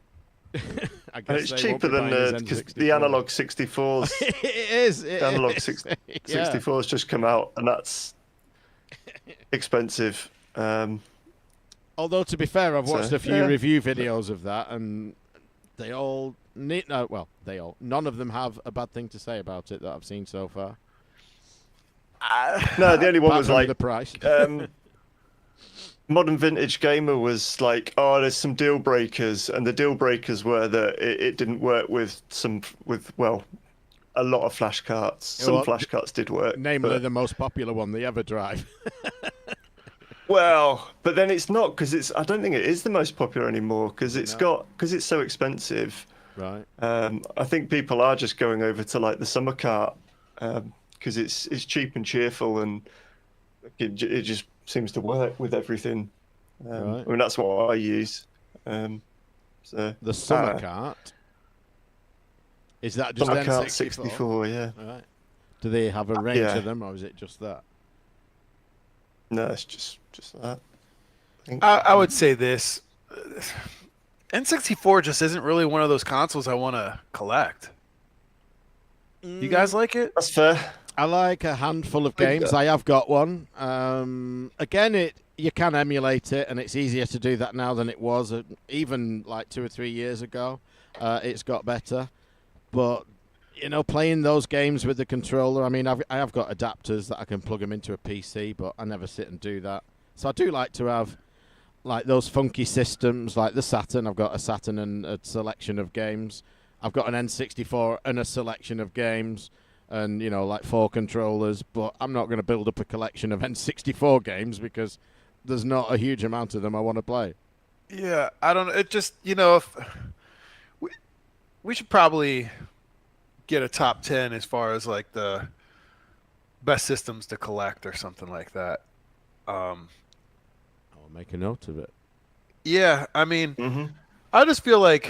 I guess it's cheaper than the analog 64s. It is. The analog 64s just come out, and that's expensive. Although, to be fair, I've watched a few review videos of that, and they all none of them have a bad thing to say about it that I've seen so far. No, the only one was like the price. Modern Vintage Gamer was like, oh, there's some deal breakers, and the deal breakers were that it didn't work with a lot of flash carts. Some Well, flash carts did work. Namely, but- the most popular one, the EverDrive. Well, but then it's not because I don't think it is the most popular anymore because it's so expensive. Right. I think people are just going over to like the summer cart because it's cheap and cheerful and it just seems to work with everything. Right. I mean that's what I use. So The summer cart. Is that just summer cart N64? 64, yeah. Right. Do they have a range Yeah. of them, or is it just that? No, it's just that. I think. I would say this. N64 just isn't really one of those consoles I want to collect. You guys like it? That's fair. I like a handful of think games. that- I have got one. Again, you can emulate it, and it's easier to do that now than it was even like 2 or 3 years ago. It's got better, but playing those games with the controller. I mean, I have got adapters that I can plug them into a PC, but I never sit and do that. So I do like to have like those funky systems, like the Saturn. I've got a Saturn and a selection of games. I've got an N64 and a selection of games. And, like 4 controllers, but I'm not going to build up a collection of N64 games because there's not a huge amount of them I want to play. Yeah, I don't know. It just, if we should probably get a top 10 as far as like the best systems to collect or something like that. I'll make a note of it. Yeah, I mean, hmm I just feel like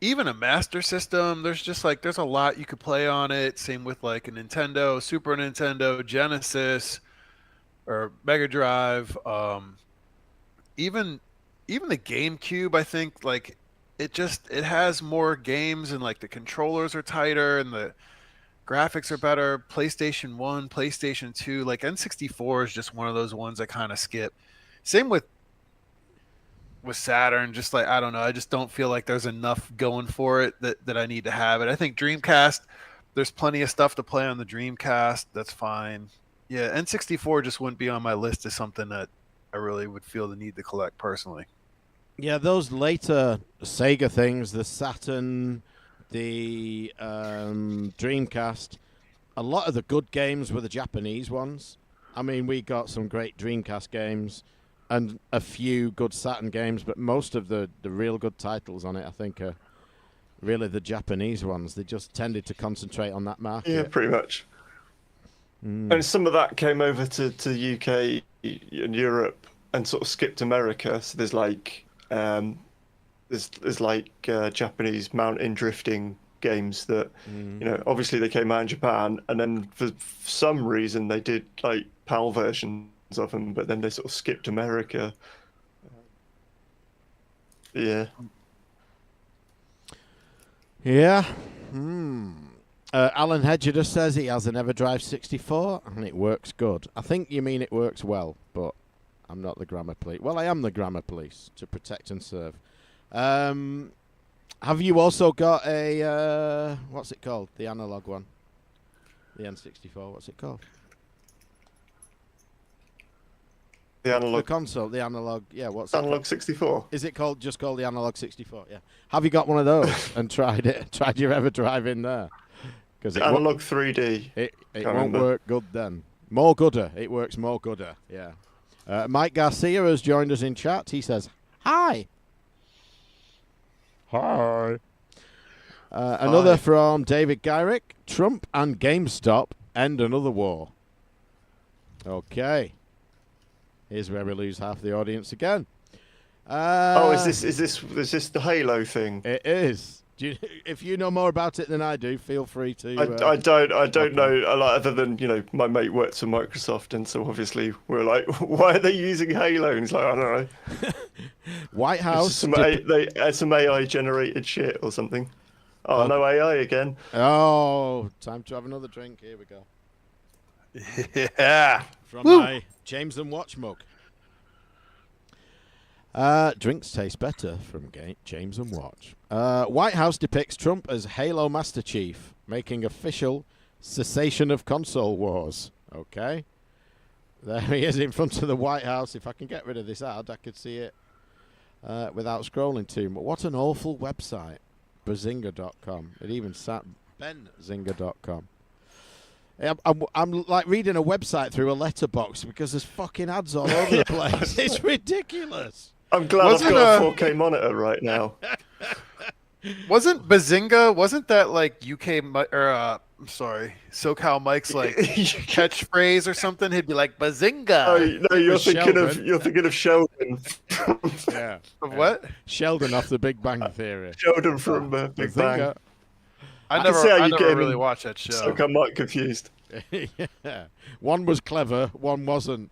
even a Master System, there's a lot you could play on it. Same with like a Nintendo, Super Nintendo, Genesis, or Mega Drive. Even the GameCube, I think like it has more games and like the controllers are tighter and the graphics are better. PlayStation 1, PlayStation 2, like N64 is just one of those ones I kind of skip. Same with Saturn, just like I don't know, I just don't feel like there's enough going for it that I need to have it. I think Dreamcast, there's plenty of stuff to play on the Dreamcast. That's fine. Yeah, N64 just wouldn't be on my list as something that I really would feel the need to collect personally. Yeah, those later Sega things, the Saturn, the Dreamcast, a lot of the good games were the Japanese ones. I mean, we got some great Dreamcast games and a few good Saturn games, but most of the real good titles on it, I think, are really the Japanese ones. They just tended to concentrate on that market. Yeah, pretty much. And some of that came over to the UK and Europe and sort of skipped America. So there's like there's like Japanese mountain drifting games that obviously they came out in Japan, and then for some reason they did like PAL versions of them, but then they sort of skipped America. Yeah. Yeah. Alan Hedger just says he has an EverDrive 64 and it works good. I think you mean it works well, but I'm not the grammar police. Well, I am the grammar police to protect and serve. Have you also got a what's it called? The analog one, the N64. What's it called? The The analog console, the analog. Yeah, what's it analog called? 64. Is it called just called the analog 64? Yeah. Have you got one of those and tried it? Tried your EverDrive in there? Because Analog 3D. It Can't won't remember. work good then. More gooder. It works more gooder. Yeah. Mike Garcia has joined us in chat. He says, hi. Hi. Another from David Gyrick. Trump and GameStop end another war. Okay. Here's where we lose half the audience again. Is this the Halo thing? It is. If you know more about it than I do, feel free to. I don't know a lot other than my mate works for Microsoft, and so obviously we're like, why are they using Halo? And he's like, I don't know. White House. Some AI generated shit or something. Oh, no AI again. Oh, time to have another drink. Here we go. Yeah. From Woo. my James and Watch mug. Drinks taste better from James and Watch. White House depicts Trump as Halo Master Chief, making official cessation of console wars. Okay. There he is in front of the White House. If I can get rid of this ad, I could see it without scrolling too much. What an awful website. Bazinga.com. It even benzinga.com. I'm like reading a website through a letterbox because there's fucking ads all over the place. It's ridiculous. I'm glad I've got a 4K monitor right now. Wasn't that like I'm sorry, SoCal Mike's like catchphrase or something? He'd be like Bazinga. Oh no, you're thinking of Sheldon. Yeah. What? Sheldon off The Big Bang Theory. Sheldon from Big Bang. I never really watched that show. SoCal Mike confused. Yeah. One was clever, one wasn't.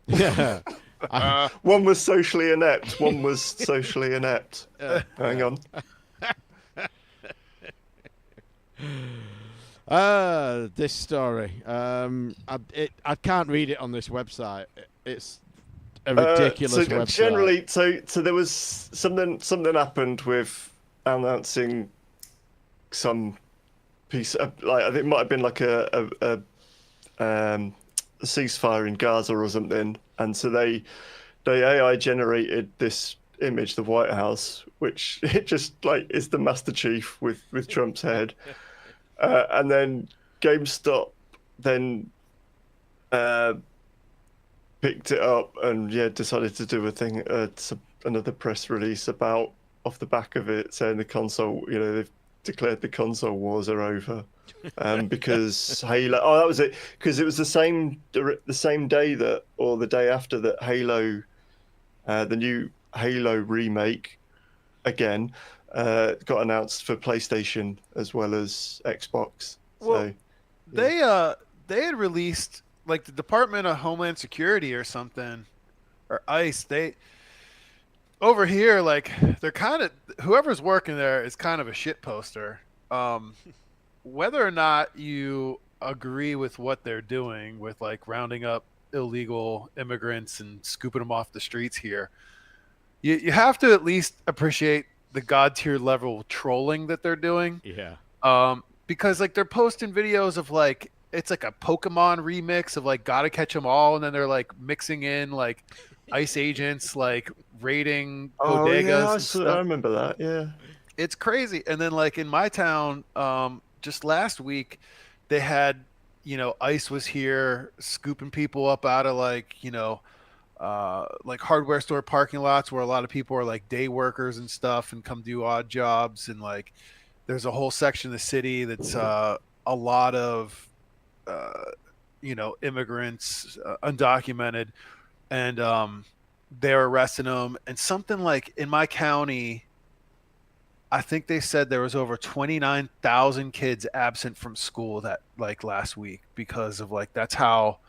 Yeah. One was socially inept. One was socially inept. Hang on. This story. I can't read it on this website. It's a ridiculous website. Generally, so there was something happened with announcing some piece of, like, I think it might have been like a ceasefire in Gaza or something, and so they AI generated this image, the White House, which it just like is the Master Chief with Trump's head, and then GameStop then picked it up and decided to do a thing, another press release about off the back of it, saying the console, they've declared the console wars are over. Because Halo, that was it. Because it was the same day that, or the day after that, Halo, the new Halo remake, again, got announced for PlayStation as well as Xbox. Well, so they had released, like, the Department of Homeland Security or something, or ICE. Over here, like, they're kind of, whoever's working there is kind of a shit poster. Whether or not you agree with what they're doing with, like, rounding up illegal immigrants and scooping them off the streets here, you have to at least appreciate the god tier level trolling that they're doing. Yeah. Because, like, they're posting videos of, like, it's like a Pokemon remix of, like, Gotta Catch 'Em All, and then they're, like, mixing in, like, ICE agents, like, raiding bodegas. I remember that. Yeah, it's crazy. And then, like, in my town, just last week, they had, ICE was here scooping people up out of, like, like hardware store parking lots where a lot of people are, like, day workers and stuff and come do odd jobs. And, like, there's a whole section of the city that's a lot of, immigrants, undocumented. And they're arresting them. And something like in my county, I think they said there was over 29,000 kids absent from school that, like, last week because of, like, that's how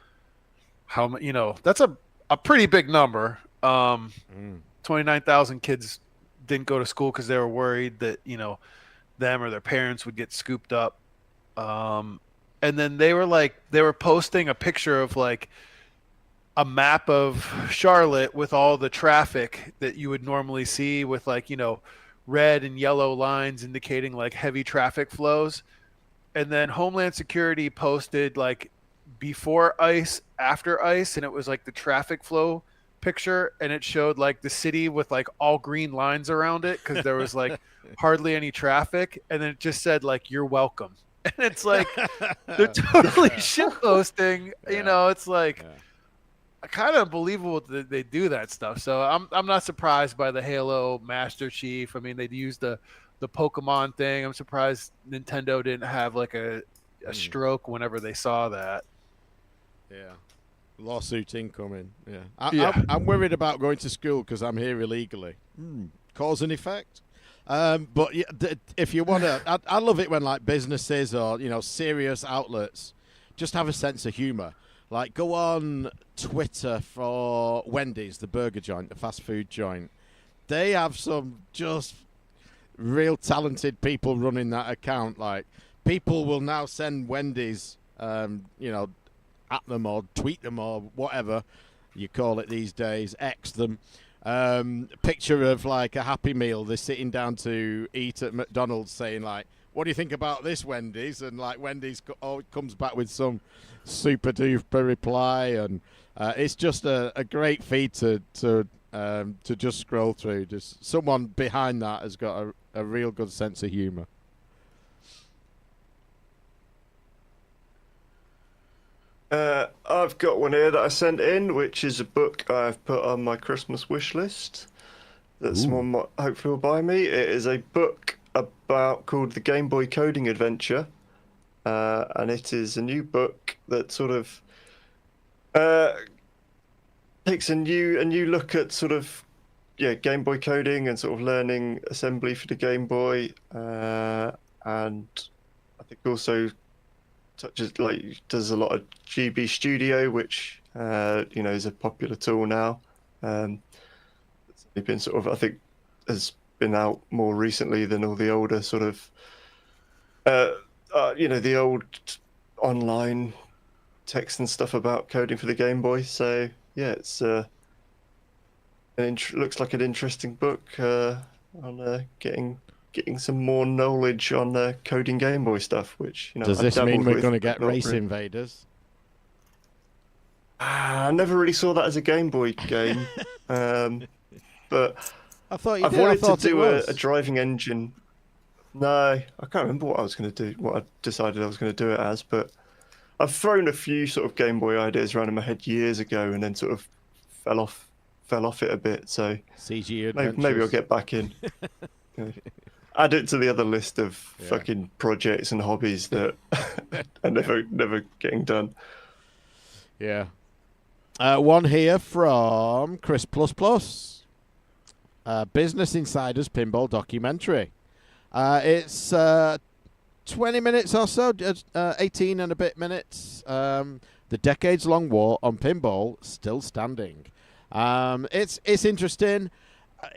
that's a pretty big number. 29,000 kids didn't go to school because they were worried that, them or their parents would get scooped up. And then they were posting a picture of, like, a map of Charlotte with all the traffic that you would normally see with, like, red and yellow lines indicating, like, heavy traffic flows. And then Homeland Security posted, like, before ICE, after ICE, and it was, like, the traffic flow picture, and it showed, like, the city with, like, all green lines around it because there was, like, hardly any traffic, and then it just said, like, you're welcome. And it's like they're totally shitposting. It's like kind of unbelievable that they do that stuff. So I'm not surprised by the Halo Master Chief. I mean, they used the Pokemon thing. I'm surprised Nintendo didn't have, like, a stroke whenever they saw that. Yeah. Lawsuit incoming. Yeah. I'm worried about going to school because I'm here illegally. Cause and effect. But if you want to, I love it when, like, businesses or, serious outlets just have a sense of humor. Like, go on Twitter for Wendy's, the burger joint, the fast food joint. They have some just real talented people running that account. Like, people will now send Wendy's, at them or tweet them or whatever you call it these days, X them. Picture of, like, a Happy Meal. They're sitting down to eat at McDonald's saying, like, what do you think about this, Wendy's? And, like, Wendy's comes back with some super duper reply, and it's just a great feed to just scroll through. Just someone behind that has got a real good sense of humor. I've got one here that I sent in, which is a book I've put on my Christmas wish list that someone might hopefully will buy me. It is a book called The Game Boy Coding Adventure, and it is a new book that sort of takes a new look at sort of Game Boy coding and sort of learning assembly for the Game Boy, and I think also does a lot of GB Studio, which is a popular tool now. It's been sort of, I think, has been out more recently than all the older sort of the old online text and stuff about coding for the Game Boy. So yeah, it's looks like an interesting book on getting some more knowledge on coding Game Boy stuff, which Does this mean we're going to get Race Invaders? I never really saw that as a Game Boy game, but I thought you I've did. wanted I thought to do it was. a driving engine. No, I can't remember what I was going to do, what I decided I was going to do it as, but I've thrown a few sort of Game Boy ideas around in my head years ago, and then sort of fell off it a bit. So CG Adventures. maybe I'll get back in. Add it to the other list of fucking projects and hobbies that are never getting done. Yeah. One here from Chris Business Insider's Pinball Documentary. It's 20 minutes or so, 18 and a bit minutes. The decades-long war on pinball still standing. It's interesting.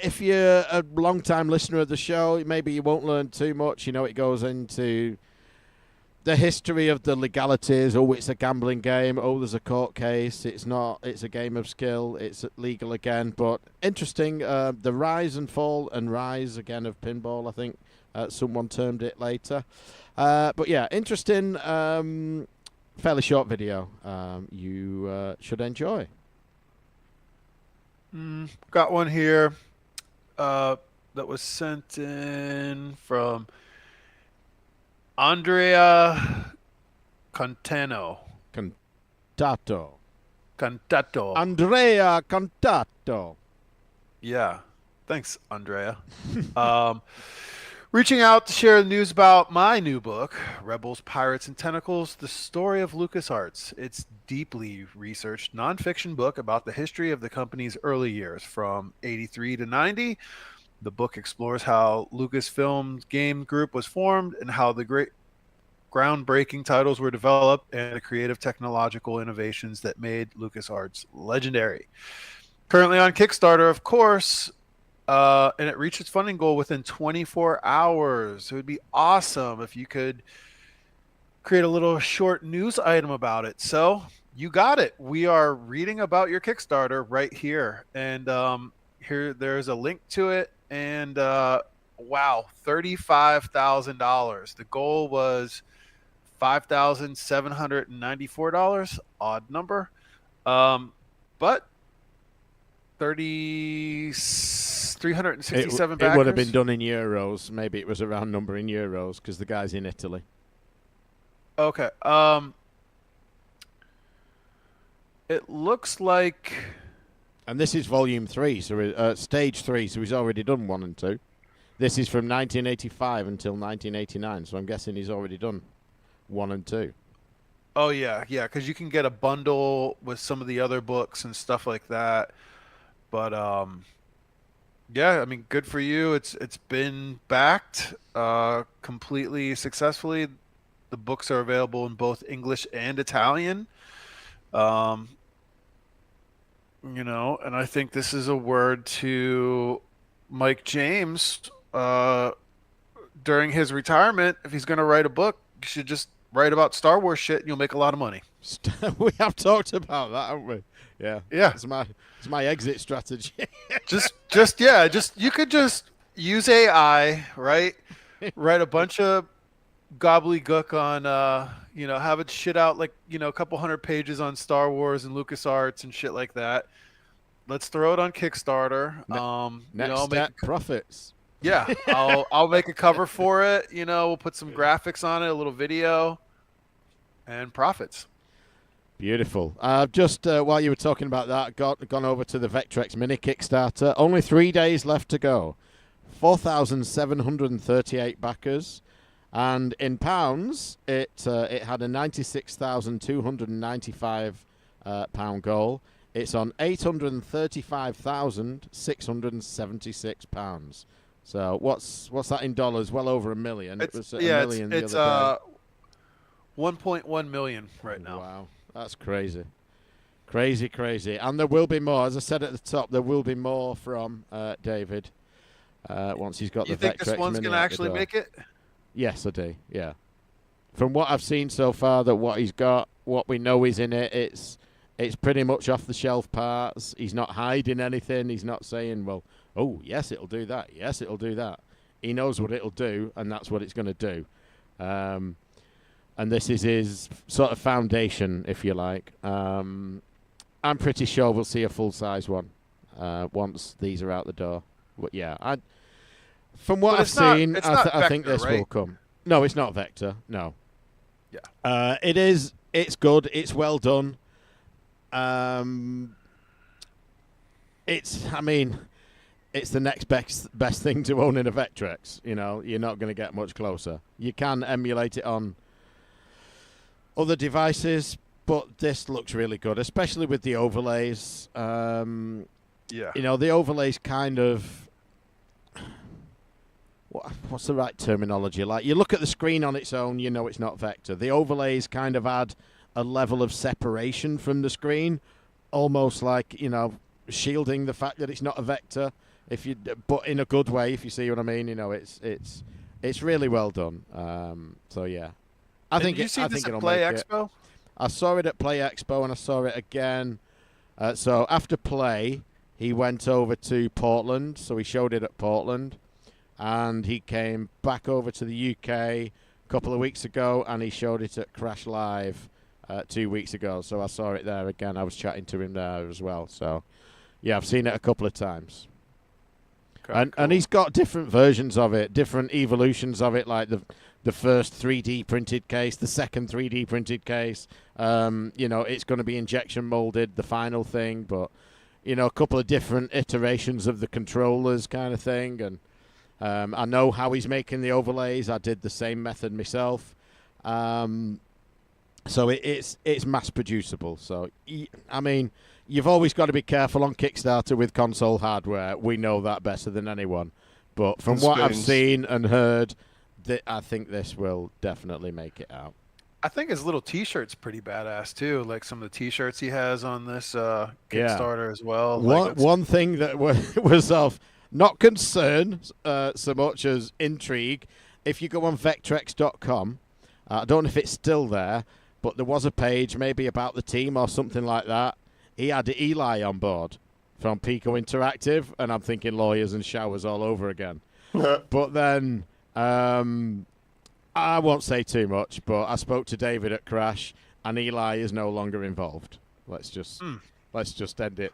If you're a long-time listener of the show, maybe you won't learn too much. It goes into the history of the legalities. Oh, it's a gambling game. Oh, there's a court case. It's not. It's a game of skill. It's legal again. But interesting. The rise and fall and rise again of pinball, I think someone termed it later. But yeah, interesting. Fairly short video. You should enjoy. Got one here that was sent in from Andrea Contato. Andrea Contato. Yeah. Thanks, Andrea. Reaching out to share the news about my new book, Rebels, Pirates, and Tentacles, The Story of LucasArts. It's deeply researched nonfiction book about the history of the company's early years, from 83 to 90. The book explores how Lucasfilm Game Group was formed and how the great groundbreaking titles were developed and the creative technological innovations that made LucasArts legendary. Currently on Kickstarter, of course, and it reached its funding goal within 24 hours. It would be awesome if you could create a little short news item about it. So you got it. We are reading about your Kickstarter right here. And here there's a link to it. And wow, $35,000. The goal was $5,794. Odd number. But 367 backers. It would have been done in euros. Maybe it was a round number in euros because the guy's in Italy. Okay. It looks like... And this is volume 3, so stage 3, so he's already done 1 and 2. This is from 1985 until 1989, so I'm guessing he's already done 1 and 2. Oh, yeah, because you can get a bundle with some of the other books and stuff like that. But, yeah, I mean, good for you. It's been backed completely successfully. The books are available in both English and Italian. And I think this is a word to Mike James during his retirement. If he's going to write a book, you should just write about Star Wars shit and you'll make a lot of money. We have talked about that, haven't we? Yeah. It's my exit strategy. just you could just use AI, right? Write a bunch of gobbledygook on have it shit out like a couple hundred pages on Star Wars and LucasArts and shit like that. Let's throw it on Kickstarter. Next step, profits. Yeah, I'll make a cover for it. We'll put some graphics on it, a little video, and profits. Beautiful. Just while you were talking about that, gone over to the Vectrex Mini Kickstarter. Only 3 days left to go. 4,738 backers. And in pounds, it had a £96,295 pound goal. It's on £835,676. So what's that in dollars? Well over $1 million. It was a million the other day. 1.1 million right now. Wow, that's crazy. Crazy. And there will be more. As I said at the top, there will be more from David once he's got You the think Vectrex this one's Mini going to out the actually door. make it? Yes, I do. Yeah. From what I've seen so far, that what he's got, what we know is in it, it's pretty much off the shelf parts. He's not hiding anything. He's not saying, well, oh yes, it'll do that. Yes, it'll do that. He knows what it'll do, and that's what it's going to do. And this is his sort of foundation, if you like. I'm pretty sure we'll see a full-size one once these are out the door. But yeah, from what I've seen, I think this will come. No, it's not Vector. No. Yeah. It is. It's good. It's well done. It's the next best thing to own in a Vectrex. You know, you're not going to get much closer. You can emulate it on other devices, but this looks really good, especially with the overlays. Yeah. You know, the overlays kind of... What's the right terminology? Like, you look at the screen on its own, you know it's not Vector. The overlays kind of add a level of separation from the screen, almost like, you know, shielding the fact that it's not a Vector. But in a good way, if you see what I mean. You know, it's really well done. So yeah, I think Did you see this it'll at Play make it. Expo? I saw it at Play Expo, and I saw it again. So after Play, he went over to Portland. So he showed it at Portland, and he came back over to the UK a couple of weeks ago, and he showed it at Crash Live 2 weeks ago. So I saw it there again. I was chatting to him there as well. So yeah, I've seen it a couple of times. Okay, And he's got different versions of it, different evolutions of it, like the first 3D printed case, the second 3D printed case. You know, it's going to be injection molded, the final thing, but, you know, a couple of different iterations of the controllers kind of thing. And I know how he's making the overlays. I did the same method myself. So it's mass producible. So, I mean, you've always got to be careful on Kickstarter with console hardware. We know that better than anyone. But from what I've seen and heard, I think this will definitely make it out. I think his little T-shirt's pretty badass too. Like some of the T-shirts he has on this Kickstarter as well. One thing that was of not concern so much as intrigue. If you go on Vectrex.com, I don't know if it's still there, but there was a page maybe about the team or something like that. He had Eli on board from Pico Interactive, and I'm thinking lawyers and showers all over again. But then, I won't say too much, but I spoke to David at Crash, and Eli is no longer involved. Let's just end it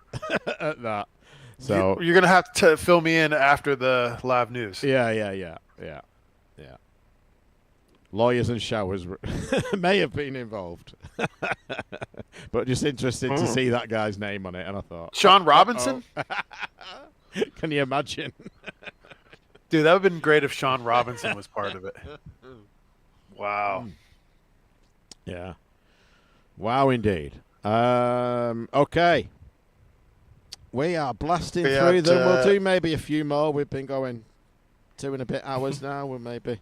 at that. So you're gonna have to fill me in after the live news. Yeah. Lawyers and showers may have been involved, but just interested to see that guy's name on it, and I thought Sean Robinson. Can you imagine? Dude, that would have been great if Sean Robinson was part of it. Wow. Yeah. Wow, indeed. Okay. We are blasting through them. We'll do maybe a few more. We've been going 2 and a bit hours now. We'll maybe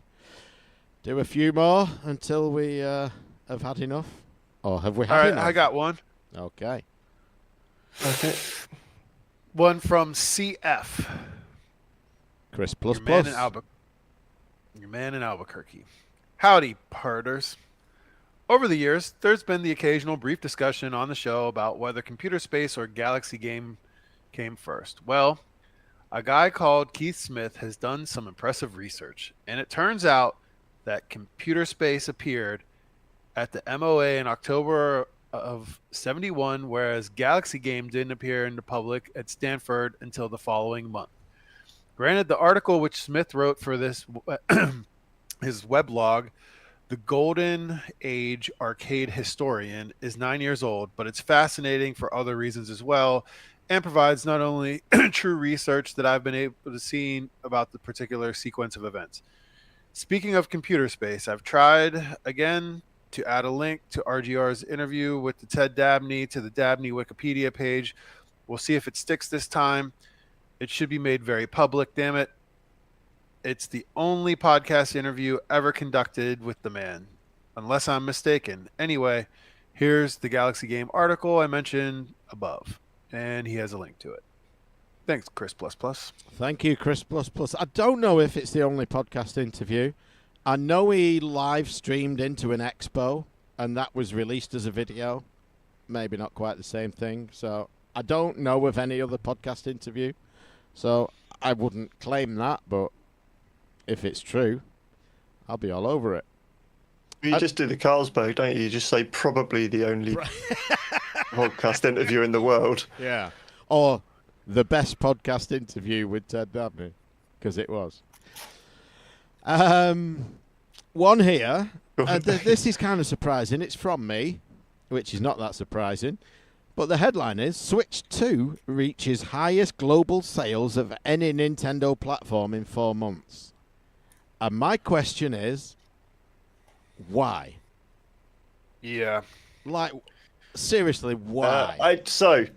do a few more until we have had enough. Or have we had enough? I got one. Okay. One from CF. Chris Plus Your Plus. man in Albuquerque. Howdy, parters. Over the years, there's been the occasional brief discussion on the show about whether Computer Space or Galaxy Game came first. Well, a guy called Keith Smith has done some impressive research, and it turns out that Computer Space appeared at the MOA in October of 71, whereas Galaxy Game didn't appear in the public at Stanford until the following month. Granted, the article which Smith wrote for this his weblog, The Golden Age arcade historian is 9 years old, but it's fascinating for other reasons as well, and provides not only true research that I've been able to see about the particular sequence of events. Speaking of computer space, I've tried again to add a link to RGR's interview with the Ted Dabney to the Dabney Wikipedia page. We'll see if it sticks this time. It should be made very public, damn it. It's the only podcast interview ever conducted with the man, unless I'm mistaken. Anyway, here's the Galaxy Game article I mentioned above, and he has a link to it. Thanks, Chris++. Thank you, Chris++. I don't know if it's the only podcast interview. I know he live streamed into an expo, and that was released as a video. Maybe not quite the same thing. So I don't know of any other podcast interview. So I wouldn't claim that, but if it's true, I'll be all over it. You just do the Carlsberg, don't you? You just say probably the only podcast interview in the world. Yeah. Or the best podcast interview with Ted Dabney, because it was. One here. This is kind of surprising. It's from me, which is not that surprising. But the headline is, Switch 2 reaches highest global sales of any Nintendo platform in 4 months. And my question is, why? Yeah. Like, seriously, why? So,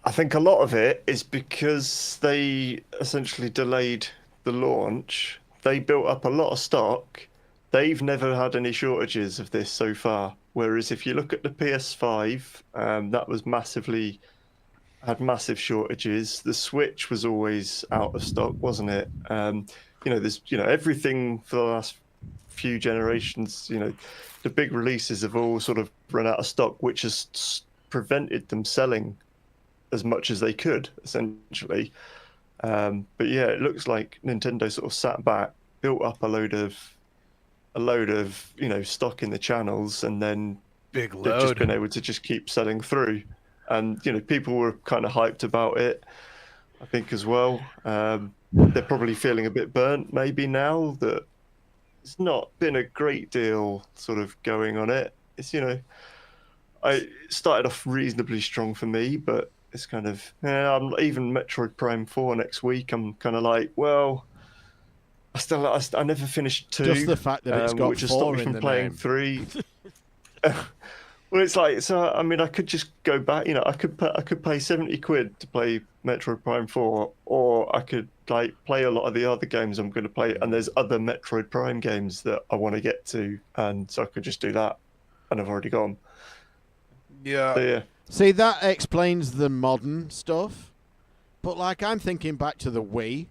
I think a lot of it is because they essentially delayed the launch. They built up a lot of stock. They've never had any shortages of this so far. Whereas if you look at the PS5, that was had massive shortages. The Switch was always out of stock, wasn't it? There's everything for the last few generations. The big releases have all sort of run out of stock, which has prevented them selling as much as they could, essentially. But yeah, it looks like Nintendo sort of sat back, built up a load of stock in the channels, and then Big they've load. just been able to just keep selling through. And people were kind of hyped about it, I think, as well. They're probably feeling a bit burnt maybe now that it's not been a great deal sort of going on it. It's it started off reasonably strong for me, but it's kind of I'm even Metroid Prime 4 next week. I'm kind of like, well, I never finished 2. Just the fact that it's got which has 4 stopped me in from the playing name. 3. Well, it's like, so I mean, I could just go back. I could pay 70 quid to play Metroid Prime 4, or I could play a lot of the other games I'm going to play. And there's other Metroid Prime games that I want to get to, and so I could just do that, and I've already gone. Yeah. So, yeah. See, that explains the modern stuff. But I'm thinking back to the Wii,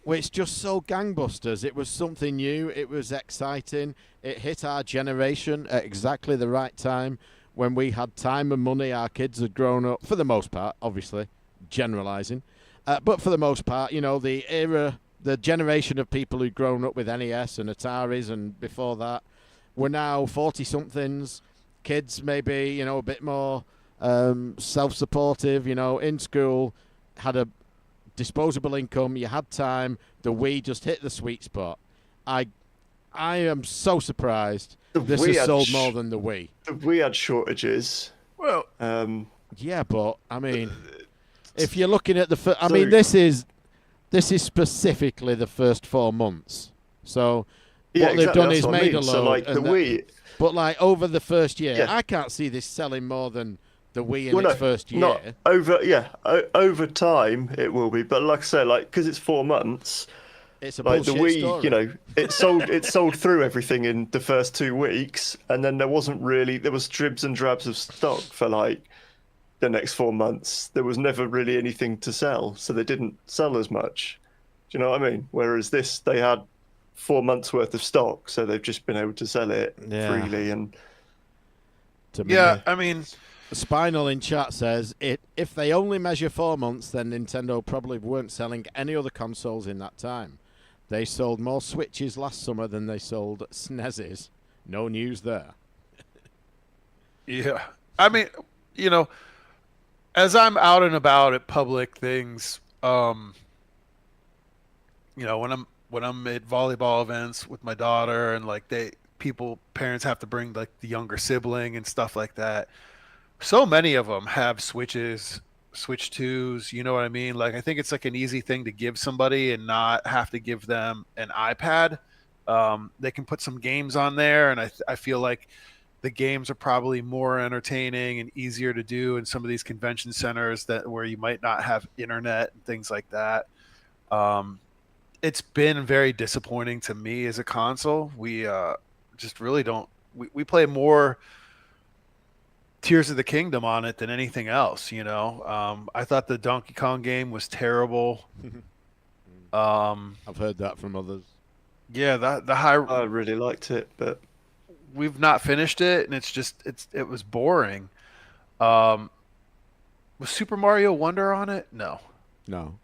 which just so gangbusters. It was something new. It was exciting. It hit our generation at exactly the right time when we had time and money. Our kids had grown up, for the most part, obviously, generalising. But for the most part, the generation of people who'd grown up with NES and Ataris and before that were now 40-somethings, kids maybe, a bit more self-supportive, in school, had a disposable income, you had time, the Wii just hit the sweet spot. I am so surprised this has sold more than the Wii. We had shortages. Well, Yeah, but I mean, if you're looking at this is specifically the first 4 months. So Yeah, what they've exactly, done that's is what I made mean. a load. So and the Wii. But over the first year, Yeah. I can't see this selling more than the Wii in its first year. Not over time it will be, but like I say, because it's 4 months, It's a the bullshit Wii, story. it sold through everything in the first 2 weeks, and then there was dribs and drabs of stock for the next 4 months. There was never really anything to sell, so they didn't sell as much. Do you know what I mean? Whereas this, they had 4 months worth of stock, so they've just been able to sell it freely. And yeah, I mean, Spinal in chat says if they only measure 4 months, then Nintendo probably weren't selling any other consoles in that time. They sold more Switches last summer than they sold SNESes. No news there. yeah. I mean, as I'm out and about at public things, when I'm when I'm at volleyball events with my daughter, and like parents have to bring like the younger sibling and stuff like that. So many of them have Switches, Switch 2s, you know what I mean? Like I think it's like an easy thing to give somebody and not have to give them an iPad. They can put some games on there, and I feel like the games are probably more entertaining and easier to do in some of these convention centers that where you might not have internet and things like that. It's been very disappointing to me as a console. We just really don't. We play more Tears of the Kingdom on it than anything else. You know, I thought the Donkey Kong game was terrible. I've heard that from others. Yeah, the high. I really liked it, but We've not finished it, and it was boring. Was Super Mario Wonder on it? No. No.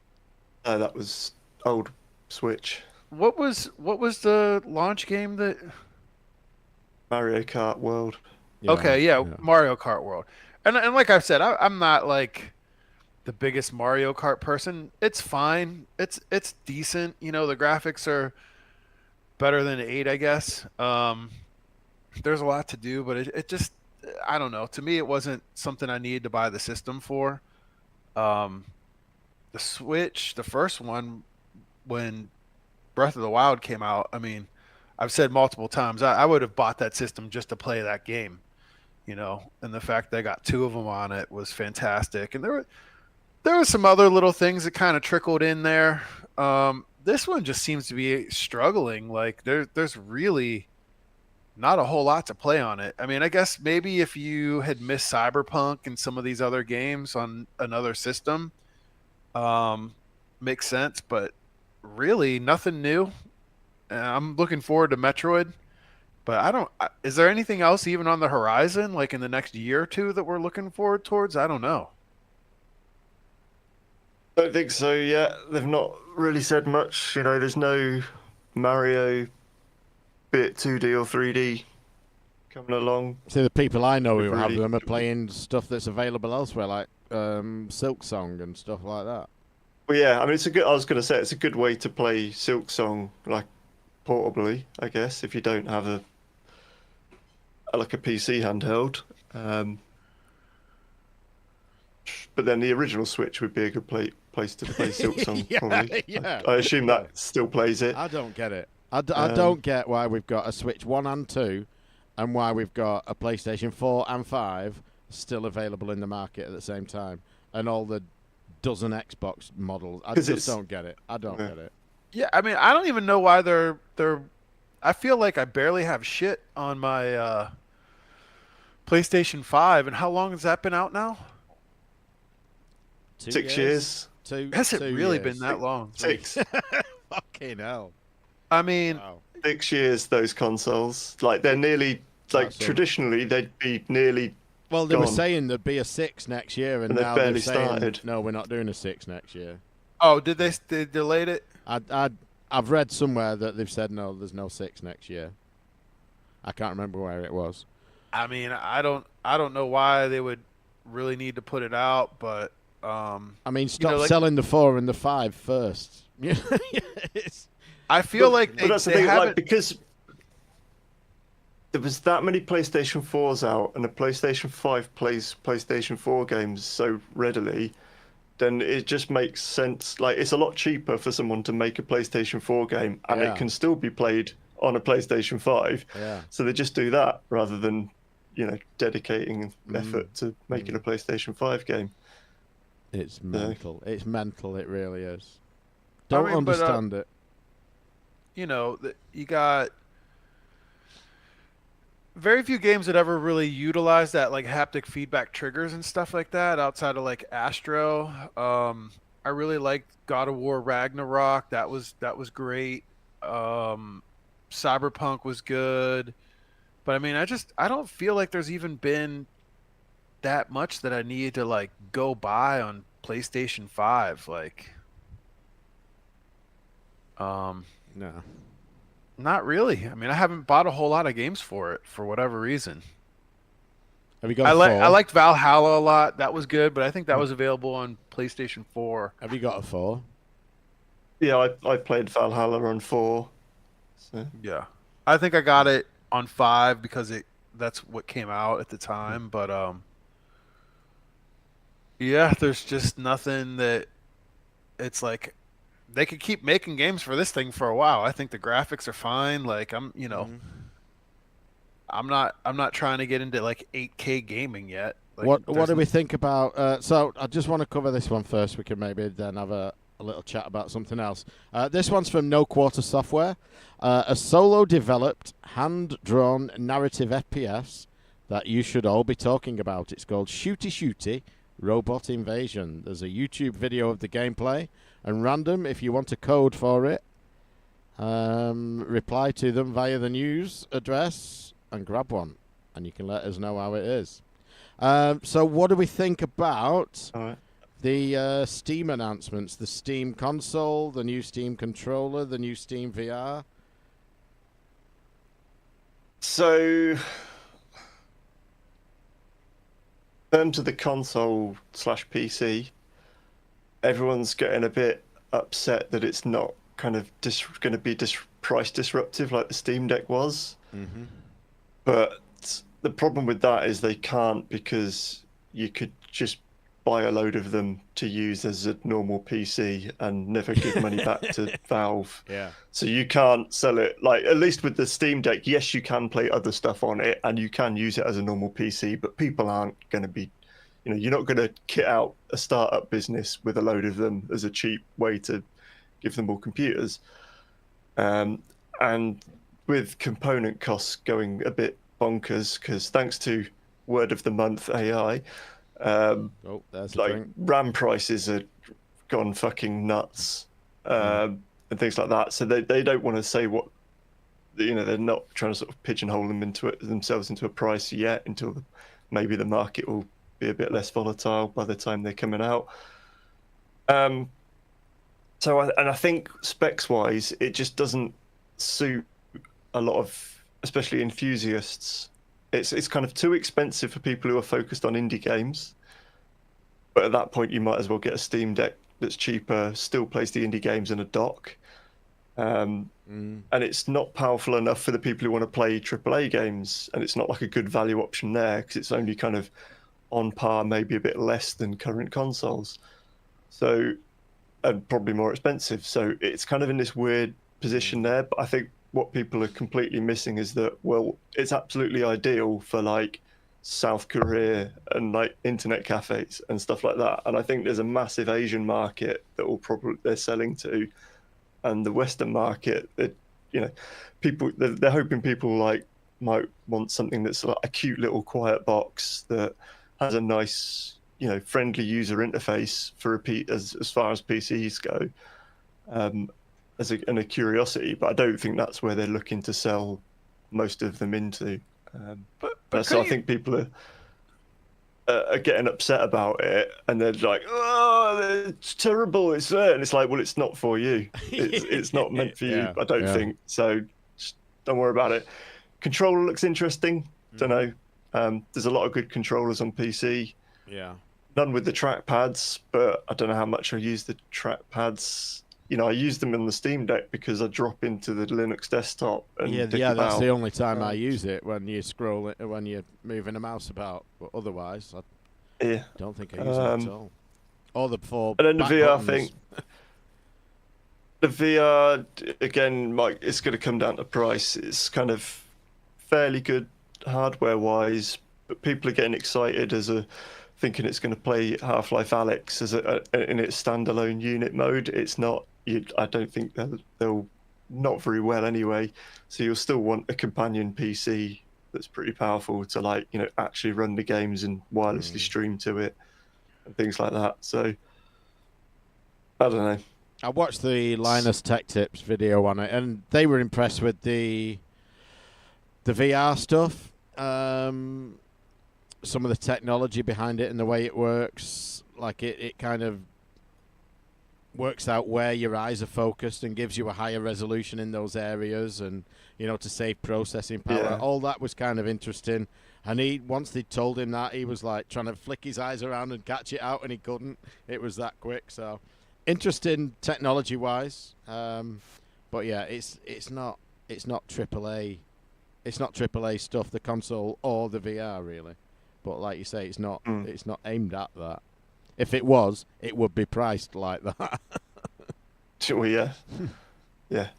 that was old Switch. What was the launch game that? Mario Kart World. Okay, yeah, Mario Kart World. And like I've said, I'm not like the biggest Mario Kart person. It's fine. It's decent. You know, the graphics are better than 8, I guess. There's a lot to do, but it just, I don't know. To me, it wasn't something I needed to buy the system for. The Switch, the first one, when Breath of the Wild came out, I mean, I've said multiple times, I would have bought that system just to play that game, you know, and the fact that I got 2 of them on it was fantastic. And there were some other little things that kind of trickled in there. This one just seems to be struggling. Like there's really not a whole lot to play on it. I mean, I guess maybe if you had missed Cyberpunk and some of these other games on another system, makes sense, but really nothing new. I'm looking forward to Metroid, but is there anything else even on the horizon, like in the next year or two, that we're looking forward towards? I don't know. Don't think so yet. They've not really said much. You know, there's no Mario, be it 2D or 3D, coming along. See, the people I know who have Really- them are playing stuff that's available elsewhere, like Silk Song and stuff like that. Well, yeah, I mean, I was going to say it's a good way to play Silk Song, like portably, I guess, if you don't have a PC handheld. But then the original Switch would be a good place to play Silk Song, Yeah, probably. yeah. I assume that still plays it. I don't get it. I don't get why we've got a Switch 1 and 2 and why we've got a PlayStation 4 and 5 still available in the market at the same time, and all the dozen Xbox models. I 'Cause just it's- don't get it. I don't get it. Yeah, I mean, I don't even know why they're. I feel like I barely have shit on my PlayStation 5, and how long has that been out now? 6 years. Has it 2 really years. been that long? 6. Fucking hell. I mean, Wow. 6 years, those consoles. Like, they're nearly, like, That's all. traditionally, they'd be nearly. Well, they were gone. saying there'd be a 6 next year, and And they've now barely they're saying, started. no, we're not doing a 6 next year. oh, did they delayed it? I've read somewhere that they've said, no, there's no 6 next year. I can't remember where it was. I mean, I don't know why they would really need to put it out, but I mean, stop like- selling the 4 and the 5 first. It's- I feel like But that's the they thing, haven't. like, because there was that many PlayStation 4s out, and the PlayStation 5 plays PlayStation 4 games so readily, then it just makes sense. Like, it's a lot cheaper for someone to make a PlayStation 4 game, and Yeah. it can still be played on a PlayStation 5. yeah. So they just do that rather than, dedicating Mm. effort to making a PlayStation 5 game. It's mental. It's mental. It really is. Don't mean, but, understand it. You know, you got very few games that ever really utilize that, like haptic feedback triggers and stuff like that outside of like Astro. I really liked God of War Ragnarok. That was great. Cyberpunk was good. But I mean, I don't feel like there's even been that much that I need to like go buy on PlayStation 5. Like, No. not really. I mean, I haven't bought a whole lot of games for it for whatever reason. Have you got I a 4? I liked Valhalla a lot. That was good, but I think that was available on PlayStation 4. Have you got a 4? Yeah, I played Valhalla on 4. So. Yeah, I think I got it on 5 because that's what came out at the time. But yeah, there's just nothing that it's like they could keep making games for this thing for a while. I think the graphics are fine. Like I'm not trying to get into like 8K gaming yet. Like, What do we think about? So I just want to cover this one first. We can maybe then have a little chat about something else. This one's from No Quarter Software, a solo-developed, hand-drawn narrative FPS that you should all be talking about. It's called Shooty Shooty Robot Invasion. There's a YouTube video of the gameplay, and random, if you want a code for it, reply to them via the news address and grab one, and you can let us know how it is. So what do we think about the Steam announcements? The Steam console, the new Steam controller, the new Steam VR? So, in terms of the console/PC, everyone's getting a bit upset that it's not kind of going to be price disruptive like the Steam Deck was. Mm-hmm. But the problem with that is they can't, because you could just buy a load of them to use as a normal PC and never give money back to Valve. Yeah. So you can't sell it, like, at least with the Steam Deck, yes, you can play other stuff on it and you can use it as a normal PC, but people aren't going to be, you're not going to kit out a startup business with a load of them as a cheap way to give them all computers. And with component costs going a bit bonkers, because thanks to Word of the Month AI, there's like drink. RAM prices are gone fucking nuts, and things like that. So they don't want to say what, they're not trying to sort of pigeonhole themselves into a price yet, until maybe the market will be a bit less volatile by the time they're coming out. So I think specs wise, it just doesn't suit a lot of, especially enthusiasts. It's kind of too expensive for people who are focused on indie games. But at that point, you might as well get a Steam Deck that's cheaper, still plays the indie games in a dock. And it's not powerful enough for the people who want to play AAA games. And it's not like a good value option there, because it's only kind of on par, maybe a bit less than current consoles. So, and probably more expensive. So it's kind of in this weird position there. But I think what people are completely missing is that, well, it's absolutely ideal for like South Korea and like internet cafes and stuff like that. And I think there's a massive Asian market that they're selling to, and the Western market that, people, they're hoping people like might want something that's like a cute little quiet box that has a nice, friendly user interface for as far as PCs go. And a curiosity, but I don't think that's where they're looking to sell most of them into. So I think people are getting upset about it, and they're like, "Oh, it's terrible! It's there," and it's like, "Well, it's not for you. It's not meant for you. I don't think so. Just don't worry about it." Controller looks interesting. Don't know. There's a lot of good controllers on PC. Yeah. None with the trackpads, but I don't know how much I use the trackpads. I use them in the Steam Deck because I drop into the Linux desktop and that's the only time I use it, when you scroll it, when you're moving a mouse about. But otherwise, I don't think I use it at all. Or the four. And then the VR buttons. thing. The VR again, Mike, it's going to come down to price. It's kind of fairly good hardware-wise, but people are getting excited thinking it's going to play Half-Life Alyx in its standalone unit mode. It's not. I don't think they'll not very well anyway. So you'll still want a companion PC that's pretty powerful to actually run the games and wirelessly stream to it and things like that. So I don't know. I watched the Linus Tech Tips video on it, and they were impressed with the VR stuff. Some of the technology behind it and the way it works. Like it kind of works out where your eyes are focused and gives you a higher resolution in those areas, and to save processing power. Yeah. All that was kind of interesting. And once they told him that, he was like trying to flick his eyes around and catch it out, and he couldn't. It was that quick. So interesting technology-wise, but yeah, it's not AAA. It's not AAA stuff, the console or the VR really. But like you say, it's not aimed at that. If it was, it would be priced like that. Well, yeah, yeah.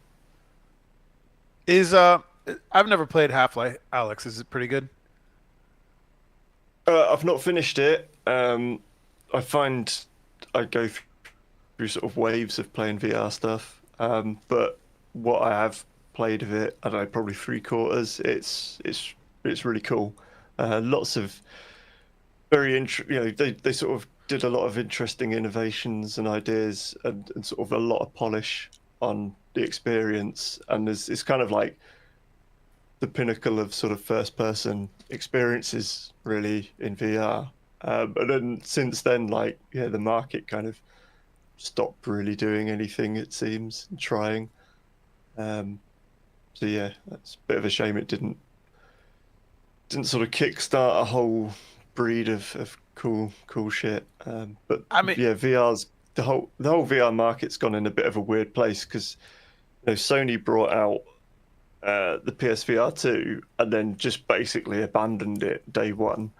I've never played Half-Life. Alex, is it pretty good? I've not finished it. I find I go through sort of waves of playing VR stuff. But what I have played of it, I don't know, probably 3/4. It's really cool. Lots of they sort of did a lot of interesting innovations and ideas and sort of a lot of polish on the experience. And it's kind of like the pinnacle of sort of first person experiences really in VR. But then since then, like, yeah, the market kind of stopped really doing anything, it seems, and trying. So yeah, that's a bit of a shame it didn't sort of kickstart a whole breed of cool shit. But I mean, yeah, VR's the whole VR market's gone in a bit of a weird place because Sony brought out the PSVR 2 and then just basically abandoned it day one.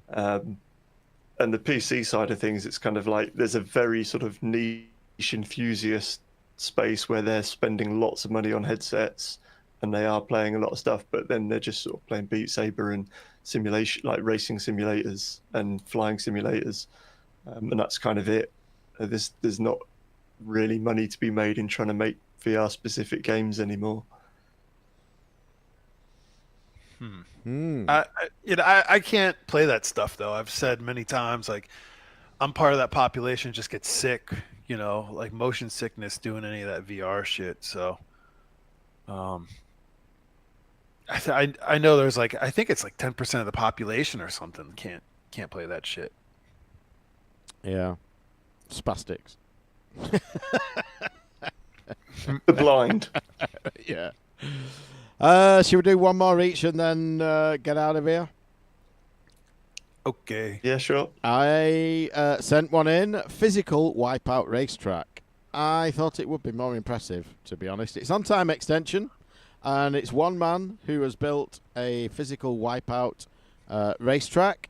And the PC side of things, it's kind of like there's a very sort of niche enthusiast space where they're spending lots of money on headsets and they are playing a lot of stuff, but then they're just sort of playing Beat Saber and simulation, like racing simulators and flying simulators, and that's kind of it. There's not really money to be made in trying to make VR specific games anymore. I can't play that stuff though. I've said many times, like, I'm part of that population just gets sick, like motion sickness doing any of that VR shit. So, I know there's like, I think it's like 10% of the population or something can't play that shit. Yeah, spastics. The blind. Yeah. Should we do one more each and then get out of here? Okay. Yeah, sure. I sent one in. Physical Wipeout Racetrack. I thought it would be more impressive, to be honest. It's on time extension, and it's one man who has built a physical Wipeout racetrack,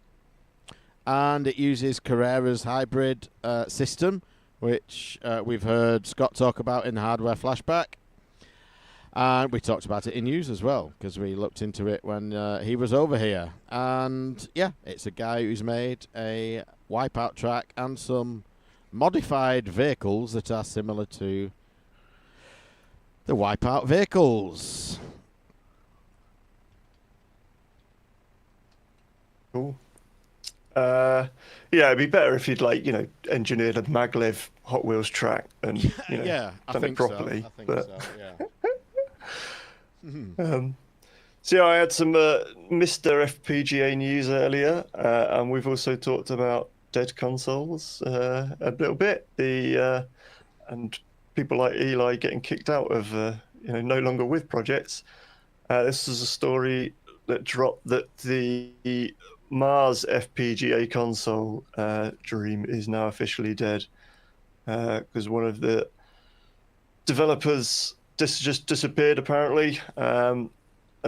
and it uses Carrera's hybrid system, which we've heard Scott talk about in Hardware Flashback. And we talked about it in news as well, because we looked into it when he was over here. And yeah, it's a guy who's made a Wipeout track and some modified vehicles that are similar to the Wipeout vehicles. Cool. Yeah, it'd be better if you'd engineered a maglev Hot Wheels track and yeah, done it properly. So. I think but so, yeah. So yeah, I had some Mr. FPGA news earlier, and we've also talked about dead consoles a little bit. And people like Eli getting kicked out of no longer with projects. This is a story that dropped that the Mars FPGA console dream is now officially dead because one of the developers just disappeared apparently, and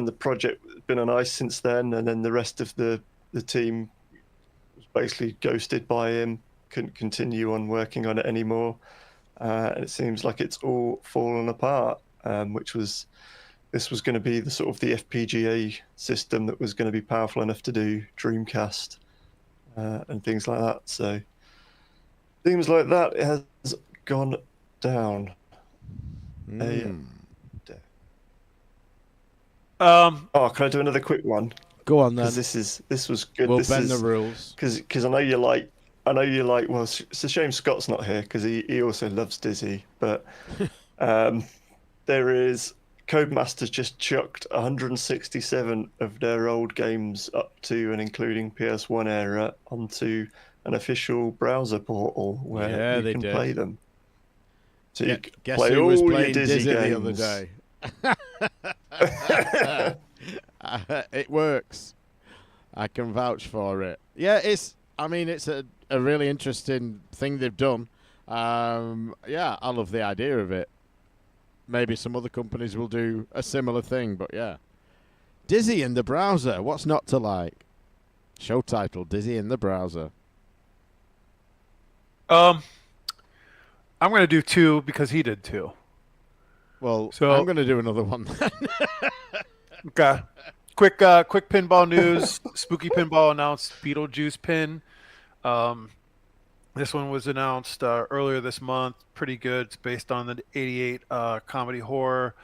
the project has been on ice since then. And then the rest of the team was basically ghosted by him, couldn't continue on working on it anymore, and it seems like it's all fallen apart. This was going to be the sort of the FPGA system that was going to be powerful enough to do Dreamcast and things like that. So seems like that has gone down. Oh, can I do another quick one? Go on then. This was good. We'll bend the rules. Because I know you like. Well, it's a shame Scott's not here because he also loves Dizzy. But there is Codemasters just chucked 167 of their old games up to and including PS1 era onto an official browser portal where you can play them. So you can guess play who was all playing your Dizzy Dizzy games. the other day? It works. I can vouch for it. Yeah, it's a really interesting thing they've done. Yeah, I love the idea of it. Maybe some other companies will do a similar thing, but yeah. Dizzy in the browser. What's not to like? Show title: Dizzy in the browser. I'm gonna do 2 because he did 2. Well, So- I'm going to do another one. Okay. Quick pinball news. Spooky Pinball announced Beetlejuice pin. This one was announced earlier this month. Pretty good. It's based on the '88 comedy horror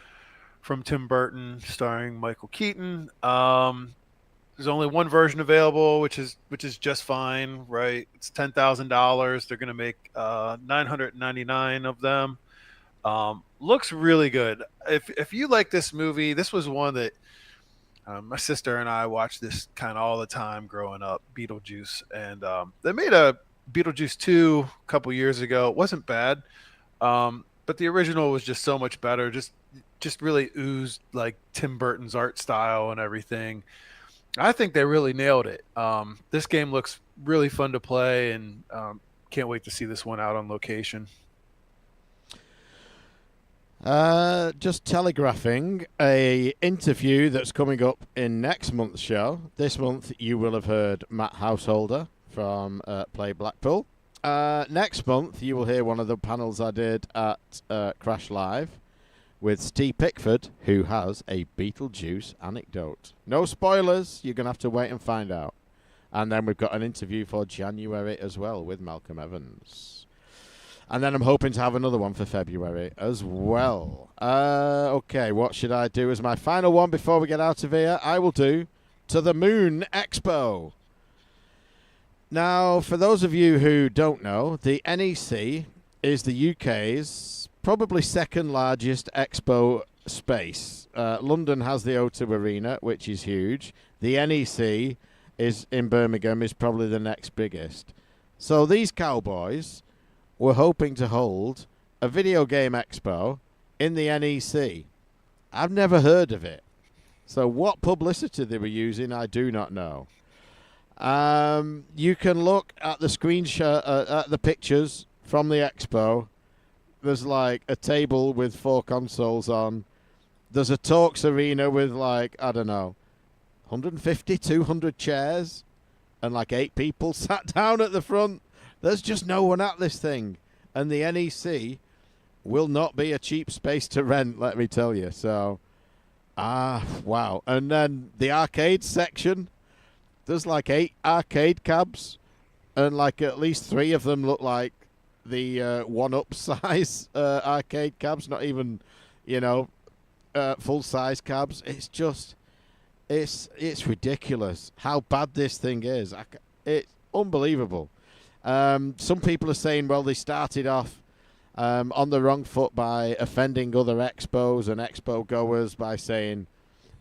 from Tim Burton, starring Michael Keaton. There's only one version available, which is just fine, right? It's $10,000. They're going to make 999 of them. Looks really good. If you like this movie, this was one that my sister and I watched this kind of all the time growing up, Beetlejuice. And they made a Beetlejuice 2 a couple years ago. It wasn't bad, but the original was just so much better. Just really oozed like Tim Burton's art style and everything. I think they really nailed it. This game looks really fun to play, and can't wait to see this one out on location. Just telegraphing a interview that's coming up in next month's show. This month you will have heard Matt Householder from Play Blackpool. Next month you will hear one of the panels I did at Crash Live with Steve Pickford, who has a Beetlejuice anecdote. No spoilers, you're going to have to wait and find out. And then we've got an interview for January as well with Malcolm Evans. And then I'm hoping to have another one for February as well. Okay, what should I do as my final one before we get out of here? I will do To the Moon Expo. Now, for those of you who don't know, the NEC is the UK's probably second largest expo space. London has the O2 Arena, which is huge. The NEC is in Birmingham, is probably the next biggest. So these cowboys were hoping to hold a video game expo in the NEC. I've never heard of it. So what publicity they were using, I do not know. You can look at the screenshot, at the pictures from the expo. There's like a table with 4 consoles on. There's a talks arena with like, I don't know, 150, 200 chairs and like 8 people sat down at the front. There's just no one at this thing. And the NEC will not be a cheap space to rent, let me tell you. So, wow. And then the arcade section, there's like 8 arcade cabs, and like at least 3 of them look like the 1-up size arcade cabs, not even, full-size cabs. It's just, it's ridiculous how bad this thing is. It's unbelievable. Some people are saying, well, they started off on the wrong foot by offending other expos and expo goers by saying,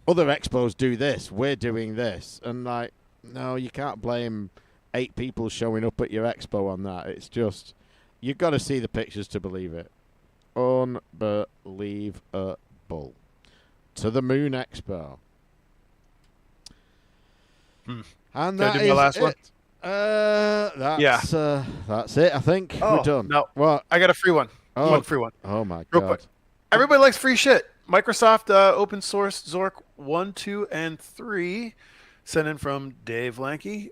other expos do this, we're doing this. And like, no, you can't blame 8 people showing up at your expo on that. It's just, you've got to see the pictures to believe it. Unbelievable. To the Moon Expo. And that is my last one? That's it, I think. Oh, we're done. no. What? I got a free one. Oh. One free one. Oh, my Real God. quick. Everybody likes free shit. Microsoft open source Zork 1, 2, and 3, sent in from Dave Lanke.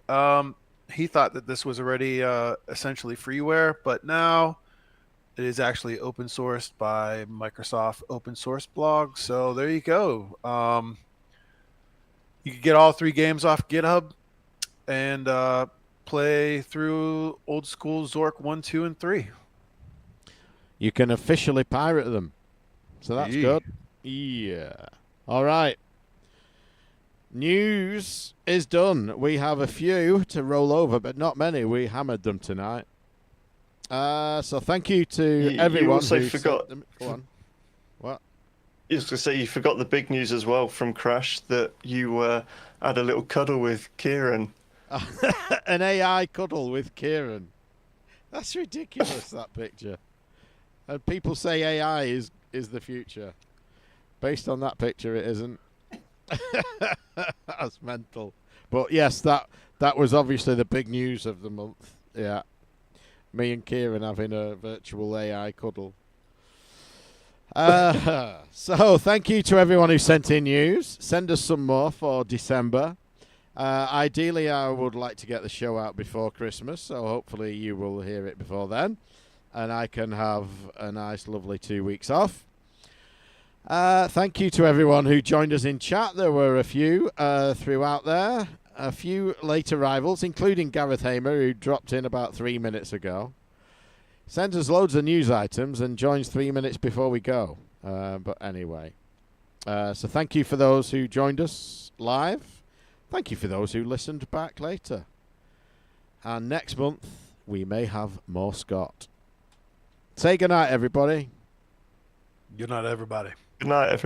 He thought that this was already essentially freeware, but now it is actually open sourced by Microsoft Open Source Blog. So there you go. You can get all 3 games off GitHub and play through old school Zork 1, 2, and 3. You can officially pirate them. So that's good. Yeah. All right. News is done. We have a few to roll over, but not many. We hammered them tonight. So thank you to everyone. You also who forgot. Go on. What? I was going to say, you forgot the big news as well from Crash, that you had a little cuddle with Kieran. An AI cuddle with Kieran. That's ridiculous, that picture. And people say AI is the future. Based on that picture, it isn't. That's mental. But yes, that was obviously the big news of the month. Yeah. Me and Kieran having a virtual AI cuddle. So thank you to everyone who sent in news. Send us some more for December. Ideally, I would like to get the show out before Christmas, so hopefully you will hear it before then, and I can have a nice, lovely 2 weeks off. Thank you to everyone who joined us in chat. There were a few throughout there. A few late arrivals, including Gareth Hamer, who dropped in about 3 minutes ago. Sends us loads of news items and joins 3 minutes before we go. But anyway. So thank you for those who joined us live. Thank you for those who listened back later. And next month, we may have more Scott. Say goodnight, everybody. Good night, everybody. Good night, everyone.